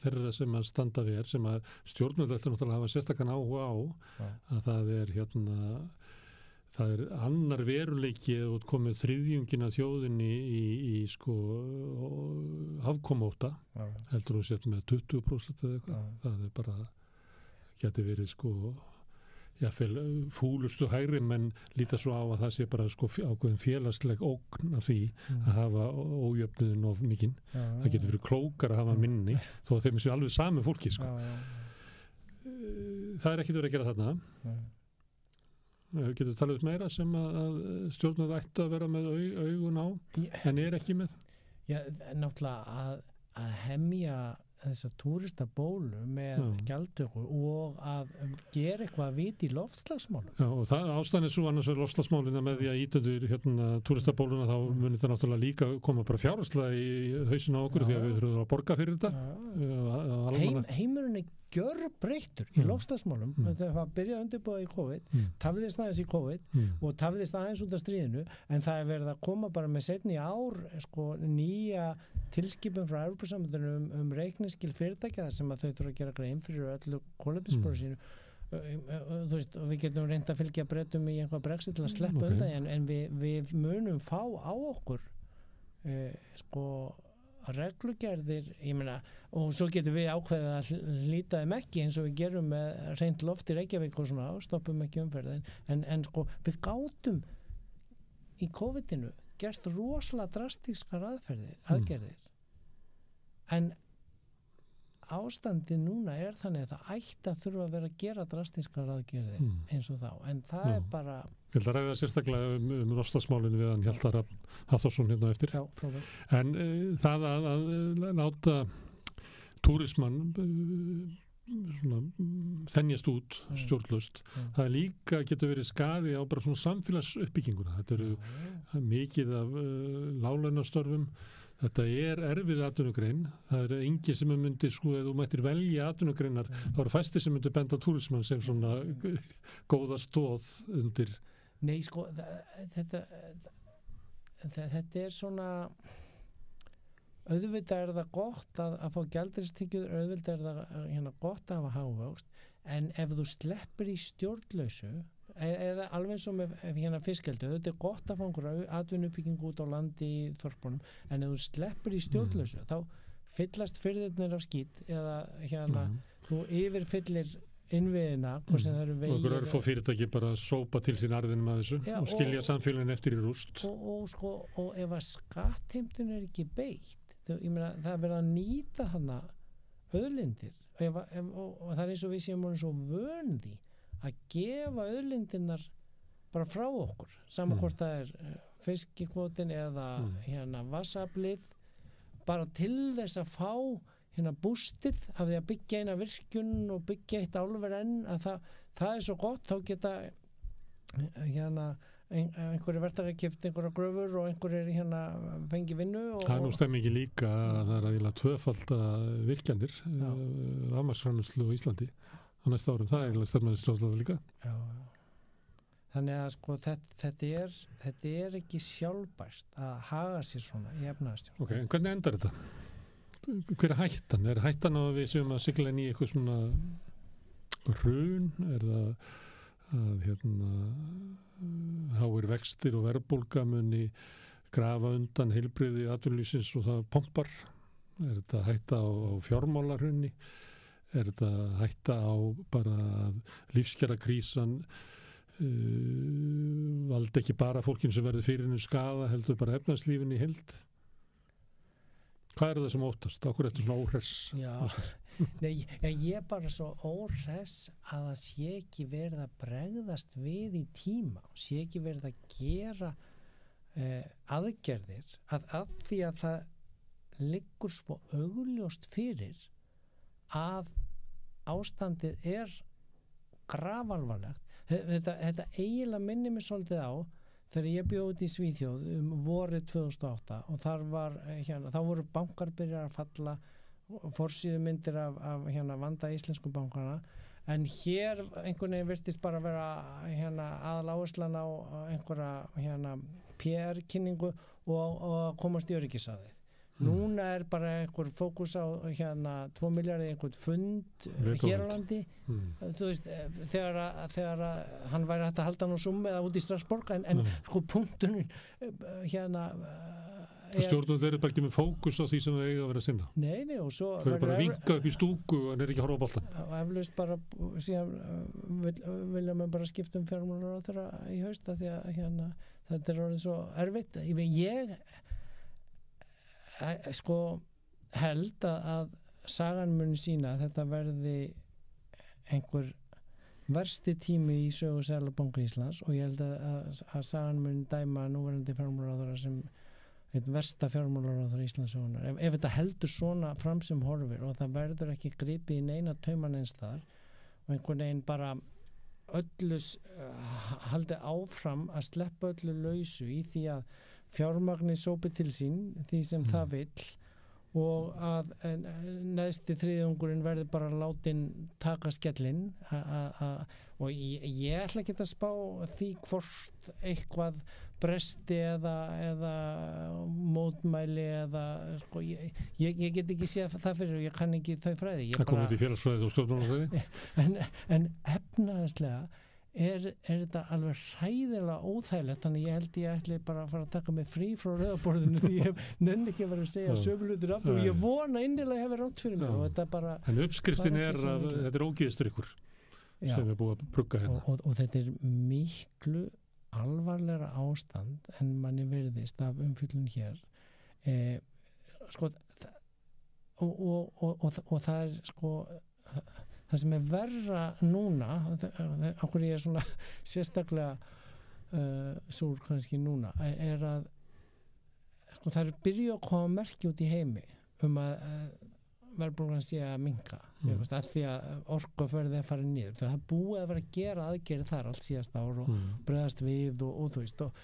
þeirra sem að standa við sem að stjórnvöld ættu náttúrulega hafa sérstakann áhuga á að það er annar veruleiki að komið þriðjungin af þjóðinni í afkomóta heldur þú sett með 20% eða eitthvað. Það er bara geti verið fúlustu hægri menn líta svo á að það sé bara ákveðin félagsleg ógn af því að hafa ójöfnuðin of mikinn. Það getur verið klókar að hafa minni þó að þeim sé alveg sami fólki. Það er ekkert verið að gera þarna. Getur þú talað meira sem að stjórnvöld ættu að vera með augun á en ekki með? Já, náttúrulega að hemja þessa túristabólu með gjaldtöku og að gera eitthvað að vita í loftslagsmálum. Já, og ástæðan svo annars er loftslagsmálina með því að ítundur túristabóluna þá munir það náttúrulega líka koma bara fjárhagslega í hausina á okkur því að við þurfum að borga fyrir þetta. Heimurinn gjörbreyttur í loftslagsmálum. Það byrjaði að undirbúa í COVID, tafðist aðeins í COVID og tafðist aðeins út af stríðinu en það er verið að koma bara með seinni ár nýja tilskipun frá Evrópusambandinu reikningsskil fyrirtækja sem að þau þurfa að gera grein fyrir öllu kolefnisspori sínu. Þú veist, við getum reynt að fylgja Bretum í einhvað Brexit til að sleppa undan en við munum fá á okkur reglugerðir, ég meina, og svo getum við ákveðið að hlýta þeim ekki eins og við gerum með hreint loft í Reykjavík og svona og stoppum ekki umferðin en við gátum í COVID-inu gert rosalega drastískar aðgerðir en ástandið núna er þannig að það ætti að þurfa að vera að gera drastískar aðgerðir eins og þá en það er bara Ég held að ræða sérstaklega loftslagsmálinu við hann Hjaltar Hafþórsson hérna eftir. Já, frábært. En það að láta túrismann þenjast út stjórnlaust, það líka getur verið skaði á bara svona samfélagsuppbygginguna. Þetta eru mikið af láglaunastörfum. Þetta er erfið atvinnugrein. Það er engin sem myndi, ef þú mættir velja atvinnugreinar, þá eru fæstir sem myndi benda túrismann sem svona góða stóð undir. Nei, þetta er svona auðvitað er það gott að fá gjaldeyristekjur, auðvitað er það gott að hafa hagvöxt, en ef þú sleppir í stjórnlausu eða alveg eins og með fiskeldi, þetta er gott að fá einhverja atvinnuuppbyggingu út á landi í þorpunum, en ef þú sleppir í stjórnlausu þá fyllast firðirnir af skít eða þú yfirfyllir innviðina og sem það eru vegir og okkur er fór fyrirtæki bara að sópa til sín arðinum að þessu og skilja samfélagin eftir í rúst og ef að skattheimtun er ekki beitt ég meina það er verið að nýta hana auðlindir og það er eins og við séum svo vöndi að gefa auðlindirnar bara frá okkur saman hvort það er fiskikvotin eða vassaflið bara til þess að fá bústið af því að byggja eina virkjun og byggja eitt álver enn að það svo gott, þá geta einhverju verktakakipt einhverja gröfur og einhverju fengi vinnu Það nú stemmingi líka að það eiginlega tvöfalda virkjanir rafmagnsframleiðslu á Íslandi á næsta árum, það eiginlega stefnaði stjórnlega líka Já. Þannig að sko þetta er ekki sjálfbært að haga sér svona í efnahagsstjórn. Ok, en hvernig endar þetta? Hver er hættan? Er hættan á að við séum að sigla inn í eitthvað svona hrun? Er það að háir vextir og verðbólga muni grafa undan heilbrigði atvinnulífsins og það pompar? Er þetta hætta á fjármálarhrunni? Er þetta hætta á bara lífskjarakrísan valdi ekki bara fólkin sem verður fyrir henni skaða heldur bara efnahagslífin í heild hvað er það sem óttast? Okkur eftir svona óhress Nei, ég er bara svo óhress að það sé ekki verið að bregðast við í tíma sé ekki verið að gera aðgerðir að því að það liggur svo augljóst fyrir að ástandið er grafalvarlegt Þetta eiginlega minnir mig svolítið á þegar ég bjó út í Svíþjóð vorið 2008 og þá voru bankar byrjar að falla forsíðumyndir af vanda íslensku bankana en hér einhvern veginn virtist bara vera aðaláherslan á einhverja PR-kynningu og komast í öryggisráðið Núna er bara einhver fókus á 2 milljarði einhvern fund hér á landi þú veist, þegar hann væri hægt að halda hann á Zoom eða út í Strasbourg en sko punktunum Stjórnum þeir eru bara ekki með fókus á því sem þau eiga að vera að sinna Nei, og svo þau eru bara að vinka upp í stúku en er ekki að horfa á boltan og eflaust bara síðan vilja maður bara skipta fjármálaráðherra í haust af því að þetta er orðið svo erfitt ég sko held að sagan muni sína að þetta verði einhver versti tími í sögu Seðlabanka Íslands og ég held að sagan muni dæma núverandi fjármálaráðherra sem einn versta fjármálaráðherra Íslandssögunar ef þetta heldur svona fram sem horfir og það verður ekki gripið í neina tauman eins þar og einhvern veginn bara öllu haldi áfram að sleppa öllu lausu í því að fjármagni sópi til sín því sem það vill og að neðsti þriðjungurinn verður bara látin taka skellinn og ég ætla ekki að spá því hvort eitthvað bresti eða mótmæli eða sko, ég get ekki séð það fyrir og ég kann ekki þau fræði Það kom út í félagsfræði og stjórnmálafræði en efnahagslega er þetta alveg hræðilega óþægilegt þannig ég held ég ætli bara að fara að taka mig frí frá rauðaborðinu því ég nenni ekki að vera að segja sömu hlutir aftur og ég vona innilega að hefa rátt fyrir mig og þetta bara En uppskriftin er að þetta er ógeðstrykkur sem er búið að brugga hérna og þetta er miklu alvarlega ástand en manni virðist af umfyllun hér sko og það er sko það sem er verra núna okkur ég er svona sérstaklega súr kannski núna er að sko, það er byrjuð að koma merki út í heimi að verðbólgan sé að minnka að því að orkuferðið er farið niður það er búið að vera að gera aðgerið þar allt síðast ár og bregðast við og þú veist og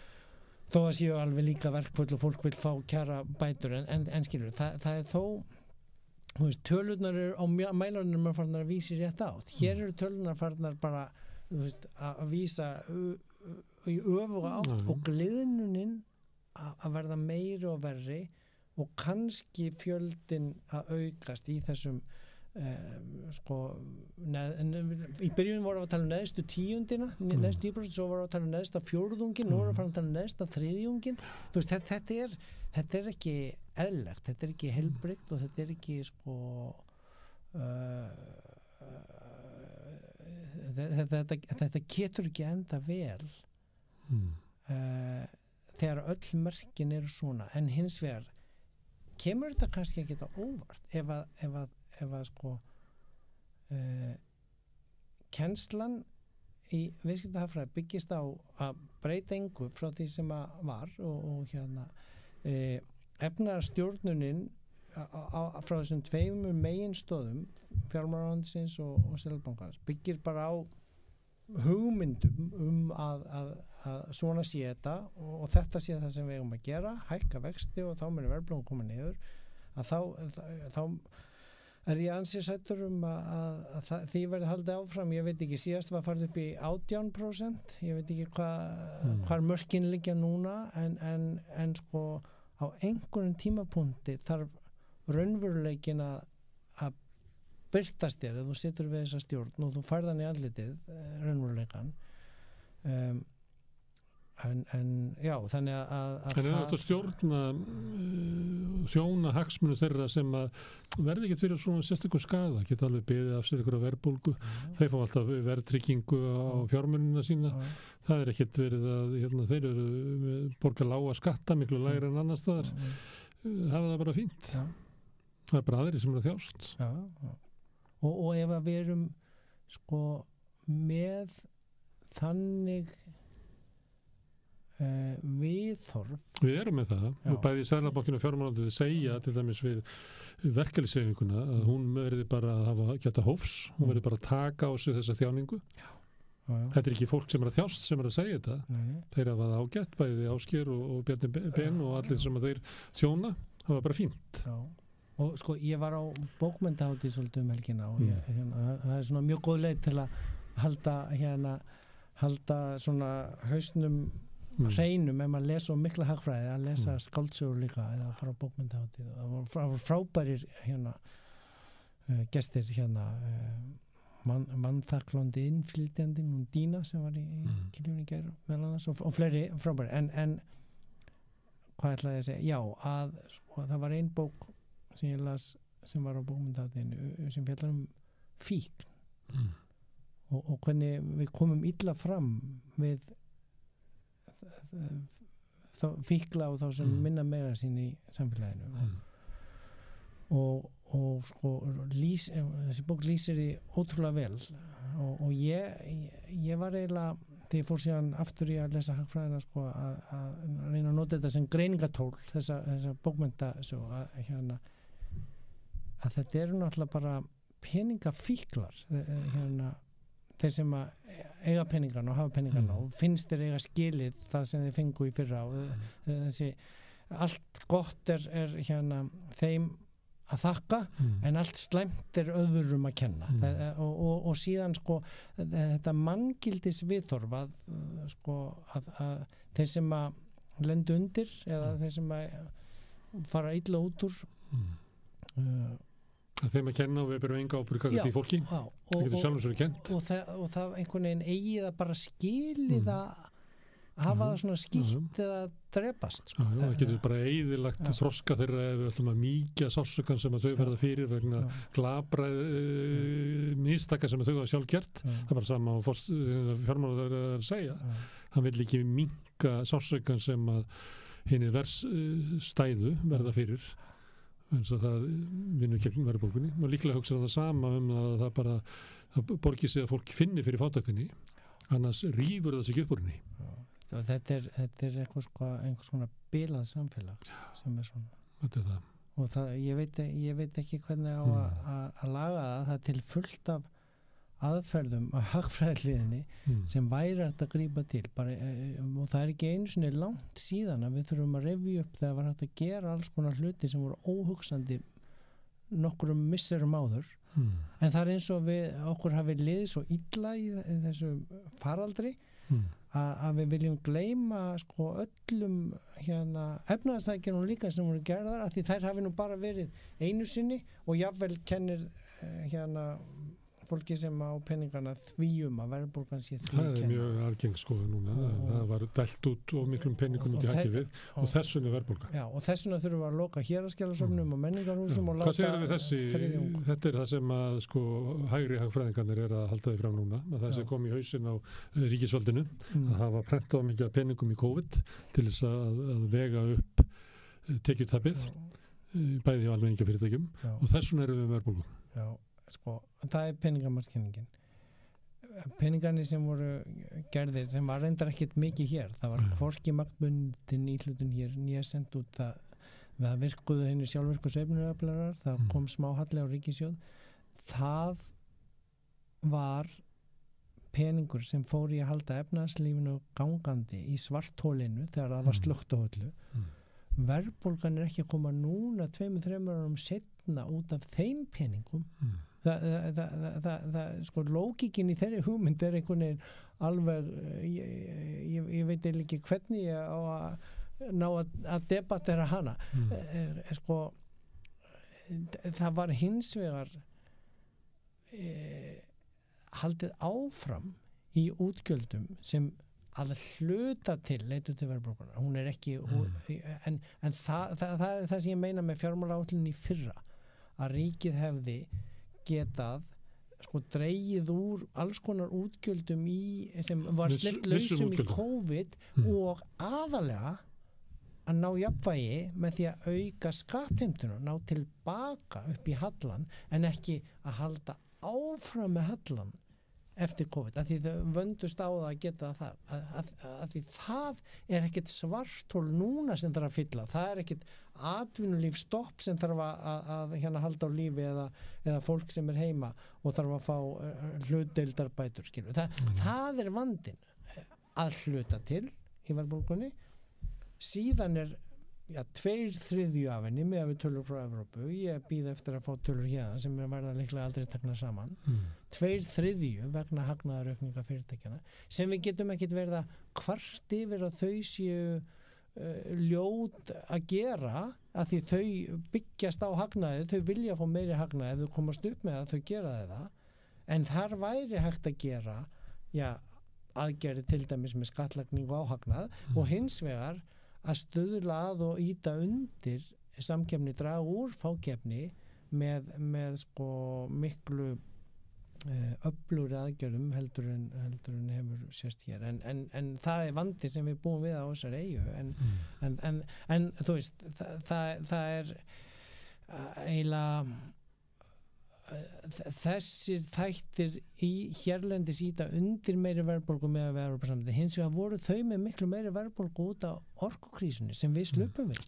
þó að séu alveg líka verkföll og fólk vil fá kjara bætur en skilur það er þó tölurnar eru á mælarnir maður farnar að vísa í rétt átt hér eru tölurnar farnar bara að vísa í öfuga átt og gliðnunin að verða meiri og verri og kannski fjöldin að aukast í þessum sko í byrjun voru að tala um neðstu tíundina neðstu 10% svo voru að tala um neðsta fjórðungin nú voru að fara að tala um neðsta þriðjungin þú veist þetta er ekki eðlilegt, þetta er ekki heilbrigt og þetta er ekki sko þetta getur ekki enda vel þegar öll mörkin eru svona en hins vegar kemur þetta kannski ekki á óvart ef að sko kennslan í viðskiptahagfræði byggist á að breyta engu frá því sem að var og efnaðarstjórnunin frá þessum tveimur meginstöðum fjármálaráðuneytisins og Seðlabankans byggir bara á hugmyndum að svona sé þetta og þetta sé það sem við eigum að gera, hækka vexti og þá munir verðbólgan koma niður, að þá ég ansið sættur að því verði haldið áfram. Ég veit ekki, síðast var farið upp í 18%, ég veit ekki hvar mörkin liggja núna, en sko á einhverjum tímapunkti þarf raunveruleikin að birtast þér, ef þú situr við þessa stjórn og þú færðan í andlitið raunveruleikan, en já, þannig að en þetta stjórna þjóna hagsmunu þeirra sem að verði ekkert fyrir svona sérstökum skada, geta alveg beðið af sér ykkur á verðbólgu, þeir fá alltaf verðtryggingu á fjármunina sína, það ekkert verið að þeir eru borga lága skatta miklu lægri en annar staðar, hafa það bara fínt, það bara aðrir sem eru að þjást. Og ef að við erum sko með þannig viðhorf. Við erum með það, og bæði Seðlabankinn og fjármálaráðuneytið segja til dæmis við verkalýðshreyfinguna að hún verði bara að geta hófs, hún verði bara að taka á sig þessa þjáningu. Þetta ekki fólk sem að þjást sem að segja þetta. Þeir hafa það ágætt, bæði Ásgeir og Bjarni Ben og allir sem að þeir þjóna, það var bara fínt. Og sko, ég var á bókmenntahátíð svolítið helgina og það svona mjög góð leið til að halda svona hausnum hreinum ef maður lesa mikla hagfræði, að lesa skáldsögur líka eða að fara á bókmenntahátíð. Það var frábærir gestir mannþakklándi innflytjandi Dína sem var í Kiljunni gær meðal annars og fleiri frábæri. En hvað ætlaði ég að segja? Já, að sko, það var ein bók sem ég las sem var á bókmenntahátíðinu sem fjallar fíkn og hvernig við komum illa fram við þá fíkla og þá sem minna meira sín í samfélaginu og sko þessi bók lýsir því ótrúlega vel og ég var eiginlega þegar ég fór síðan aftur í að lesa hagfræðina sko að reyna að nota þetta sem greiningatól þessa bókmenntasögu að þetta eru náttúrulega bara peningafíklar þeir sem að eiga peningana og hafa peningana og finnst þeir eiga skilið það sem þeir fengu í fyrra og þessi allt gott er þeim að þakka en allt slæmt er öðrum að kenna og síðan sko þetta manngildis viðhorf að þeir sem að lendu undir eða þeir sem að fara illa út úr þeim að kenna og við berum enga ábyrgð gagnvart því fólki það getur sjálfum sér kent og það einhvern veginn eigið að bara skilið að hafa það svona skýtt eða drepast sko. Það getur bara eyðilagt þroska þeirra ef við ætlum að mýkja sársökan sem að þau verða fyrir vegna glabra mistaka sem að þau hafa sjálf gert það var sama og fjármálaráðherra er að segja hann vil ekki mýka sársökan sem að hinni verðstæðu verða fyrir eins og það vinnur gegn verðbólgunni og líklega hugsa það sama að það bara það borgir sig að fólk finni fyrir fátæktinni annars rýfur það sig upp úr henni og þetta er einhvers konar bilað samfélag sem er svona þetta er það og ég veit ekki hvernig á að laga það er til fullt af aðferðum að hagfræðliðinni sem væri hægt að grípa til bara, og það er ekki einu sinni langt síðan að við þurfum að rifja upp þegar var hægt að gera alls konar hluti sem voru óhugsandi nokkrum misserum áður en það er eins og okkur hafi liðið svo illa í þessu faraldri að við viljum gleyma sko öllum efnaðarstækjunum líka sem voru gerðar að því þær hafi nú bara verið einu sinni og jafnvel kennir fólki sem á peningana þvíum að verðbólgan sé það er mjög algeng skoðu núna það var dælt út og miklum peningum út í hætti við og þess vegna verðbólga og þess vegna þurfum við að loka héraðsskjalasöfnum og menningarhúsum og láta hvað segir við þessi þetta er það sem að sko hægri hagfræðingarnir er að halda því fram núna að það sem kom í hausinn á ríkisvaldinu að hafa prentað mikið peningum í COVID til þess að vega upp tekjutapið bæði hjá almenningafyrirtækjum og þess vegna erum við verðbólgu sko, það er peningamannskenningin peningarnir sem voru gerðir sem var reyndar ekkert mikið hér það var hvorki magnbundin íhlutun hér nýja sendt út það virkuðu henni sjálfvirku sveiflujöfnunar, það kom smáhalli á ríkissjóð. Það var peningur sem fór í að halda efnahagslífinu gangandi í svarthólinu þegar það var slökkt á öllu. Verðbólgan ekki að koma núna 2-3 árum setna út af þeim peningum. Það sko lógikin í þeirri hugmynd einhvern veginn alveg ég veit ekki hvernig ég á að ná að debattera hana. Sko það var hins vegar haldið áfram í útgjöldum sem að hluta til leitu til verðbólgunnar. Hún ekki en það sem ég meina með fjármálaáætlun í fyrra, að ríkið hefði getað sko dregið úr alls konar útgjöldum sem var sleppt lausum í COVID og aðalega að ná jafnvægi með því að auka skattheimtuna, ná tilbaka upp í hallan en ekki að halda áfram með hallan eftir COVID, að því þau vöndust á það að geta það að því það ekkert svarthól núna sem þarf að fylla, það ekkert atvinnulífstopp sem þarf að hérna halda á lífi eða fólk sem heima og þarf að fá hlutdeildarbætur, skilur. Það vandinn að hluta til í verðbólgunni. Síðan 2/3 af henni með að við tölur frá Evrópu, ég býð eftir að fá tölur hérna sem verða líklega aldrei tekna saman, 2/3 vegna hagnaðaraukninga fyrirtækjana sem við getum ekkert verið að kvart yfir að þau séu ljót að gera, að því þau byggjast á hagnaði, þau vilja fá meiri hagnaði, ef þau komast upp með að þau gera það, en þar væri hægt að gera aðgerði til dæmis með skattlagningu á hagnað og hins vegar að stuðla að og íta undir samkeppni, draga úr fákeppni með sko miklu öflugri aðgerðum heldur en hefur sést hér en það vandi sem við búum við á þessari eyju en þú veist það eiginlega þessir þættir í hérlendis íta undir meiri verðbólgu með að vera samtidig. Hins vegar voru þau með miklu meiri verðbólgu út af orkukrísunni sem við slupum við.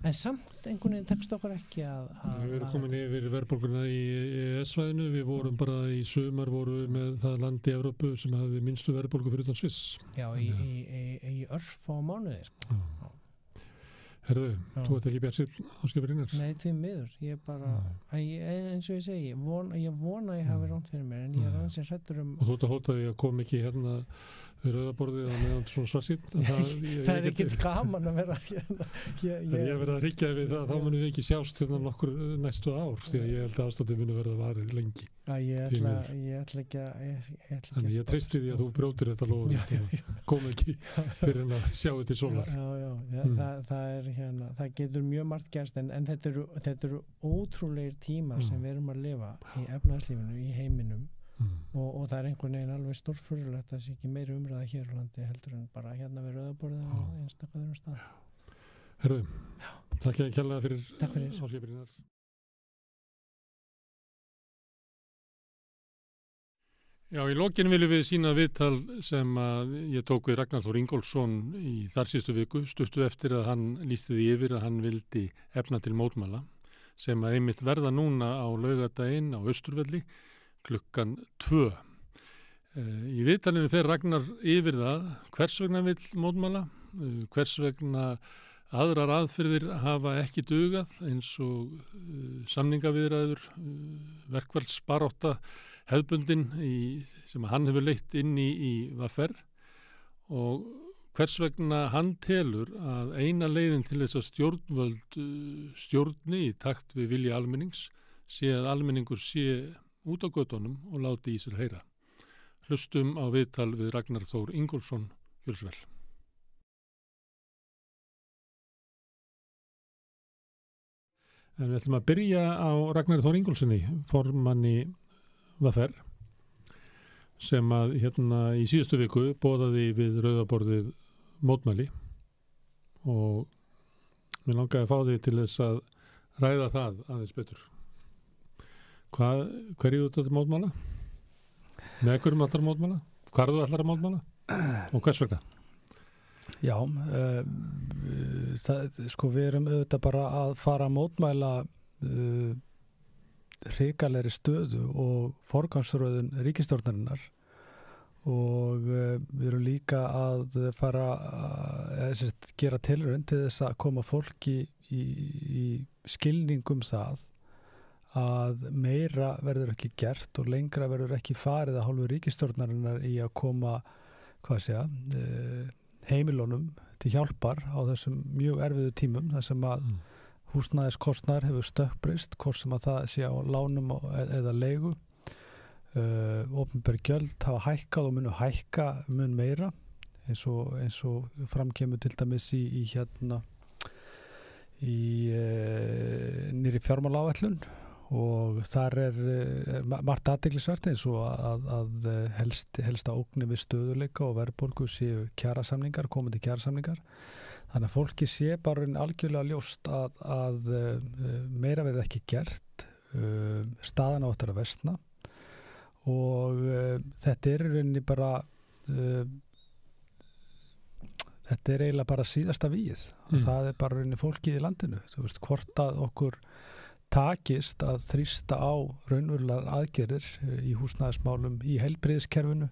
En samt einhvern veginn tekst okkur ekki að við erum komin yfir verðbólguna í EES-svæðinu. Við vorum bara í sumar með það land í Evrópu sem hafði minnstu verðbólgu fyrir utan Sviss. Já, í örfá mánuði sko. Herðu, þú ert ekki bjartsýnn Ásgeir Brynjars? Nei, því miður. Ég bara, eins og ég segi, ég vona að ég hafi ránt fyrir mér, en ég ansið hrættur Og þú ert að hóta því að kom ekki hérna við rauðaborðið og meðan svona svartsýnn? Það ekkert gaman að vera hérna. Ég verið að ríkja við það, þá munum við ekki sjást hérna nokkur næstu ár, því að ég held að ástandið muni verið að varið lengi. Ég ætla ekki að Þannig ég treysti því að þú brjótir þetta loforð kom ekki fyrir en að sjá þetta í sólar. Það getur mjög margt gerst en þetta eru ótrúlegir tímar sem við erum að lifa í efnahagslífinu, í heiminum og það einhvern veginn alveg stórfurðulegt að það sé ekki meiri umræða hér á landi heldur en bara hérna við rauðaborðið á einstaka öðrum stað. Herðu, takk ég kærlega fyrir Ásgeir Brynjar. Já, í lokin viljum við sýna viðtal sem að ég tók við Ragnar Þór Ingólfsson í þar síðustu viku, stuttu eftir að hann lýsti því yfir að hann vildi efna til mótmæla sem að einmitt verða núna á laugardaginn á Austurvelli klukkan 2. Í viðtalinu fer Ragnar yfir það hvers vegna vill mótmæla, hvers vegna aðrar aðferðir hafa ekki dugað eins og samningaviðræður, verkfallsbarátta hefðbundin sem hann hefur leitt inn í VR og hvers vegna hann telur að eina leiðin til þess að stjórnvöld stjórni í takt við vilja almennings sé að almenningur sé út á götunum og láti í sér heyra. Hlustum á viðtal við Ragnar Þór Ingólfsson, gjörðu svo vel. En við ætlum að byrja á Ragnar Þór Ingólfssoni, formanni VR, sem að hérna í síðustu viku boðaði við rauðaborðið mótmæli og mér langaði að fá þig til þess að ræða það aðeins betur. Hverju þú þetta mótmæla? Með hverjum allar mótmæla? Hvar þú allar að mótmæla? Og hvers vegna? Já, sko við erum auðvitað bara að fara að mótmæla hrikalegri stöðu og forgangsröðun ríkisstjórnarinnar og við erum líka að fara að gera tilraun til þess að koma fólki í skilningum það að meira verður ekki gert og lengra verður ekki farið að hálfu ríkisstjórnarinnar í að koma heimilunum til hjálpar á þessum mjög erfiðu tímum þar sem að húsnæðiskostnaður hefur stökkbreyst, hvort sem að það sé á lánum eða leigu. Opinber gjöld hafa hækkað og munu hækka mun meira eins og framkemur til dæmis í nýrri fjármálaáætlun og þar margt athyglisvert eins og að helsta ógni við stöðuleika og verðbólgu séu kjarasamningar, komandi kjarasamningar. Þannig að fólki sé bara algjörlega ljóst að meira verði ekki gert, staðan á þetta að versna og þetta í rauninni bara þetta eiginlega bara síðasta vígið og það bara rauninni fólkið í landinu. Þú veist, hvort að okkur takist að þrýsta á raunverulegar aðgerðir í húsnæðismálum í heilbrigðiskerfinu.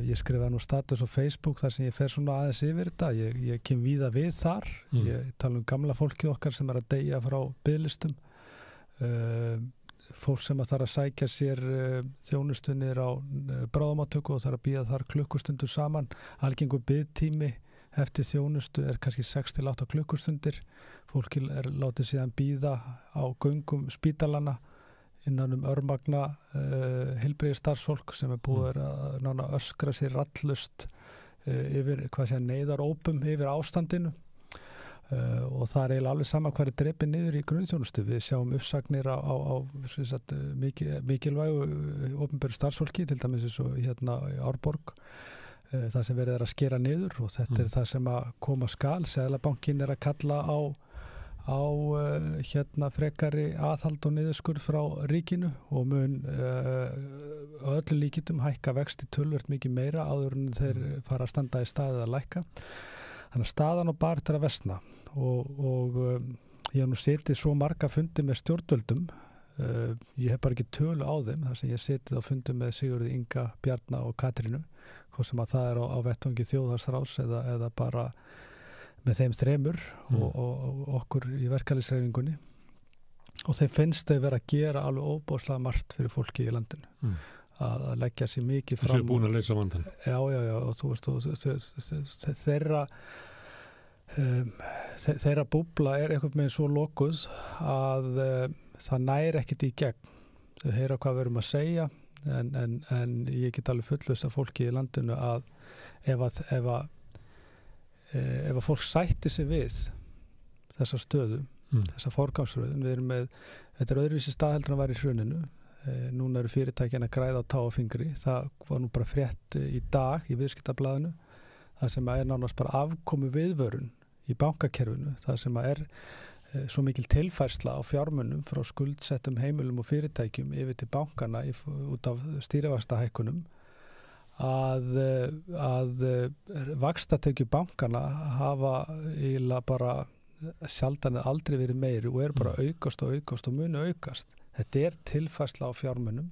Ég skrifaði nú status á Facebook þar sem ég fer svona aðeins yfir þetta. Ég kem víða við þar. Ég tala gamla fólkið okkar sem að deyja frá biðlistum. Fólk sem að þarf að sækja sér þjónustunir á bráðamáttöku og þarf að bíða þar klukkustundur saman. Algengur biðtími eftir þjónustu kannski 6-8 klukkustundir. Fólki látið síðan bíða á göngum spítalana innan örmagna heilbrigðisstarfsfólk sem búið að nána öskra sér rallust yfir neyðarópum yfir ástandinu og það eiginlega alveg sama hvað drepið niður í grunnþjónustu. Við sjáum uppsagnir á mikilvægu opinberu starfsfólki, til dæmis eins og í Árborg, það sem verið að skera niður og þetta það sem að koma skal. Seðlabankinn að kalla á frekari aðhald og niðurskurð frá ríkinu og mun öllu líkitum hækka vexti töluvert mikið meira áður en þeir fara að standa í staðið að lækka. Þannig að staðan og bara að versna og ég hef nú setið svo marga fundi með stjórnvöldum. Ég hef bara ekki tölu á þeim þar sem ég setið á fundum með Sigurði Inga, Bjarna og Katrínu, hvort sem að það á vettvangi þjóðhagsráðs eða bara með þeim þremur og okkur í verkalýðshreyfingunni og þeim finnst þau vera að gera alveg óbóðslega margt fyrir fólki í landinu að leggja sér mikið fram. Þessu er búin að leysa vandan. Já, og þú veist þeirra búbla eitthvað með svo lokuð að það næri ekkert í gegn. Þau heyra hvað við erum að segja en ég get alveg fullvissa fólki í landinu að ef að fólk sættir sig við þessa stöðu, þessa forgangsröðun, við erum með, þetta öðruvísi staðheldur en var í hruninu, núna eru fyrirtækin að græða á tá og fingri, það var nú bara frétt í dag í viðskiptablaðinu, það sem er nánast bara afkomu viðvörun í bankakerfinu, það sem er svo mikil tilfærsla á fjármunum frá skuldsettum heimilum og fyrirtækjum yfir til bankana út af stýrivaxtahækkunum að vaxtatekjur bankana hafa eiginlega bara sjaldan eða aldrei verið meiri og bara aukast og muni aukast. Þetta tilfærsla á fjármunum.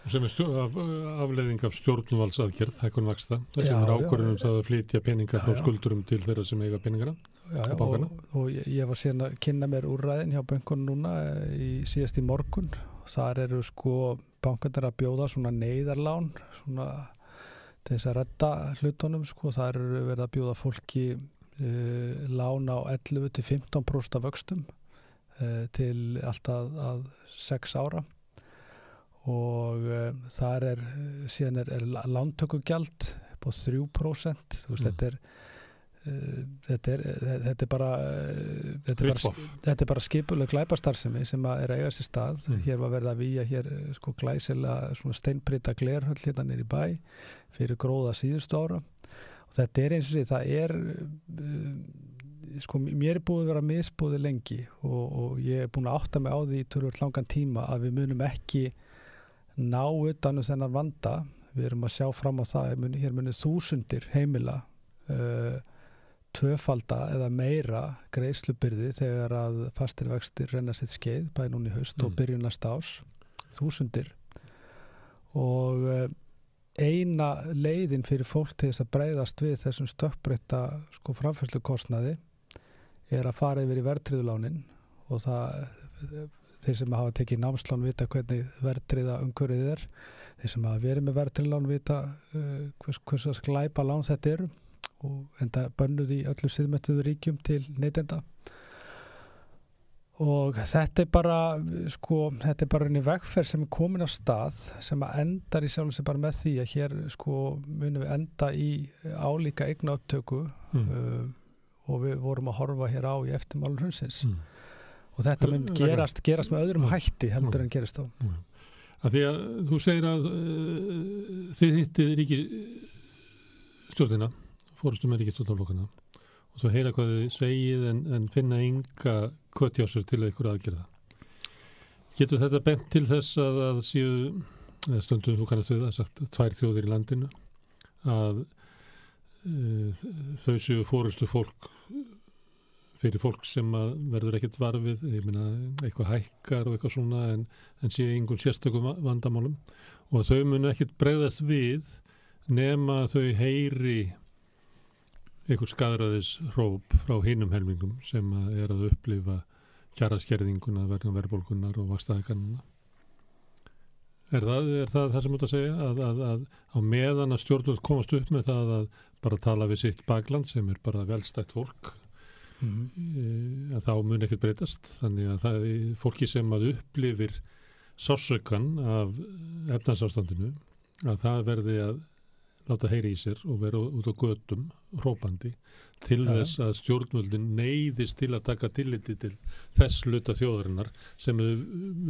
Sem afleiðing af stjórnvaldsaðgerð, hækkun vaxta. Það sem ákvörðun það að flytja peningar frá skuldurum til þeirra sem eiga peningana á bankana. Og ég var síðan að kynna mér úrræðin hjá bönkunum núna síðast í morgun. Þar eru bankarnir að bjóða svona neyðarlán, svona til þess að redda hlutunum. Þar eru verið að bjóða fólki lán á 11-15% af vöxtum til alltaf 6 ára. Og þar síðan er lántökugjald upp á 3%. Þú veist, þetta er bara skipuleg glæpastarfsemi sem er að eiga sér stað. Hér var verið að vígja hér glæsilega svona steinprýdda glerhöll hérna niður í bæ fyrir gróða síðustu ára. Og þetta er eins og sé, það er mér er búið að vera misbúið lengi og ég er búin að átta mig á því í töluvert langan tíma að við munum ekki ná utan þennan vanda. Við erum að sjá fram á það, hér munu þúsundir heimila tvöfalda eða meira greiðslubyrði þegar að fastir vextir renna sitt skeið bæði núna í haust og byrjun næsta árs, 1000. Og eina leiðin fyrir fólk til þess að bregðast við þessum stökkbreytta framfærslukostnaði að fara yfir í verðtryggðulánin og þeir sem hafa tekið námslán vita hvernig verðtryggða umhverfið þeir sem hafa verið með verðtryggðulán vita hversu glæpa lán þetta eru og enda bönnuð í öllu siðmenntuðu ríkjum til neytenda. Og þetta bara einu vegferð sem komin af stað sem endar í sjálfu sig bara með því að hér munum við enda í álíka eignauptöku og við vorum að horfa hér á í eftirmálum hrunsins. Og þetta mun gerast með öðrum hætti heldur en gerist þá. Af því að þú segir að þið hittið ríkisstjórnina, forystumenn ríkisstjórnarflokkana og svo heyra hvað þið segið en finna enga hvötja á sér til einhver aðgerða. Getur þetta bent til þess að séu, stundum þú kannast við það sagt, 2 þjóðir í landinu að þau séu forystu fólk fyrir fólk sem verður ekkert varfið, ég meina eitthvað hækkar og eitthvað svona en séu einhvern sérstökum vandamálum og þau munu ekkert bregðast við nema þau heyri einhver skaðræðis hróp frá hinum helmingum sem að upplifa kjaraskerðinguna vegna verðbólgunnar og vaxtahækkanina. Er það sem þú ert að segja að á meðan að stjórnvöld komast upp með það að bara tala við sitt bakland sem bara velstætt fólk að þá mun ekkert breytast þannig að það fólki sem að upplifir sársaukann af efnahagsástandinu að það verði að láta heyri í sér og vera út á götum hrópandi til þess að stjórnvöldin neyðist til að taka tilliti til þess hluta þjóðarinnar sem þau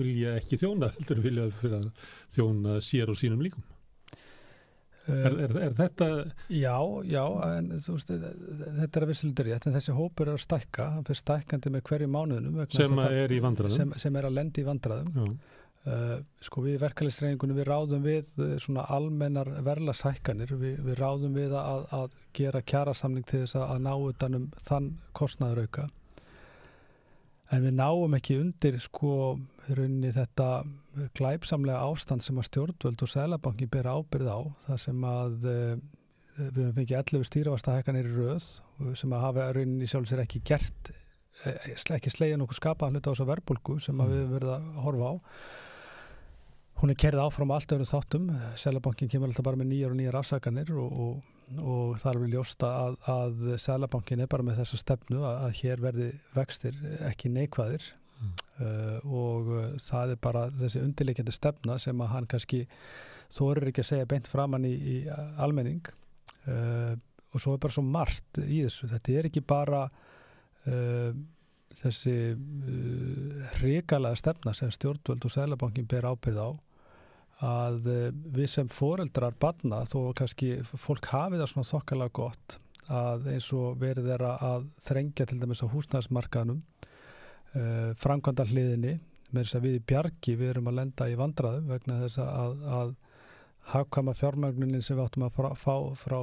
vilja ekki þjóna heldur vilja fyrir að þjóna sér og sínum líkum. Er þetta? Já, en þú veist, þetta að vissulega rétt, en þessi hópur að stækka, hann fyrir stækkandi með hverju mánuðinum. Sem í vandræðum. Sem að lendi í vandræðum. Við verkalýðshreyfingunni, við ráðum við svona almennar verðlagshækkanir, við ráðum við að gera kjarasamning til þess að ná utan þann kostnaðarauka. En við náum ekki undir rauninni þetta glæpsamlega ástand sem að stjórnvöld og Seðlabanki bera ábyrgð á, það sem að við höfum fengið 11 stýrivaxtahækkanir í röð sem að hafa rauninni sjálf sér ekki gert, ekki slegið nokkuð skapaðan hluta á þessa verðbólgu sem að við höfum verið að horfa á. Hún keyrð áfram allt öðrum þáttum, Seðlabankin kemur alltaf bara með nýjar afsakanir og það er vel ljóst að Seðlabankin bara með þessa stefnu að hér verði vextir ekki neikvæðir og það bara þessi undirliggjandi stefna sem að hann kannski þorir ekki að segja beint framan í almenning og svo bara svo margt í þessu. Þetta ekki bara þessi hrikalega stefna sem stjórnvöld og Seðlabankin ber ábyrgð á að við sem foreldrar barna, þó kannski fólk hafi það svona þokkalega gott að eins og verið að þrengja til dæmis á húsnæðismarkaðnum framkvæmda hliðinni með þess að við í Bjargi við erum að lenda í vandræðum vegna þess að hagkvæma fjármögnunin sem við áttum að fá frá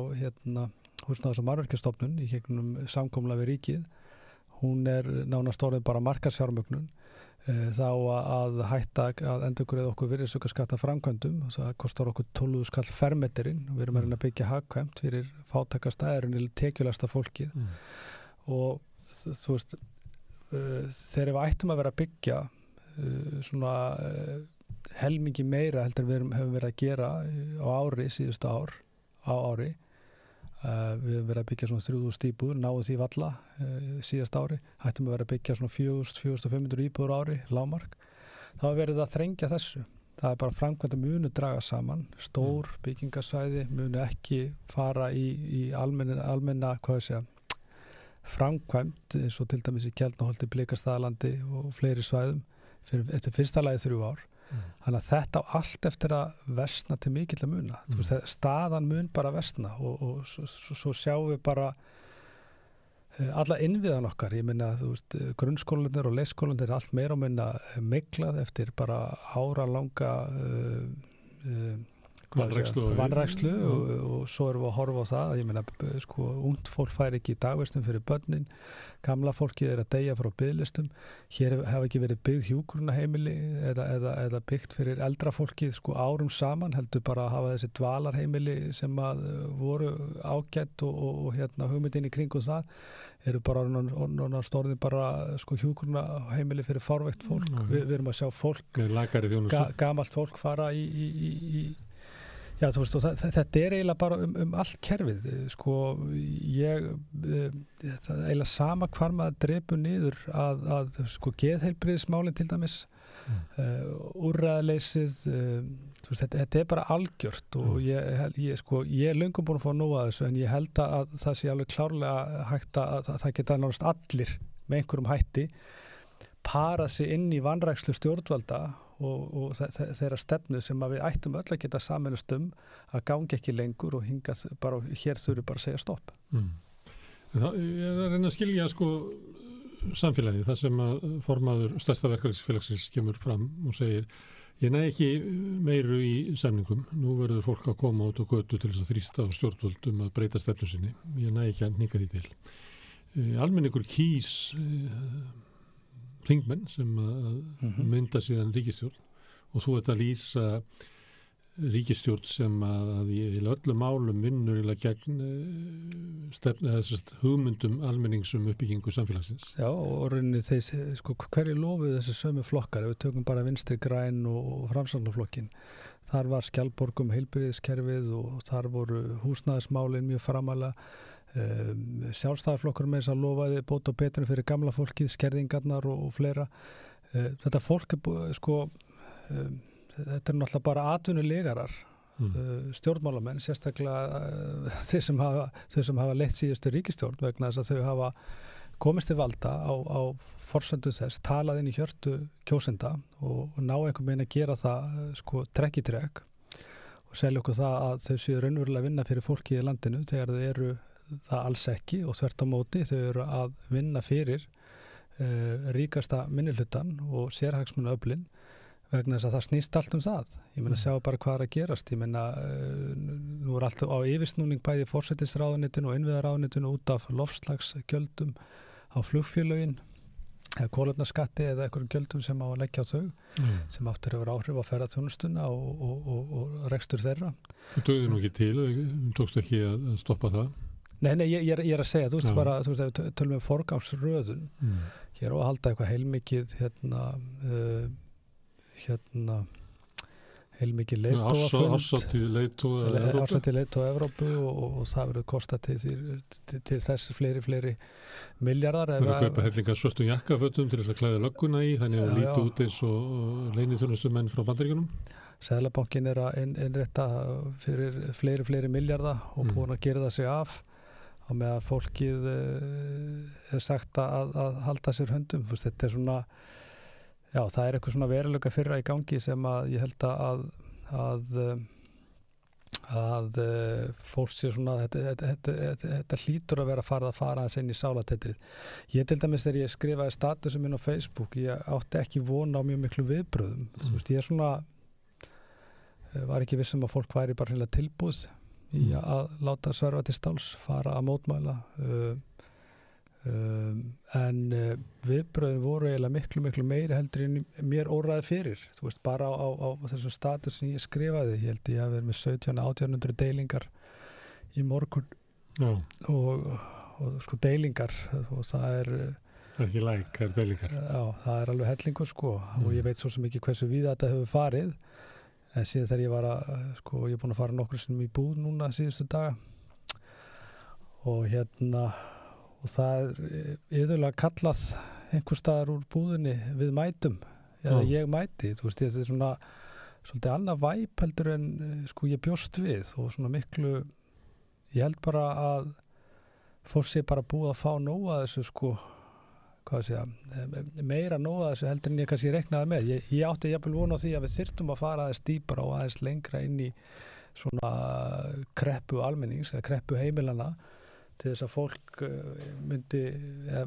húsnæðis- og mannvirkjastofnun í gegnum samkomula við ríkið, hún nánast orðið bara markaðsfjármögnun. Þá að hætta að endurgreiða okkur virðisaukaskatta framkvæmdum, það kostar okkur 12 skall fermeterinn og við erum að reyna að byggja hagkvæmt fyrir fátækastæðurinn í tekjulegasta fólkið og þú veist þegar við ættum að vera að byggja svona helmingi meira heldur við höfum verið að gera á ári, síðustu á ári við höfum verið að byggja svona 3000 íbúður, náðu því valla síðast ári, hættum að vera að byggja svona 4.500 íbúður ári, lágmark þá verið að þrengja þessu það bara framkvæmda munu draga saman stór byggingarsvæði munu ekki fara í almenna hvað ég segja framkvæmt eins og til dæmis í Keldnaholti, Blikastaðalandi og fleiri svæðum eftir fyrsta lagi 3 ár þannig að þetta á allt eftir að versna til mikill að muna staðan mun bara versna og svo sjáum við bara alla innviðan okkar ég minna grunnskólanir og leikskólanir allt meira og minna miklað eftir bara áralanga vanrækslu og svo erum við að horfa á það, ég meina sko ungt fólk fær ekki í dagvistum fyrir börnin, gamla fólkið að deyja frá biðlistum, hér hafa ekki verið byggð hjúkrunarheimili eða byggt fyrir eldra fólkið sko árum saman, heldur bara að hafa þessi dvalarheimili sem að voru ágætt og hugmyndin í kringum það eru bara núna stórnir bara sko hjúkrunarheimili fyrir fárveikt fólk, við erum að sjá fólk gamalt fólk fara í já, þú veist, og þetta eiginlega bara allt kerfið, sko, það eiginlega sama hvar maður drepur niður að sko, geðheilbrigðismálin til dæmis, úrræðaleysið, þú veist, þetta bara algjört og ég er löngum búin að fá nóg að þessu, en ég held að það sé alveg klárlega hægt að það geta nánast allir með einhverjum hætti parað sig inn í vanrækslu stjórnvalda og þeirra stefnu sem að við ættum öll að geta sameinast að gangi ekki lengur og hingað bara, hér þurfi bara að segja stopp. Ég er að reyna að skilja sko samfélagið, það sem að formaður stærsta verkalýðsfélagsins kemur fram og segir, ég næ ekki meiru í samningum, nú verður fólk að koma út og götu til þess að þrýsta á stjórnvöldum að breyta stefnu sinni, ég næ ekki að hnika því til. Almenningur kýs þingmenn sem að mynda síðan ríkisstjórn og þú ert að lýsa ríkisstjórn sem að í öllum málum vinnur gegn hugmyndum almenningsum uppbyggingu samfélagsins. Já, og rauninni þeir, sko, hverju lofuðu þessi sömu flokkar, ef við tökum bara Vinstri græn og Framsóknarflokkin, þar var Skjaldborg heilbrigðiskerfið og þar voru húsnæðismálin mjög framalega. Sjálfstæðarflokkur með þess að lofaði bót og betrun fyrir gamla fólkið, skerðingarnar og fleira. Þetta fólk sko þetta er náttúrulega bara atvinnulegarar, stjórnmálamenn, sérstaklega þeir sem hafa leitt síðustu ríkisstjórn vegna þess að þau hafa komist til valda á forsendum þess, talað inn í hjörtu kjósenda og ná einhvern veginn að gera það sko trekk í trekk og selja okkur það að þau séu raunverulega að vinna fyrir fólkið í landinu þegar þau eru það alls ekki og þvert á móti þau eru að vinna fyrir ríkasta minnihlutan og sérhagsmunaöflin vegna þess að það snýst allt það. Ég meina sjá bara hvað að gerast. Ég meina nú allt á yfirsnúning bæði forsætisráðuneytinu og innviðaráðuneytinu út af loftslagsgjöldum á flugfélögin, kolefnaskatti eða einhverjum gjöldum sem á að leggja á þau sem aftur hefur áhrif á ferðaþjónustuna og rekstur þeirra. Þú dugði nú ekki til, þú tókst ekki að stoppa það? Nei, ég er að segja, þú veist bara, þú veist, ef við tölum um forgangsröðun, hér á að halda eitthvað heilmikið, heilmikið leiðtogafund, ársátið leiðtoga Evrópu og það verður kostað til þess fleiri milljarðar. Það verður að kaupa hellinga svörtum jakkafötum til þess að klæða lögguna í, þannig að líti út eins og leyniþjónustumenn frá Bandaríkjunum. Seðlabankinn er að innrétta fyrir fleiri milljarða og búin að gera það sig af á meðan fólkið er sagt að halda sér höndum. Þetta er svona, já, það er eitthvað svona veruleika fyrra í gangi sem að ég held að fólk sé svona, þetta hlýtur að vera að fara aðeins inn í sálatetrið. Ég til dæmis þegar ég skrifaði statusum minn á Facebook, ég átti ekki vona á mjög miklu viðbröðum. Þú veist, ég er svona var ekki vissum að fólk væri bara hreinlega tilbúð í að láta sverfa til stáls, fara að mótmæla en viðbröðin voru eiginlega miklu meiri heldur en mér óræði fyrir. Þú veist, bara á þessum status sem ég skrifaði, ég held ég að vera með 1700-1800 deilingar í morgun og sko deilingar og það er ekki það er deilingar. Já, það er alveg hellingur sko og ég veit svo sem ekki hversu víða þetta hefur farið. En síðan þegar ég var ég er búin að fara nokkru sinnum í búð núna síðustu daga og og það er yfirlega kallað einhver staðar úr búðinni við mætum eða ég mæti, þú veist, þetta er svona svolítið annað væp heldur en ég bjóst við og svona miklu, ég held bara að fólk sé bara búið að fá nóg að þessu meira nóg að þessu heldur en ég kannski reiknaði með. Ég átti jafnvel vona á því að við þyrftum að fara aðeins dýpra og aðeins lengra inn í svona kreppu almennings eða kreppu heimilana til þess að fólk myndi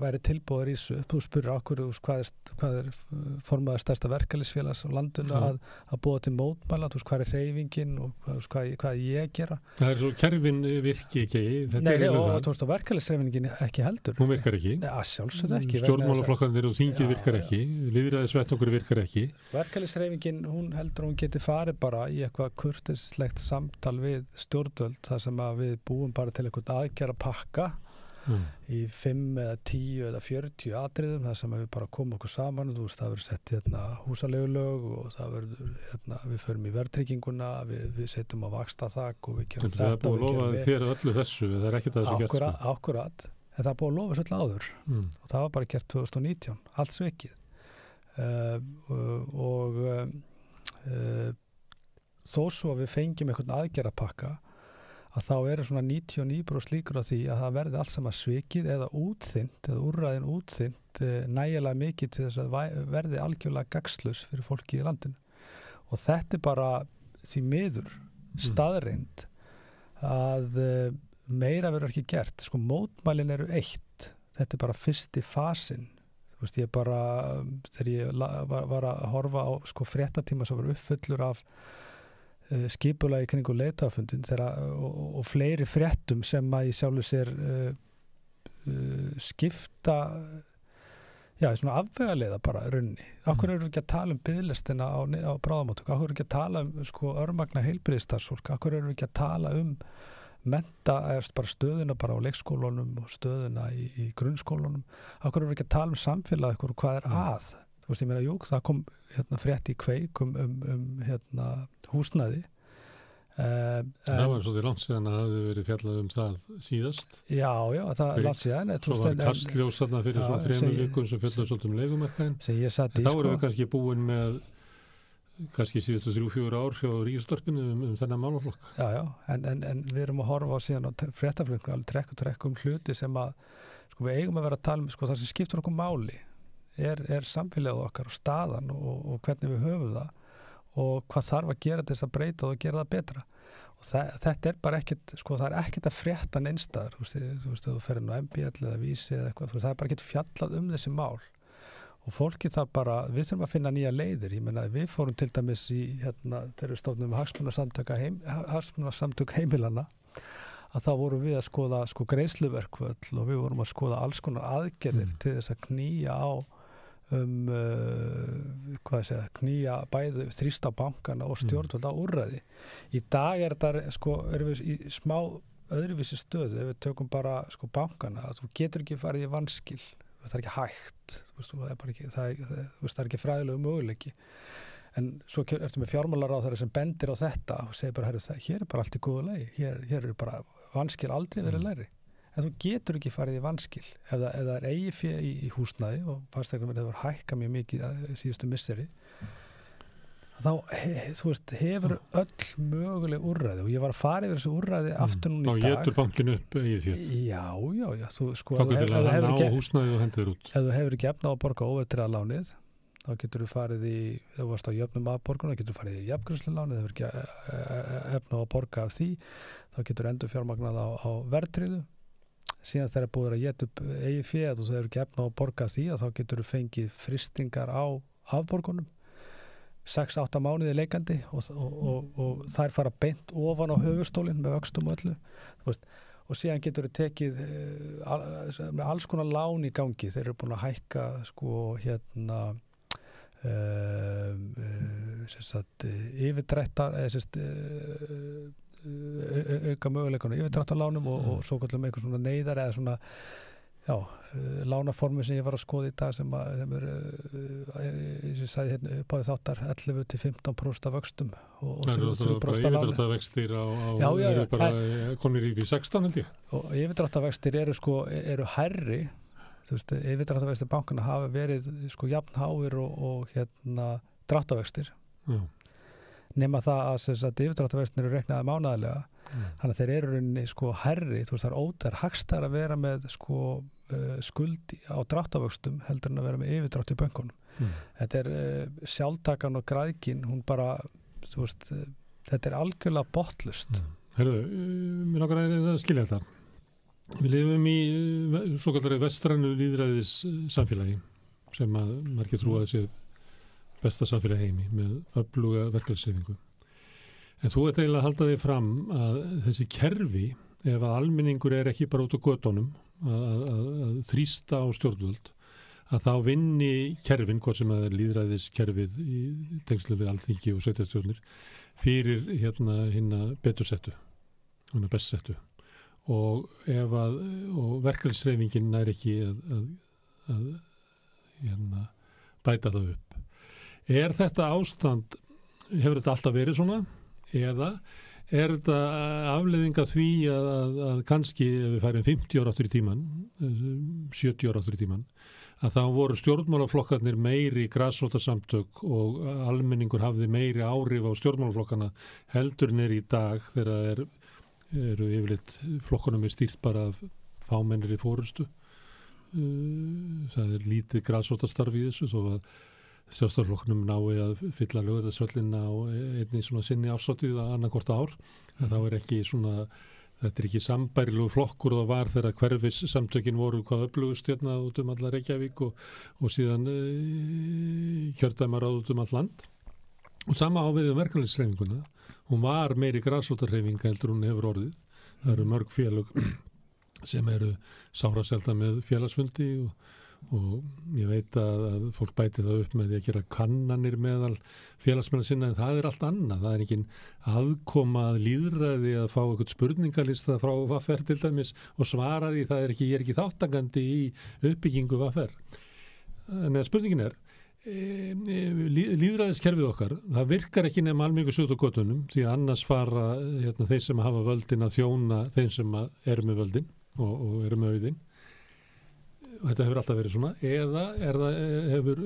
væri tilbúið í þessu. Þú spurur okkur hvað er formaður stærsta verkalýðsfélags á landinu að búa til mótmæla, hvað er hreyfingin og hvað ég gera. Það er svo kerfin virki ekki. Nei, og verkalýðshreyfingin ekki heldur. Hún virkar ekki. Nei, sjálfsögðu ekki. Stjórnmálaflokkarnir og þingið virkar ekki. Lýðræðisvettvangur virkar ekki. Verkalýðshreyfingin, hún heldur hún geti farið bara í eitthvað kurteislegt samtal við stjórnvöld, þar sem að við búum bara til eitthvað aðgerra pakka í 5 eða 10 eða 40 atriðum, þar sem við bara komum okkur saman, þú veist, það verður sett húsaleigulög og það verður við förum í verðtrygginguna, við setjum á vaxtaþak og við gerum þetta. Það er búið að lofa þér öllu þessu, það er ekkert að þessu gert. Akkurat, en það er búið að lofa þessu áður og það var bara gert 2019, allt svikið. Þó svo að við fengjum einhvern aðgerðapakka, að þá eru svona 99% líkur á því að það verði allt saman svikið eða útþynnt, eða úrræðin útþynnt nægilega mikið til þess að verði algjörlega gagnslaus fyrir fólki í landinu. Og þetta er bara því miður staðreind að meira verður ekki gert. Sko, mótmælin eru eitt. Þetta er bara fyrsti fasinn. Þú veist, ég bara, þegar ég var að horfa á fréttatíma sem var uppfullur af skipulagi kringu leiðtogafundin og fleiri fréttum sem að í sjálfu sér skipta svona afvegaleiða bara runni. Akkur eru ekki að tala um biðlistina á bráðamóttöku, akkur eru ekki að tala um örmagna heilbrigðisstarfsfólk, akkur eru ekki að tala um bara stöðuna bara á leikskólunum og stöðuna í grunnskólunum, akkur eru ekki að tala um samfélag hvað er að. Þú veist, ég meina, það kom frétt í Kveik húsnæði. Það var svolítið langt síðan að það hefði verið fjallað um það síðast. Já, það er langt síðan. Svo var Kastljós þarna fyrir svona 3 vikum sem fjallaði svolítið um leigumarkaðinn. Þá erum við kannski búin með kannski síðustu 3-4 ár hjá Ríkisútvarpinu þennan málaflokk. Já, en við erum að horfa á síðan á fréttaflöknu, alveg trekk hluti sem að við eigum að vera að tala um það sem skiptur okkur máli. Er samfélagið okkar og staðan og hvernig við höfum það og hvað þarf að gera til þess að breyta og gera það betra. Og þetta er bara ekkert, það er ekkert að frétta neinstaðar, þú veist, þú ferir nú MBL eða Vísi eða eitthvað, það er bara ekkert fjallað um þessi mál. Og fólki þarf bara, við þurfum að finna nýja leiðir. Ég meina, við fórum til dæmis í, þegar við stofnum hagsmunasamtök heimilanna, að þá vorum við að skoða greiðsluverkvöll og við vorum að skoða alls konar aðgerðir til þess að knýja á knýja bæði þrýsta á bankana og stjórnvöld á úrræði. Í dag erum við í smá öðruvísi stöðu ef við tökum bara bankana, að þú getur ekki farið í vanskil, það er ekki hægt, það er ekki fræðilegu möguleiki. En svo ertu með fjármálaráðherra sem bendir á þetta og segir bara, hér er bara allt í góðu lagi, hér eru bara vanskil aldrei verið lægri. En þú getur ekki farið í vanskil ef það er eigið fé í húsnæði og fasteignaverð hefur hækkað mjög mikið síðustu misseri. Þá hefur öll möguleg úrræði og ég var að fara yfir þessu úrræði aftur núna í dag. Þá étur bankinn upp eigið fé. Já. Þá getur það að ná húsnæði og hendur út. Ef þú hefur ekki efna á að borga óverðtryggða lánið, þá getur þú farið ef þú varst á jöfnum afborgun, þá getur þú farið í jafngreiðslulánið, ef þú hefur ekki efna á að borga af því, þá getur þú endurfjármagnað á verðtryggðu. Síðan þegar búið að éta upp eigið fé og þú hefur ekki efna á að borga af því, þá getur þú fengið frystingar á afborgunum, 6-8 mánuði leikandi og þær fara beint ofan á höfuðstólinn með vöxtum og öllu. Og síðan getur þú tekið með alls konar lán í gangi. Þeir eru búin að hækka yfirdrættar auka möguleikana yfirdráttarlánum og svo kallum einhver svona neyðar eða svona lánaformi sem ég var að skoða í dag sem er eins og ég sagði hérna uppáðið þáttar 11-15% af vöxtum og 3% af láni. Yfirdráttarvextir eru bara komnir í 16 held ég. Og yfirdráttarvextir eru hærri. Þú veist, yfirdráttarvextir bankana hafa verið jafnháir og dráttarvextir. Nema það að yfirdráttarvextir eru reiknaði mánaðarlega. Þannig að þeir eru rauninni hærri, þú veist, það er hagstæðara að vera með skuld á dráttarvöxtum heldur en að vera með yfirdrátt í bönkunum. Þetta er sjálftakan og græðkin, hún bara, þú veist, þetta er algjörlega botlaust. Heyrðu, mér langar að skilja þetta. Við lifum í svo kallari vestrænu lýðræðis samfélagi sem að margir trúa að sé besta samfélagi heimi með öfluga verkefnisreifingu. En þú ert eiginlega að halda þig fram að þessi kerfi, ef að almenningur ekki bara út á götunum að þrýsta á stjórnvöld, að þá vinni kerfin, hvort sem að er lýðræðiskerfið í tengslu við Alþingi og sveitarstjórnir, fyrir hinna betur settu, hinna best settu. Og ef að verkefnisreifingin nær ekki að bæta það upp. Er þetta ástand, hefur þetta alltaf verið svona, eða er þetta afleiðing af því að kannski ef við færum 50 ára aftur í tíman, 70 ára aftur í tíman, að þá voru stjórnmálaflokkarnir meiri grasrótarsamtök og almenningur hafði meiri áhrif á stjórnmálaflokkana heldur nýr í dag þegar eru yfirleitt flokkunum stýrt bara af fámennir í fórustu. Það lítið grasrótarstarf í þessu þó að Sjálfstæðisflokknum nái að fylla Laugardalsvöllina á einni svona sinni árshátíð annað hvort ár. Þá ekki svona, þetta ekki sambærilegu flokkur og það var þegar hverfissamtökin voru hvað öflugust út alla Reykjavík og síðan kjördæmar út all land. Og sama á við verkalýðshreyfinguna. Hún var meiri grasrótarhreyfing heldur hún hefur orðið. Það eru mörg félög sem eru sáraselda með félagsfundi og ég veit að fólk bæti það upp með því að gera kannanir meðal félagsmennar sinna, en það allt annað. Það ekki aðkoma að lýðræði að fá eitthvað spurningalista frá VFR til dæmis og svara því, ég er ekki þátttakandi í uppbyggingu VFR. En spurningin lýðræðiskerfið okkar, það virkar ekki nema almenningur sutt á götunum, því að annars fara þeir sem hafa völdin að þjóna þeim sem eru með völdin og eru með auðin. Þetta hefur alltaf verið svona, eða hefur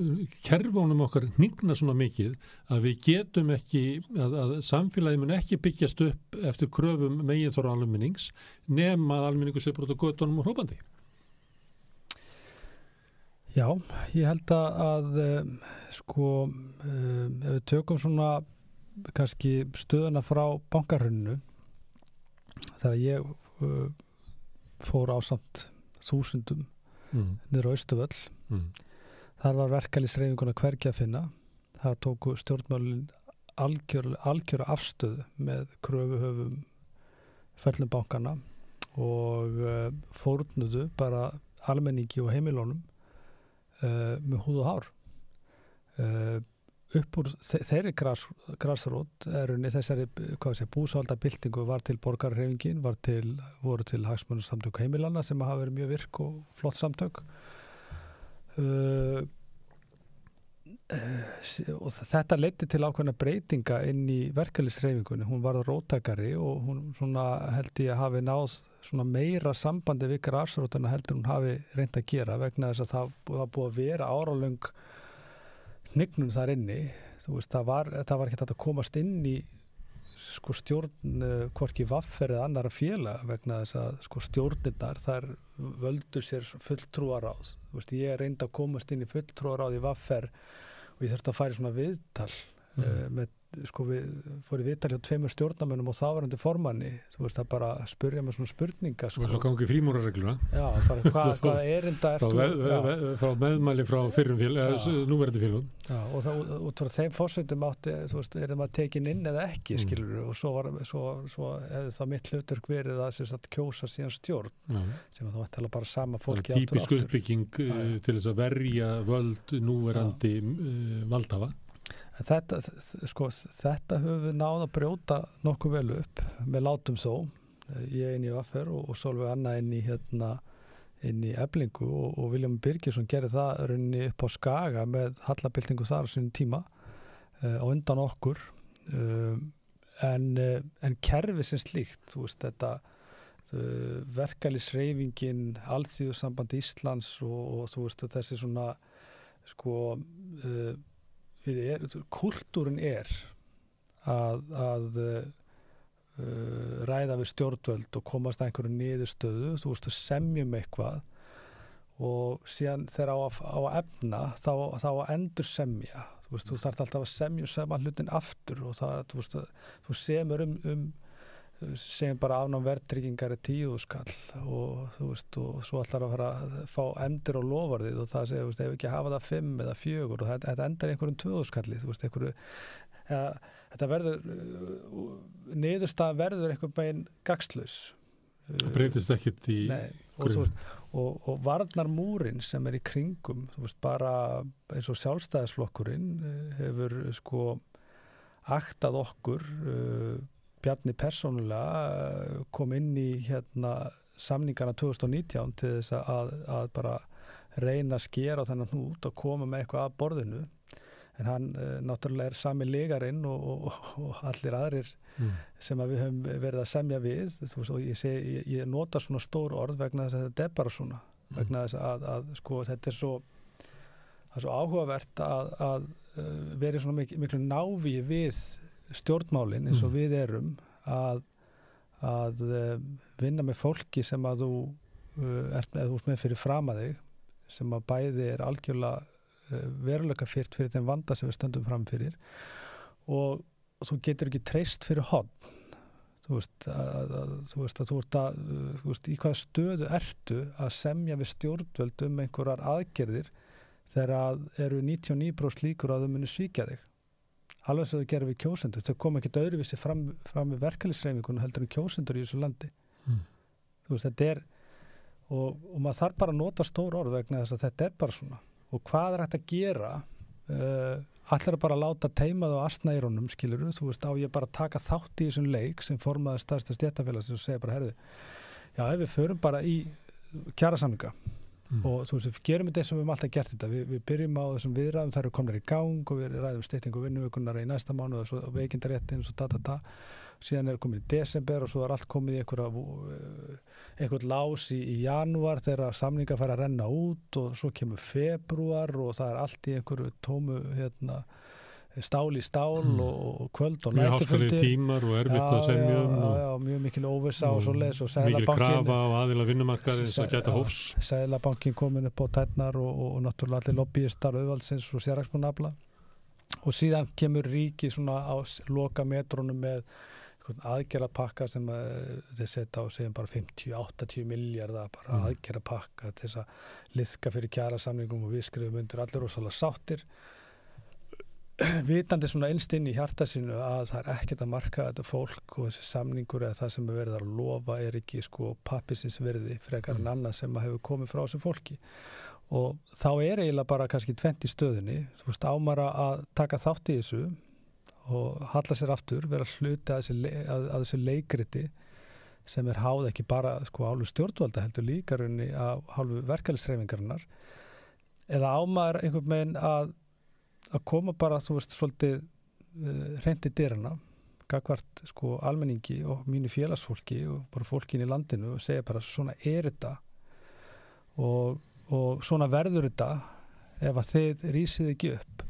kerfunum okkar hnignað svona mikið að við getum ekki, að samfélagi mun ekki byggjast upp eftir kröfum meginþorra almennings nema að almenningur sé bara út á götunum og hrópandi. Já, ég held að ef við tökum svona kannski stöðuna frá bankahruninu, þegar ég fór ásamt þúsundum niður á Austurvöll. Þar var verkalýðshreyfinguna hvergi að finna. Þar tóku stjórnmálin algjöra afstöðu með kröfuhöfum föllnum bankana og fórnuðu bara almenningi og heimilónum með húð og hár. Upp úr þeirri grasrót þessari búsaldabyltingu var til borgarhreyfingin, voru til hagsmunasamtök heimilanna sem hafa verið mjög virk og flott samtök. Og þetta leiddi til ákveðna breytinga inn í verkalýðshreyfingunni. Hún varð róttækari og hún svona held ég að hafi náð svona meira sambandi við grasrótuna heldur hún hafi reynt að gera, vegna þess að það búið að vera áralöng hnignun þar inni. Þú veist, það var ekki hægt að komast inn í stjórn hvorki VFR eða annara félaga, vegna þess að stjórnirnar þær völdu sér fulltrúaráð. Þú veist, ég reyndi að komast inn í fulltrúaráð í VFR og ég þurfti að fara í svona viðtal með við fórum í viðtal hjá 2 stjórnarmönnum og þáverandi formanni. Þú veist, það bara að spyrja með svona spurninga. Og svo gangi frímúrarregluna. Já, bara hvað erinda frá meðmæli frá fyrrum núverandi félögum. Já, og það út frá þeim forsendum átti, þú veist, maður tekin inn eða ekki, skilur, og svo hefði það mitt hlutverk verið að kjósa síðan stjórn, sem þá ætti bara sama fólki aftur og aftur. Típisk uppbygging til þess að verja völd núverandi valdhafa. Þetta höfum við náð að brjóta nokkuð vel upp með látum þó, ég inn í VFR og Sólveig Anna inn í Eflingu og Vilhjálmur Birgisson gerði það rauninni upp á Skaga með hallabyltingu þar á sínum tíma á undan okkur, en kerfi sem slíkt, þú veist, þetta verkalýðshreyfingin, Alþýðusamband Íslands og þú veist, þessi svona kultúrin að ræða við stjórnvöld og komast að einhverju niðurstöðu, þú veist, að semjum eitthvað og síðan þegar á að efna þá að endur semja, þú veist, þú þarft alltaf að semja saman hlutin aftur og það, þú veist, þú semur segjum bara afnám verðtryggingar 10.000 skall og þú veist og svo ætlar að fara að fá efndir og loforðið og það segir, þú veist, ef ekki hafa það 5 eða 4 og þetta endar einhverjum 2.000 skalli, þú veist, þetta verður niðurstaðan verður einhvern veginn gagnslaus. Það breytist ekkert í grunn. Og varnarmúrin sem í kringum, þú veist, bara eins og Sjálfstæðisflokkurinn hefur sko aktað okkur Bjarni persónulega kom inn í samningana 2019 til þess að bara reyna að skera þennan hnút og koma með eitthvað að borðinu en hann náttúrulega sami legarinn og allir aðrir sem að við höfum verið að semja við þú veist, og ég nota svona stór orð vegna þess að þetta bara svona vegna þess að sko þetta það er svo áhugavert að vera svona miklu návíi við stjórnmálin eins og við erum að vinna með fólki sem að þú ert með fyrir fram að þig sem að bæði algjörlega veruleika fyrt fyrir þeim vanda sem við stöndum fram fyrir og þú getur ekki treyst fyrir horn þú veist í hvaða stöðu ertu að semja við stjórnvöld einhverjar aðgerðir þegar eru 99% líkur að þau muni svíkja þig alveg sem þau gerum við kjósendur þau koma ekkert öðruvísi fram við verkalýðshreyfinguna heldur en kjósendur í þessu landi þú veist þetta og maður þarf bara að nota stór orð vegna þess að þetta bara svona og hvað hægt að gera allir að bara láta teimað á astnæðirunum skilurðu, þú veist á ég bara að taka þátt í þessum leik sem formaður stærsta stéttarfélagsins og segja bara herðu, já ef við förum bara í kjarasamninga og þú veist við gerum þetta eins og við höfum alltaf gert þetta við byrjum á þessum viðræðum, þær eru komnar í gang og við ræðum styttingu vinnuvikunnar í næsta mánuð og svo veikindaréttin og svo síðan komin í desember og svo allt komið í einhvern lás í janúar þegar samninga fara að renna út og svo kemur febrúar og það allt í einhverju tómu stál í stál og kvöld og næturfundir. Mjög háskalegir tímar og erfitt að semja Já, mjög mikil óvissa og svoleiðis og mikil krafa á aðila vinnumarkaðarins að gæta hófs. Seðlabankinn komin upp á tærnar og náttúrulega allir lobbyistar auðvaldsins og sérhagsmunafla og síðan kemur ríkið svona á loka metrónum með aðgerðapakka sem þeir setja á segjum bara 50-80 miljardar bara aðgerðapakka til þess að liðka fyrir kjarasamningum og við skrifum undir allir rosalega sáttir vitandi svona innst inn í hjarta sínu að það ekkert að marka þetta fólk og þessi samningur eða það sem verið að lofa ekki sko pappisins virði frekar en annað sem hefur komið frá þessu fólki og þá eiginlega bara kannski tvennt í stöðunni þú veist ámara að taka þátt í þessu og halla sér aftur, vera hluti að þessu leikriti sem háð ekki bara sko hálfu stjórnvalda heldur líka raunni af hálfu verkalýðshreyfingarinnar eða ámaður einhvern veginn að koma bara, þú veist, svolítið hreint í dyrana gagnvart sko almenningi og mínu félagsfólki og bara fólkin í landinu og segja bara svona þetta og svona verður þetta ef að þið rísið ekki upp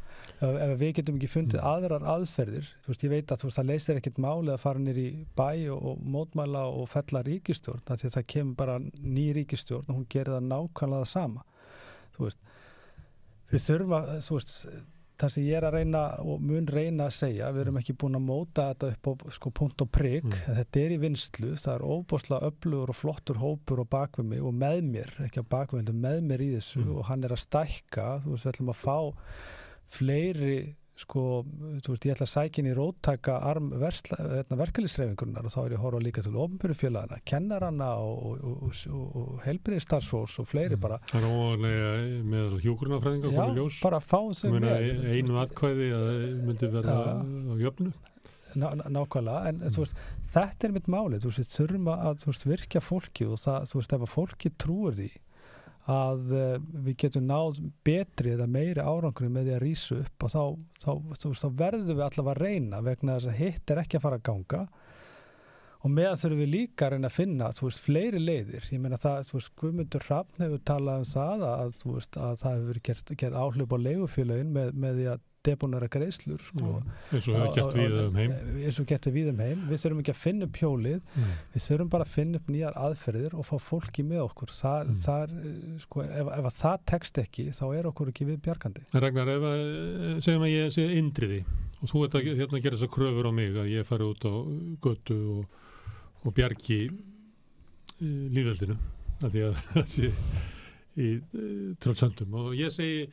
ef við getum ekki fundið aðrar aðferðir þú veist, ég veit að það leysir ekkert máli að fara niður í bæ og mótmæla og fella ríkisstjórn af því að það kemur bara ný ríkisstjórn og hún gerir það nákvæmlega það sama þú veist, við þurfum að þú veist, það sem ég að reyna og mun reyna að segja, við erum ekki búin að móta þetta upp á sko punkt og prik þetta í vinslu, það óbóðslega öflugur og flottur hópur á bakvið mig og með mér, ekki á bakvið, heldur með mér í þessu og hann að stækka, þú veist, við ætlum að fá fleiri sko, þú veist, ég ætla að sækja inn í róttaka arm verkalýðshreyfingarinnar og þá ég að horfa líka til opinberu félagana, kennarana og heilbrigðisstarfsfólks og fleiri bara. Það óvanlega með hjúkrunarfræðinga komið ljós. Já, bara fá þau með. Einu atkvæði að myndi verða á jöfnu. Nákvæmlega, en þú veist, þetta mitt málið, þú veist, þurfum að virkja fólki og það, þú veist, ef að fólki trúir því að við getum náð betri eða meiri árangri með því að rísa upp og þá verðum við allavega að reyna vegna þess að hitt ekki að fara að ganga og meðan þurfum við líka að reyna að finna þú veist, fleiri leiðir, ég meina það þú veist, Guðmundur Hrafn hefur talað það að þú veist, að það hefur verið gert áhlaup á leigufélögin með því að debúnara greiðslur sko. Eins og það er gert víða heim eins og gert víða heim, við þurfum ekki að finna upp hjólið við þurfum bara að finna upp nýjar aðferðir og fá fólki með okkur það sko, ef það tekst ekki þá okkur ekki við bjargandi. Ragnar, segjum að ég sé Indriði og þú ert að gera þessar kröfur á mig að ég fari út á götu og bjargi lýðveldinu af því að það sé í tröllsöndum og ég segi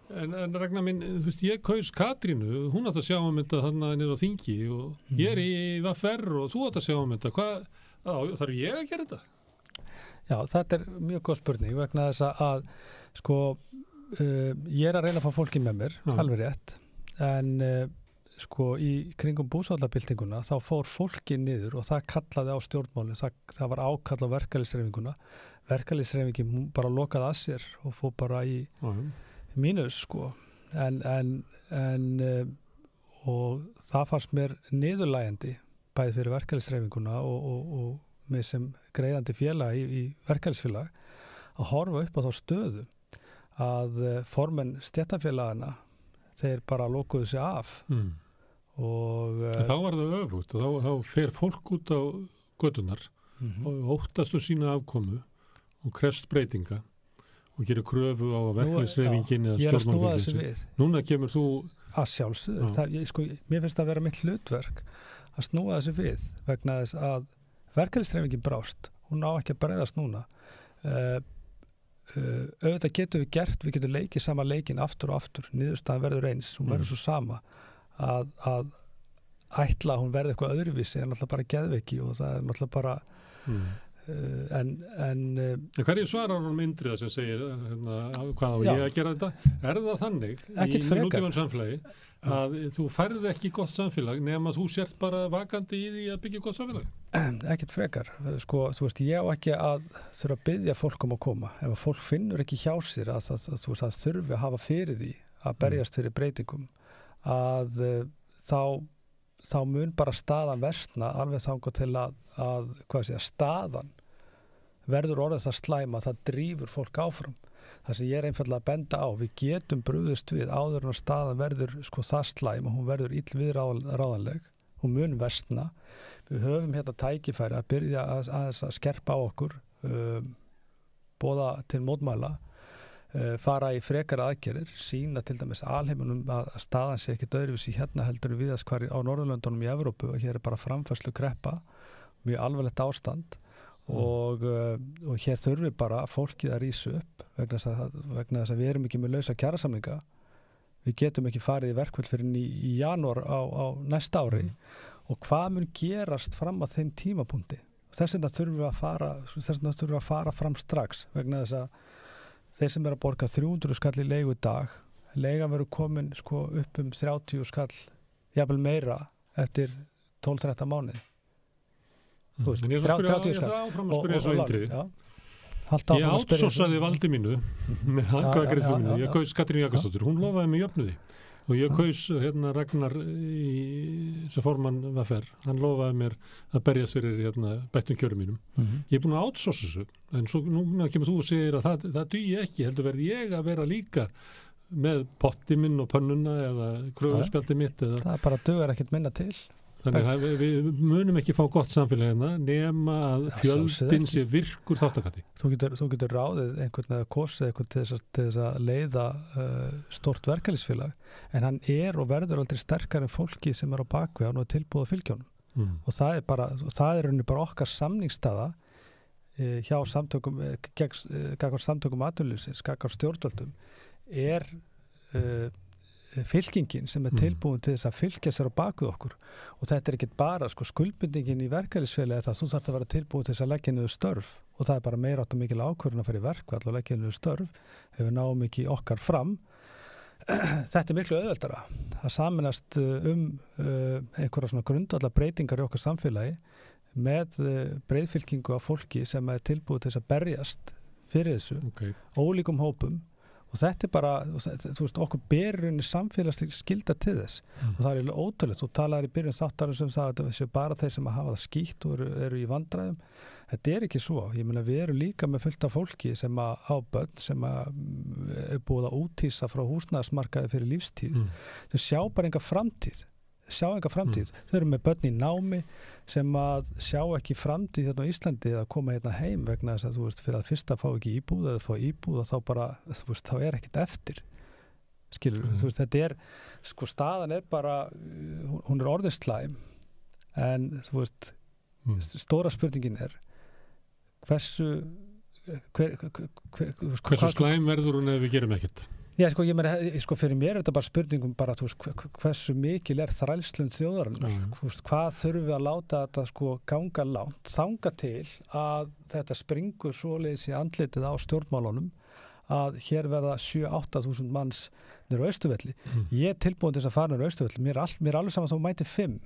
en Ragnar minn, þú veist, ég kaus Katrínu, hún átt að sjá þetta þannig niður á þingi og ég í VFR og þú átt að sjá þetta, þarf ég að gera þetta? Já, þetta mjög góð spurning vegna þess að sko, ég að reyna að fá fólki með mér, alveg rétt, en sko í kringum búsáhaldabyltinguna þá fór fólki niður og það kallaði á stjórnmálinn, það var ákall á verkalýðshreyfinguna, verkalýðshreyfingin bara lokaði að sér og fór bara í mínus sko og það fannst mér niðurlægjandi bæði fyrir verkalýðshreyfinguna og mig sem greiðandi félag í verkalýðsfélag að horfa upp á þá stöðu að formenn stéttarfélagana þeir bara lokuðu sig af og þá var það öfugt og þá fer fólk út á götunar og óttastu sína afkomu og krefst breytinga og gerir kröfu á verkalýðshreyfingin eða stjórnmálaflokksins. Núna kemur þú að sjálfsögðu. Sko, mér finnst það að vera mitt hlutverk að snúa þessu við vegna þess að verkalýðshreyfingin brást. Hún á ekki að bregðast núna. Auðvitað getum við getum leikið sama leikinn aftur og aftur. Niðurstaðan verður eins. Hún verður svo sama að ætla að hún verði eitthvað öðruvísi en alltaf bara geðveiki og það er alltaf bara Hverju svarar hún Indriða sem segir hvað á ég að gera þetta? Er það þannig í nútíman samfélagi að þú færði ekki gott samfélag nema þú sért bara vakandi í því að byggja gott samfélag? Ekkert frekar. Sko, þú veist, ég á ekki að þurfa að biðja fólk að koma. Ef að fólk finnur ekki hjá sér að það þurfi að hafa fyrir því að berjast fyrir breytingum að þá mun bara staðan versna alveg þangað til að staðan verður orðið það slæma að það drífur fólk áfram. Það sem ég einfaldlega að benda á, við getum brugðist við áður en að staðan verður sko það slæm og hún verður illviðráðanleg, hún mun versna. Við höfum hérna tækifæri að byrja að skerpa á okkur, boða til mótmæla, fara í frekara aðgerðir, sýna til dæmis alheiminum að staðan sé ekki öðruvísi hérna heldur við viðast hvar á Norðurlöndunum í Evrópu og hér er bara framfærslu kreppa, mjög alvarlegt ástand og hér þurfi bara fólkið að rísa upp vegna þess að við erum ekki með lausa kjarasamninga. Við getum ekki farið í verkfall fyrir í janúar á næsta ári og hvað mun gerast fram að þeim tímapunkti. Þess vegna þurfum við að fara fram strax vegna þess að þeir sem að borga 300 skall í leigu dag, leigan verður komin sko upp 30 skall, jafnvel meira eftir 12-13 mánuði. Þú veist, 30 skall. Ég áfram að spyrja svo Indriði. Ég átsósaði valdi mínu með hangagreiðslu mínu. Ég kaus Katrínu Jakobsdóttur. Hún lofaði mig jöfnuði. Og ég kaus Ragnar sem formann VFR. Hann lofaði mér að berjast fyrir bættum kjörum mínum. Ég er búin að átsósa þessu. En svo núna kemur þú og segir að það dugi ekki. Heldur verði ég að vera líka með potti minn og pönnuna eða kröfuspjaldi mitt. Það bara dugar ekkert minna til. Þannig að við munum ekki fá gott samfélagina nema að fjöldin sé virkur þáttakandi. Þú getur ráðið einhvern eða kosið einhvern til þess að leiða stort verkalýðsfélag en hann er og verður aldrei sterkar en fólki sem er á bakvið hann og tilbúið fylgjónum. Og það er rauninni bara okkar samningsstaða hjá samtökum gagnvart samtökum atvinnulífsins, gagnvart stjórnvöldum er fylkingin sem er tilbúin til þess að fylgja sér á bakvið okkur og þetta er ekki bara sko skuldbindingin í verkalýðsfélagi að þú þarft að vera tilbúin til þess að leggja niður störf og það er bara meira átt og mikil ákvörðun að fara í verkfall og leggja niður störf ef við náum ekki okkar fram. Þetta er miklu auðveldara að saminast einhverja svona grundvallar breytingar í okkar samfélagi með breiðfylkingu af fólki sem er tilbúin til þess að berjast fyrir þessu, ólíkum hópum og þetta er bara, þú veist, okkur berurinn samfélagslega skylda til þess og það er ótrúlegt, þú talaðir í byrjun þáttarins það að það séu bara þeir sem hafa það skítt og eru í vandræðum, þetta er ekki svo ég meina við erum líka með fullt af fólki sem á börn, sem er búið að úthýsa frá húsnæðismarkaði fyrir lífstíð, þau sjá bara enga framtíð þau eru með börn í námi sem að sjá ekki framtíð hérna á Íslandi að koma hérna heim vegna þess að þú veist fyrir að fyrst að fá ekki íbúð eða fá íbúð og þá bara þú veist þá er ekkert eftir skilur þú veist þetta er sko staðan er bara hún er orðin slæm en þú veist stóra spurningin hversu slæm verður hún ef við gerum ekkert? Já, ég meina, fyrir mér þetta bara spurningum bara, hversu mikil þrælslund þjóðarinnar, hvað þurfum við að láta þetta ganga langt, þanga til að þetta springur svoleiðis í andlitið á stjórnmálunum að hér verða 7-8.000 manns niður á Austurvelli. Ég tilbúin til þess að fara niður á Austurvelli, mér er alveg saman þá mæti 5.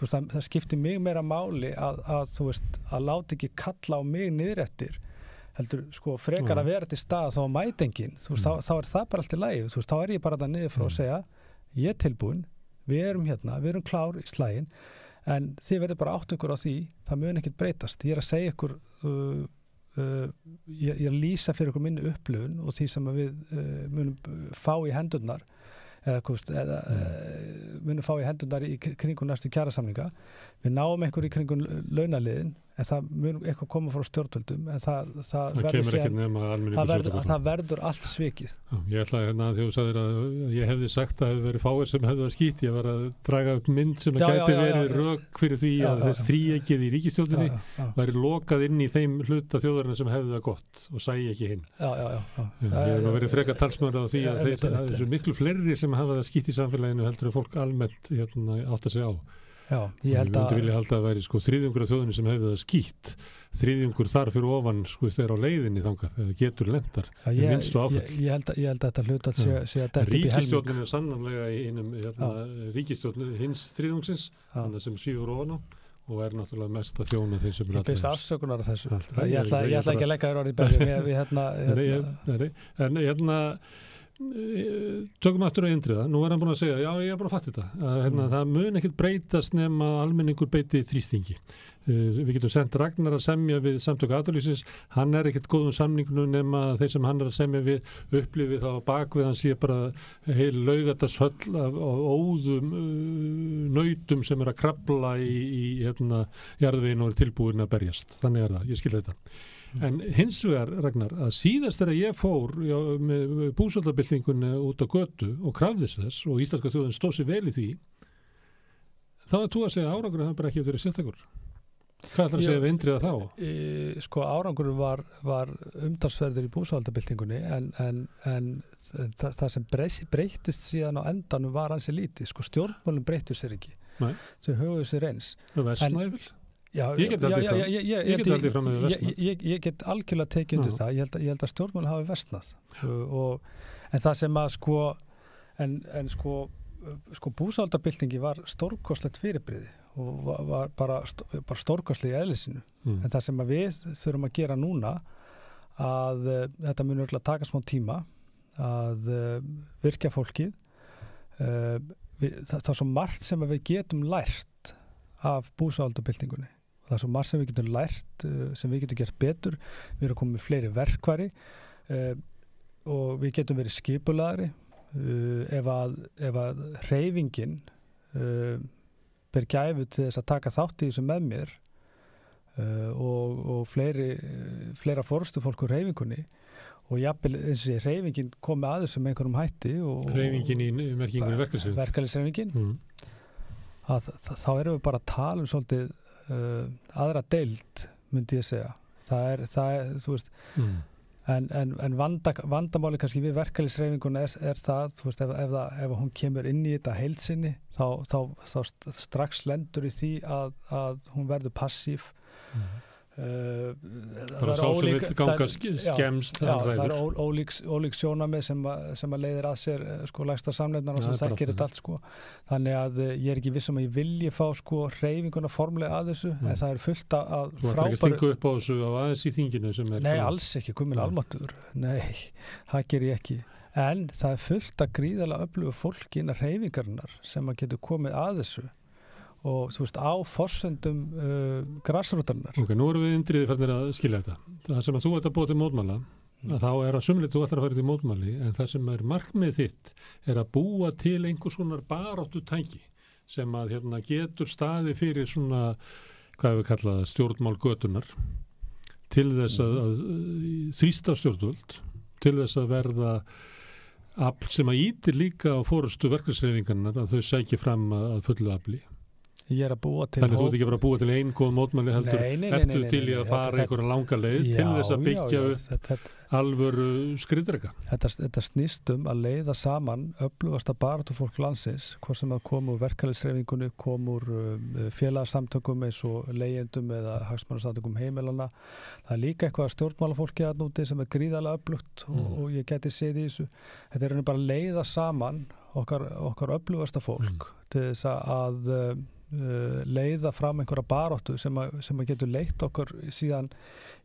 Það skiptir mig meira máli að láta ekki kalla á mig niður eftir heldur frekar að vera til stað þá mætingin, þá er það bara allt í lagi, þá er ég bara það niður frá að segja ég er tilbúin, við erum hérna, við erum klár í slaginn en þið verður bara átt ykkur á því, það mun ekkert breytast, ég er að segja ykkur ég er að lýsa fyrir ykkur minni upplifun og því sem við munum fá í hendurnar eða munum fá í hendurnar í kringum næstu kjarasamninga, við náum einhver í kringum launaliðin en það mun eitthvað koma frá stjórnvöldum en það verður allt svikið. Ég ætlaði þegar þú sagðir að ég hefði sagt að það hefði verið fáir sem hefði að skýt, ég var að draga upp mynd sem að gæti verið rök fyrir því að þess þríeykið í ríkisstjórninni væri lokað inn í þeim hluta þjóðarinnar sem hefði það gott og sæi ekki hinn. Ég hef verið frekar talsmaður á því að þessu miklu fleiri sem hafa það skýt í samfélaginu heldur að fólk almennt átt að segja á. Já, ég held að vilja halda að væri þriðjungur af þjóðinni sem hefði það skýtt, þriðjungur þar fyrir ofan þegar á leiðinni þangað eða getur lentar minnstu áfall. Ég held að þetta hlut að sé að detta upp í helming. Ríkisstjórnin er sannanlega í einum ríkisstjórn hins þriðjungsins þannig sem svífur ofan á og er náttúrulega mest að þjóna þeim sem ég byrst afsökunar af þessu. Ég ætla ekki að leggja þér orðið en tökum aftur á Indriða, nú er hann búin að segja já, ég er bara að fatta þetta það mun ekkert breytast nema almenningur beiti þrýstingi. Við getum sendt Ragnar að semja við samtök atvinnulífsins, hann er ekkert góðum samningnum nema þeir sem hann er að semja við upplifið þá bakvið hann sé bara heil laugardagsköll af óðum nautum sem er að krabla í jarðveginn og er tilbúin að berjast, þannig er það, ég skil þetta. En hins vegar, Ragnar, að síðast þegar ég fór með búsaldabyltingunni út á götu og krafðist þess og íslenska þjóðin stóð sér vel í því, þá er þú að segja að árangurinn það bara ekki verið sérstakur. Hvað ætlar að segja við Indriða þá? Árangurinn var umtalsverður í búsaldabyltingunni en það sem breyttist síðan á endanum var ansi lítið. Stjórnmálum breyttu sér ekki. Nei. Þau höfðu sér eins. Það versnaði vel? Ég get aldrei fram með versnað. Ég get algjörlega tekið undir það. Ég held að stjórnmál hafi versnað. En það sem að búsaldabyltingi var stórkostlegt fyrirbrigði og var bara stórkostleg í eðlisínu. En það sem að við þurfum að gera núna að þetta mun örugglega taka smá tíma að virkja fólkið. Það er svo margt sem við getum lært af búsaldabyltingunni. Það er svo margt sem við getum lært, sem við getum gert betur. Við erum komið með fleiri verkfæri og við getum verið skipulagri. Ef að hreyfingin ber gæfu til þess að taka þátt í þessu með mér og fleira forystufólk úr hreyfingunni og jafnvel þessi hreyfingin komi að þessu með einhverjum hætti. Hreyfingin í merkingunni verkefnishreyfingin. Verkalýðshreyfingin. Þá erum við bara að tala svolítið aðra deild, myndi ég segja. Það er þú veist, en vandamáli kannski við verkalýðshreyfinguna er það, þú veist, ef hún kemur inn í þetta heildsinni, þá strax lendur í því að hún verður passív. Það er ólík ganga skemst. Það er ólík sjónarmið sem að leiðir að sér lægsta samnefnar og sem þekkir þetta allt Þannig að ég er ekki viss að ég vilji fá hreyfinguna formlega að þessu en það er fullt af frábæru. Þú ætlar ekki að stinga upp á þessu á aðeins í þinginu sem er... Nei, alls ekki, komin almáttugur. Nei, það ger ég ekki. En það er fullt af gríðarlega öflugu fólki innan hreyfingarinnar sem að getur komið að þessu og þú veist, á forsendum grassrútarinnar. Ok, nú erum við Indriði færnir að skilja þetta. Það sem að þú ert að búa til mótmæla, að þá er að sumlið þú ætlar að fara til mótmæli, en það sem er markmið þitt er að búa til einhvers konar baráttu tæki sem að getur staði fyrir svona, hvað við kalla það, stjórnmál götunar til þess að þrýsta stjórnvöld, til þess að verða afl sem að ýtir líka á forystu verkalýðshreyfingarnar að þau sæki fram að fullu afli. Ég er að búa til Þannig þú ert ekki bara að búa til einn góð mótmæli heldur, ertu til í að fara einhverja langa leið til þess að byggja upp alvöru skriðdreka. Þetta snýst að leiða saman öflugasta baráttufólk landsins, hvort sem að koma úr verkalýðshreyfingunni, koma úr félagasamtökum eins og leigjendum eða hagsmunasamtökum heimilana. Það er líka eitthvað stjórnmálafólki að núti sem er gríðarlega öflugt og ég geti séð í þessu. Þetta er bara að leiða saman okkar öflugasta fólk til þess að leiða fram einhverja baráttu sem að getur leitt okkur síðan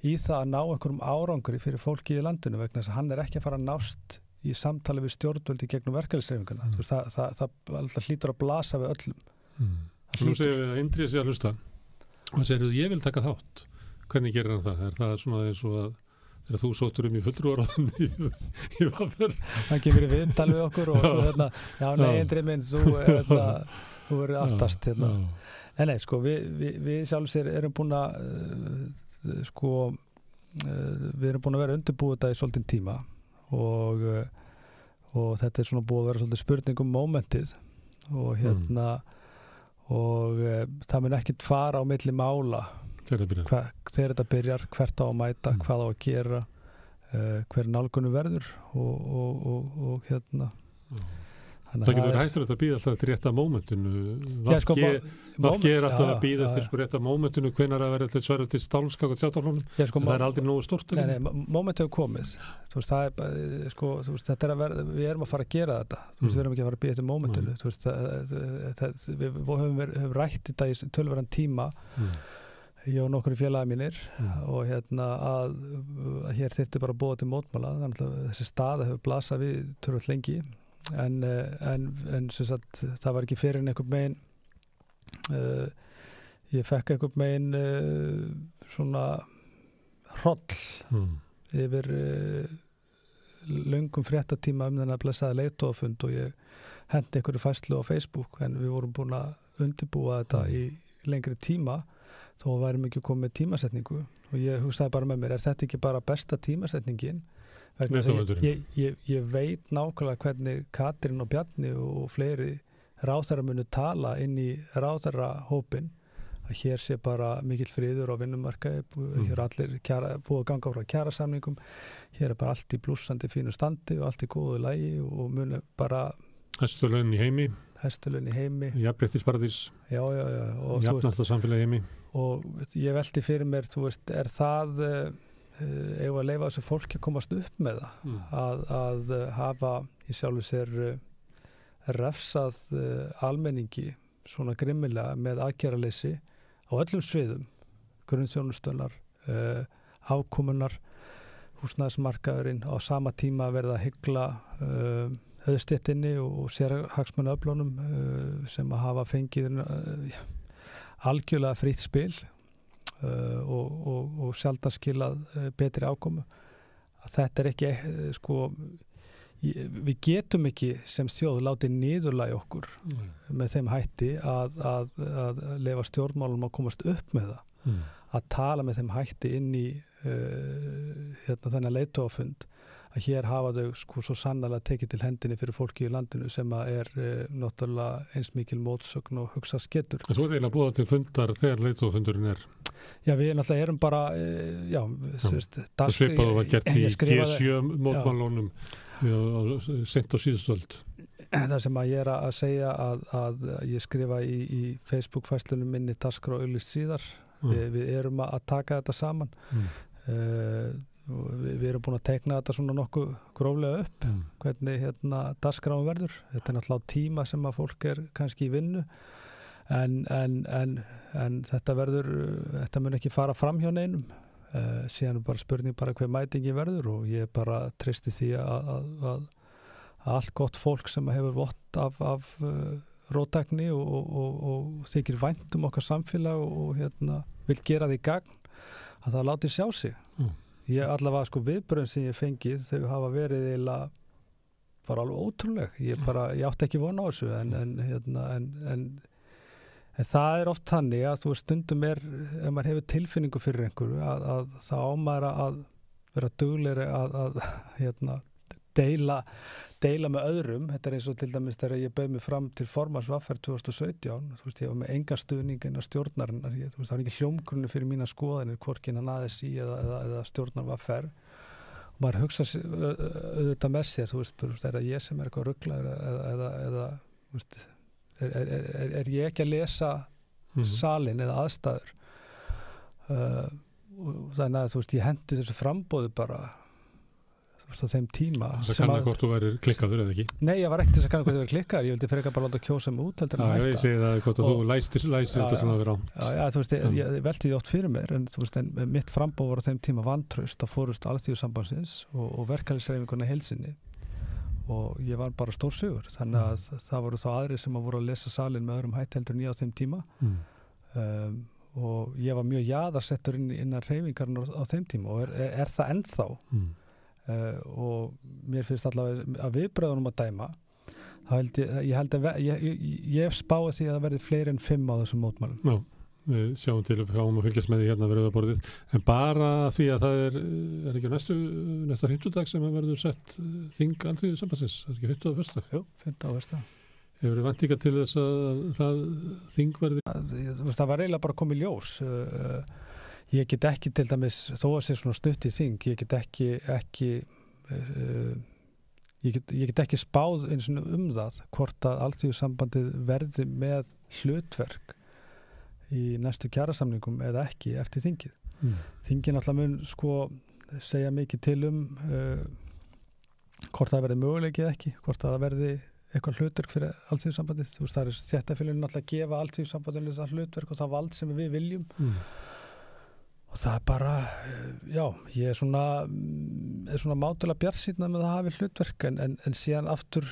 í það að ná einhverjum árangri fyrir fólki í landinu vegna þess að hann er ekki að fara að nást í samtali við stjórnvöldi gegnum verkalýðshreyfinguna. Það hlýtur að blasa við öllum. Nú segir við að Indriði sé að hlusta og segir þú, ég vil taka þátt. Hvernig gerir hann það? Er það svona eins og að þegar þú sóttur í fulltrúaráðinu í vaffer? Það kemur í viðtal við okkur og svo já, nei, Indriði minn, þú verður aftast Nei, sko, við sjálfsög erum búin að við erum búin að vera undirbúið þetta í svolítinn tíma og þetta er svona búið að vera svolítið spurning momentið og og það mun ekkert fara á milli mála þegar þetta byrjar, hvert á að mæta, hvað á að gera hver nálgunum verður og Það getur hættur að býða alltaf til rétta mómentinu. VG er alltaf að býða eftir rétta mómentinu hvenær að vera til sverju til stálskak og sjáttáflónum. Það er aldrei nógu stórt. Nei, mómentu hefur komið. Við erum að fara að gera þetta. Við erum ekki að fara að býða eftir mómentinu. Við höfum rætt þetta í tölverðan tíma. Ég og nokkru félagi mínir og að hér þyrfti bara að búa til mótmæla. Þannig að þessi staða hefur blasað við tölvöld lengi. En sem sagt, það var ekki fyrir einhvern megin ég fekk einhvern megin svona hroll yfir löngum fréttatíma þennan blessaða leiðtogafund og ég hendi einhverju færslu á Facebook en við vorum búin að undirbúa þetta í lengri tíma þó værum ekki komið með tímasetningu og ég hugsaði bara með mér, er þetta ekki bara besta tímasetningin? Ég veit nákvæmlega hvernig Katrín og Bjarni og fleiri ráðherrar munu tala inn í ráðherrahópin að hér sé bara mikill friður á vinnumarkaði, hér er allir búið að ganga frá kjarasamningum, hér er bara allt í blússandi fínu standi og allt í góðu lagi og munu bara Hæstu laun í heimi, jafnréttisparadís, jafnasta samfélagi heimi og ég velti fyrir mér, er það eigum að leyfa þessu fólki að komast upp með það að hafa í sjálfu sér refsað almenningi svona grimmilega með aðgerðarleysi á öllum sviðum grunnþjónustunnar, afkomunar húsnæðismarkaðurinn á sama tíma verða að hygla auðstéttinni og sérhagsmunaöflunum sem að hafa fengið algjörlega frítt spil og sjaldan skilað betri ákomu að þetta er ekki við getum ekki sem þjóð látið niðurlægja okkur með þeim hætti að leyfa stjórnmálum að komast upp með það að tala með þeim hætti inn í þennan leiðtogafund að hér hafa þau svo sannarlega tekið til hendinni fyrir fólki í landinu sem að er náttúrulega eins mikil mótsögn og hugsast getur. Svo er eiginlega búið til fundar þegar leiðtogafundurinn er? Já, við náttúrulega erum bara það svipað var gert í G7 mótmælunum sent á síðustöld. Það sem að ég er að segja að ég skrifa í Facebook-færslunum minni dagskrá auglýst síðar. Við erum að taka þetta saman. Við erum búin að teikna þetta svona nokkuð gróflega upp hvernig dagskráin verður. Þetta er náttúrulega tíma sem að fólk er kannski í vinnu en þetta mun ekki fara fram hjá neinum síðan er bara spurning bara hver mætingi verður og ég bara treysti því að allt gott fólk sem hefur vott af róttækni og þykir vænt okkar samfélag og vil gera því gagn að það láti sjá sig. Ég allavega viðbrögðin sem ég fengið þau hafa verið eiginlega bara alveg ótrúleg. Ég átti ekki von á þessu en það er oft þannig að stundum ef maður hefur tilfinningu fyrir einhverju að það ámæra að vera duglegri að deila með öðrum. Þetta eins og til dæmis þegar ég bauð mig fram til formans VFR 2017, þú veist, ég var með enga stuðning innan stjórnarinnar, þú veist, það var ekki hljómgrunni fyrir mína skoðanir, hvorki innan ASÍ eða stjórnar VFR. Og maður hugsa auðvitað með sér, þú veist, er það ég sem eitthvað rugglaður eða þú veist, er ég ekki að lesa salin eða aðstæður? Og þannig að, þú veist, ég hendi þessu framboði bara á þeim tíma. Það kannar hvort þú værir klikkaður eða ekki? Nei, ég var ekki þess að kannar hvort þú værir klikkaður, ég vildi frekar bara láta kjósa mig út heldur en að hætta. Ég segi það hvort að þú læstir þetta svona að vera á. Já, þú veist, ég velti því oft fyrir mér, en þú veist, mitt framboð var á þeim tíma vantraust að fórust Alþýðusambandsins og verkalýðshreyfinguna í heild sinni og ég var bara stór sigur, þannig að það voru þá aðrir sem voru að lesa salin með öðrum hætti heldur en ég á þeim tíma og ég var mjög jaðarsettur innan hreyfingarna á þeim tíma og er það ennþá og mér finnst allavega að viðbröðunum að dæma þá ég spái því að það verði fleiri en 5 á þessum mótmælum. Já, við sjáum til að fáum að fylgjast með því hérna við rauðaborðið, en bara því að það er ekki næsta 50 dag sem verður sett þing Alþýðusambandsins, það er ekki 50 á föstudag? Jú, 50 á föstudag. Hefur þið væntingar til þess að það þing verði? Það var eiginlega bara komið ljós. Ég get ekki til dæmis, þó að sé svona stutt í þing, ég get ekki spáð eins og það hvort að Alþýðusambandið verði með hlutverk í næstu kjarasamningum eða ekki eftir þingið. Þingin alltaf mun segja mikið til hvort það verði möguleiki eða ekki, hvort það verði eitthvað hlutverk fyrir Alþýðusambandið. Þú veist, það stéttarfélögin alltaf að gefa Alþýðusambandinu það hlutverk og það vald sem við viljum. Og það er bara, já, ég er svona mátulega bjartsýnn með að hafi hlutverk en síðan aftur,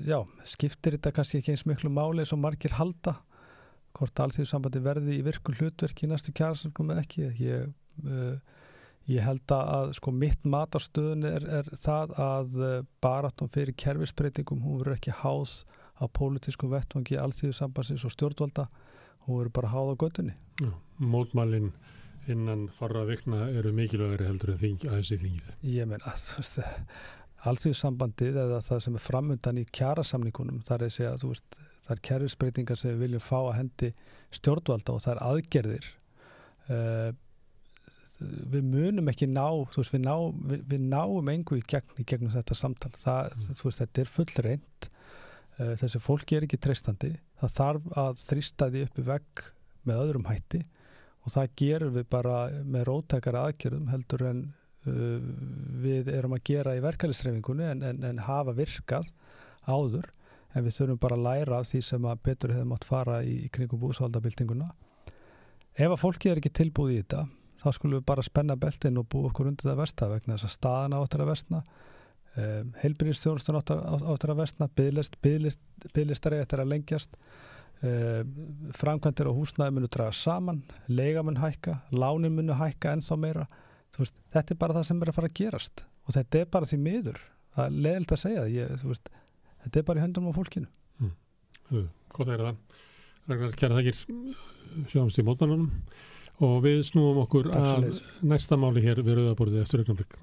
já, skiptir þetta kannski ekki eins miklu máli eins og margir halda, hvort Alþýðusambandi verði í virkun hlutverk í næstu kjarasamningum eða ekki. Ég held að mitt mat á stöðunni er það að baráttan fyrir kerfisbreytingum, hún verður ekki háð á pólitískum vettvangi Alþýðusambandsins og stjórnvalda, hún verður bara háð á göttunni. Já, mótmælin innan fárra vikna eru mikilvægari heldur en þessi þingið. Ég meina, Alþýðusambandið eða það sem er framundan í kjarasamningunum, það er að segja, þú veist, það er kerfisbreytingar sem við viljum fá að hendi stjórnvalda og það er aðgerðir. Við munum ekki ná, þú veist, við náum engu í gegnum þetta samtal. Þú veist, þetta er fullreynt. Þessi fólki er ekki treystandi, það þarf að þrýsta því upp í vegg með öðrum hætti og það gerum við bara með róttækara aðgerðum heldur en við erum að gera í verkalýðshreyfingunni en hafa virkað áður, en við þurfum bara að læra af því sem að betur hefði mátt fara í kringum búsáhaldabyltinguna. Ef að fólki er ekki tilbúið í þetta, þá skulum við bara spenna beltin og búa okkur undir það versta vegna þess að staðan áttur að versna. Heilbrigðisþjónustan áttur að versna, biðlistar eftir að lengjast, framkvæmdir á húsnæði munu draga saman, leiga mun hækka, lánin munu hækka ennþá meira. Veist, þetta er bara það sem er að fara að gerast og þetta er bara því miður. Það er leiðilegt að segja það, þetta er bara í höndunum á fólkinu. Gott að heyra það. Ragnar, kæra þakkir, sjáumst í mótmælunum og við snúum okkur að næsta máli hér við rauðaborðið eftir augnablik.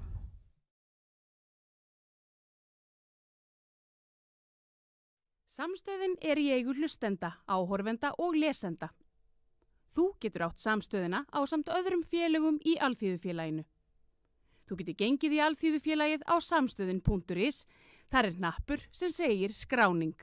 Samstöðin er í eigu hlustenda, áhorfenda og lesenda. Þú getur átt samstöðina ásamt öðrum félögum í Alþýðufélaginu. Þú getur gengið í Alþýðufélagið á samstöðin.is. Þar er hnappur sem segir skráning.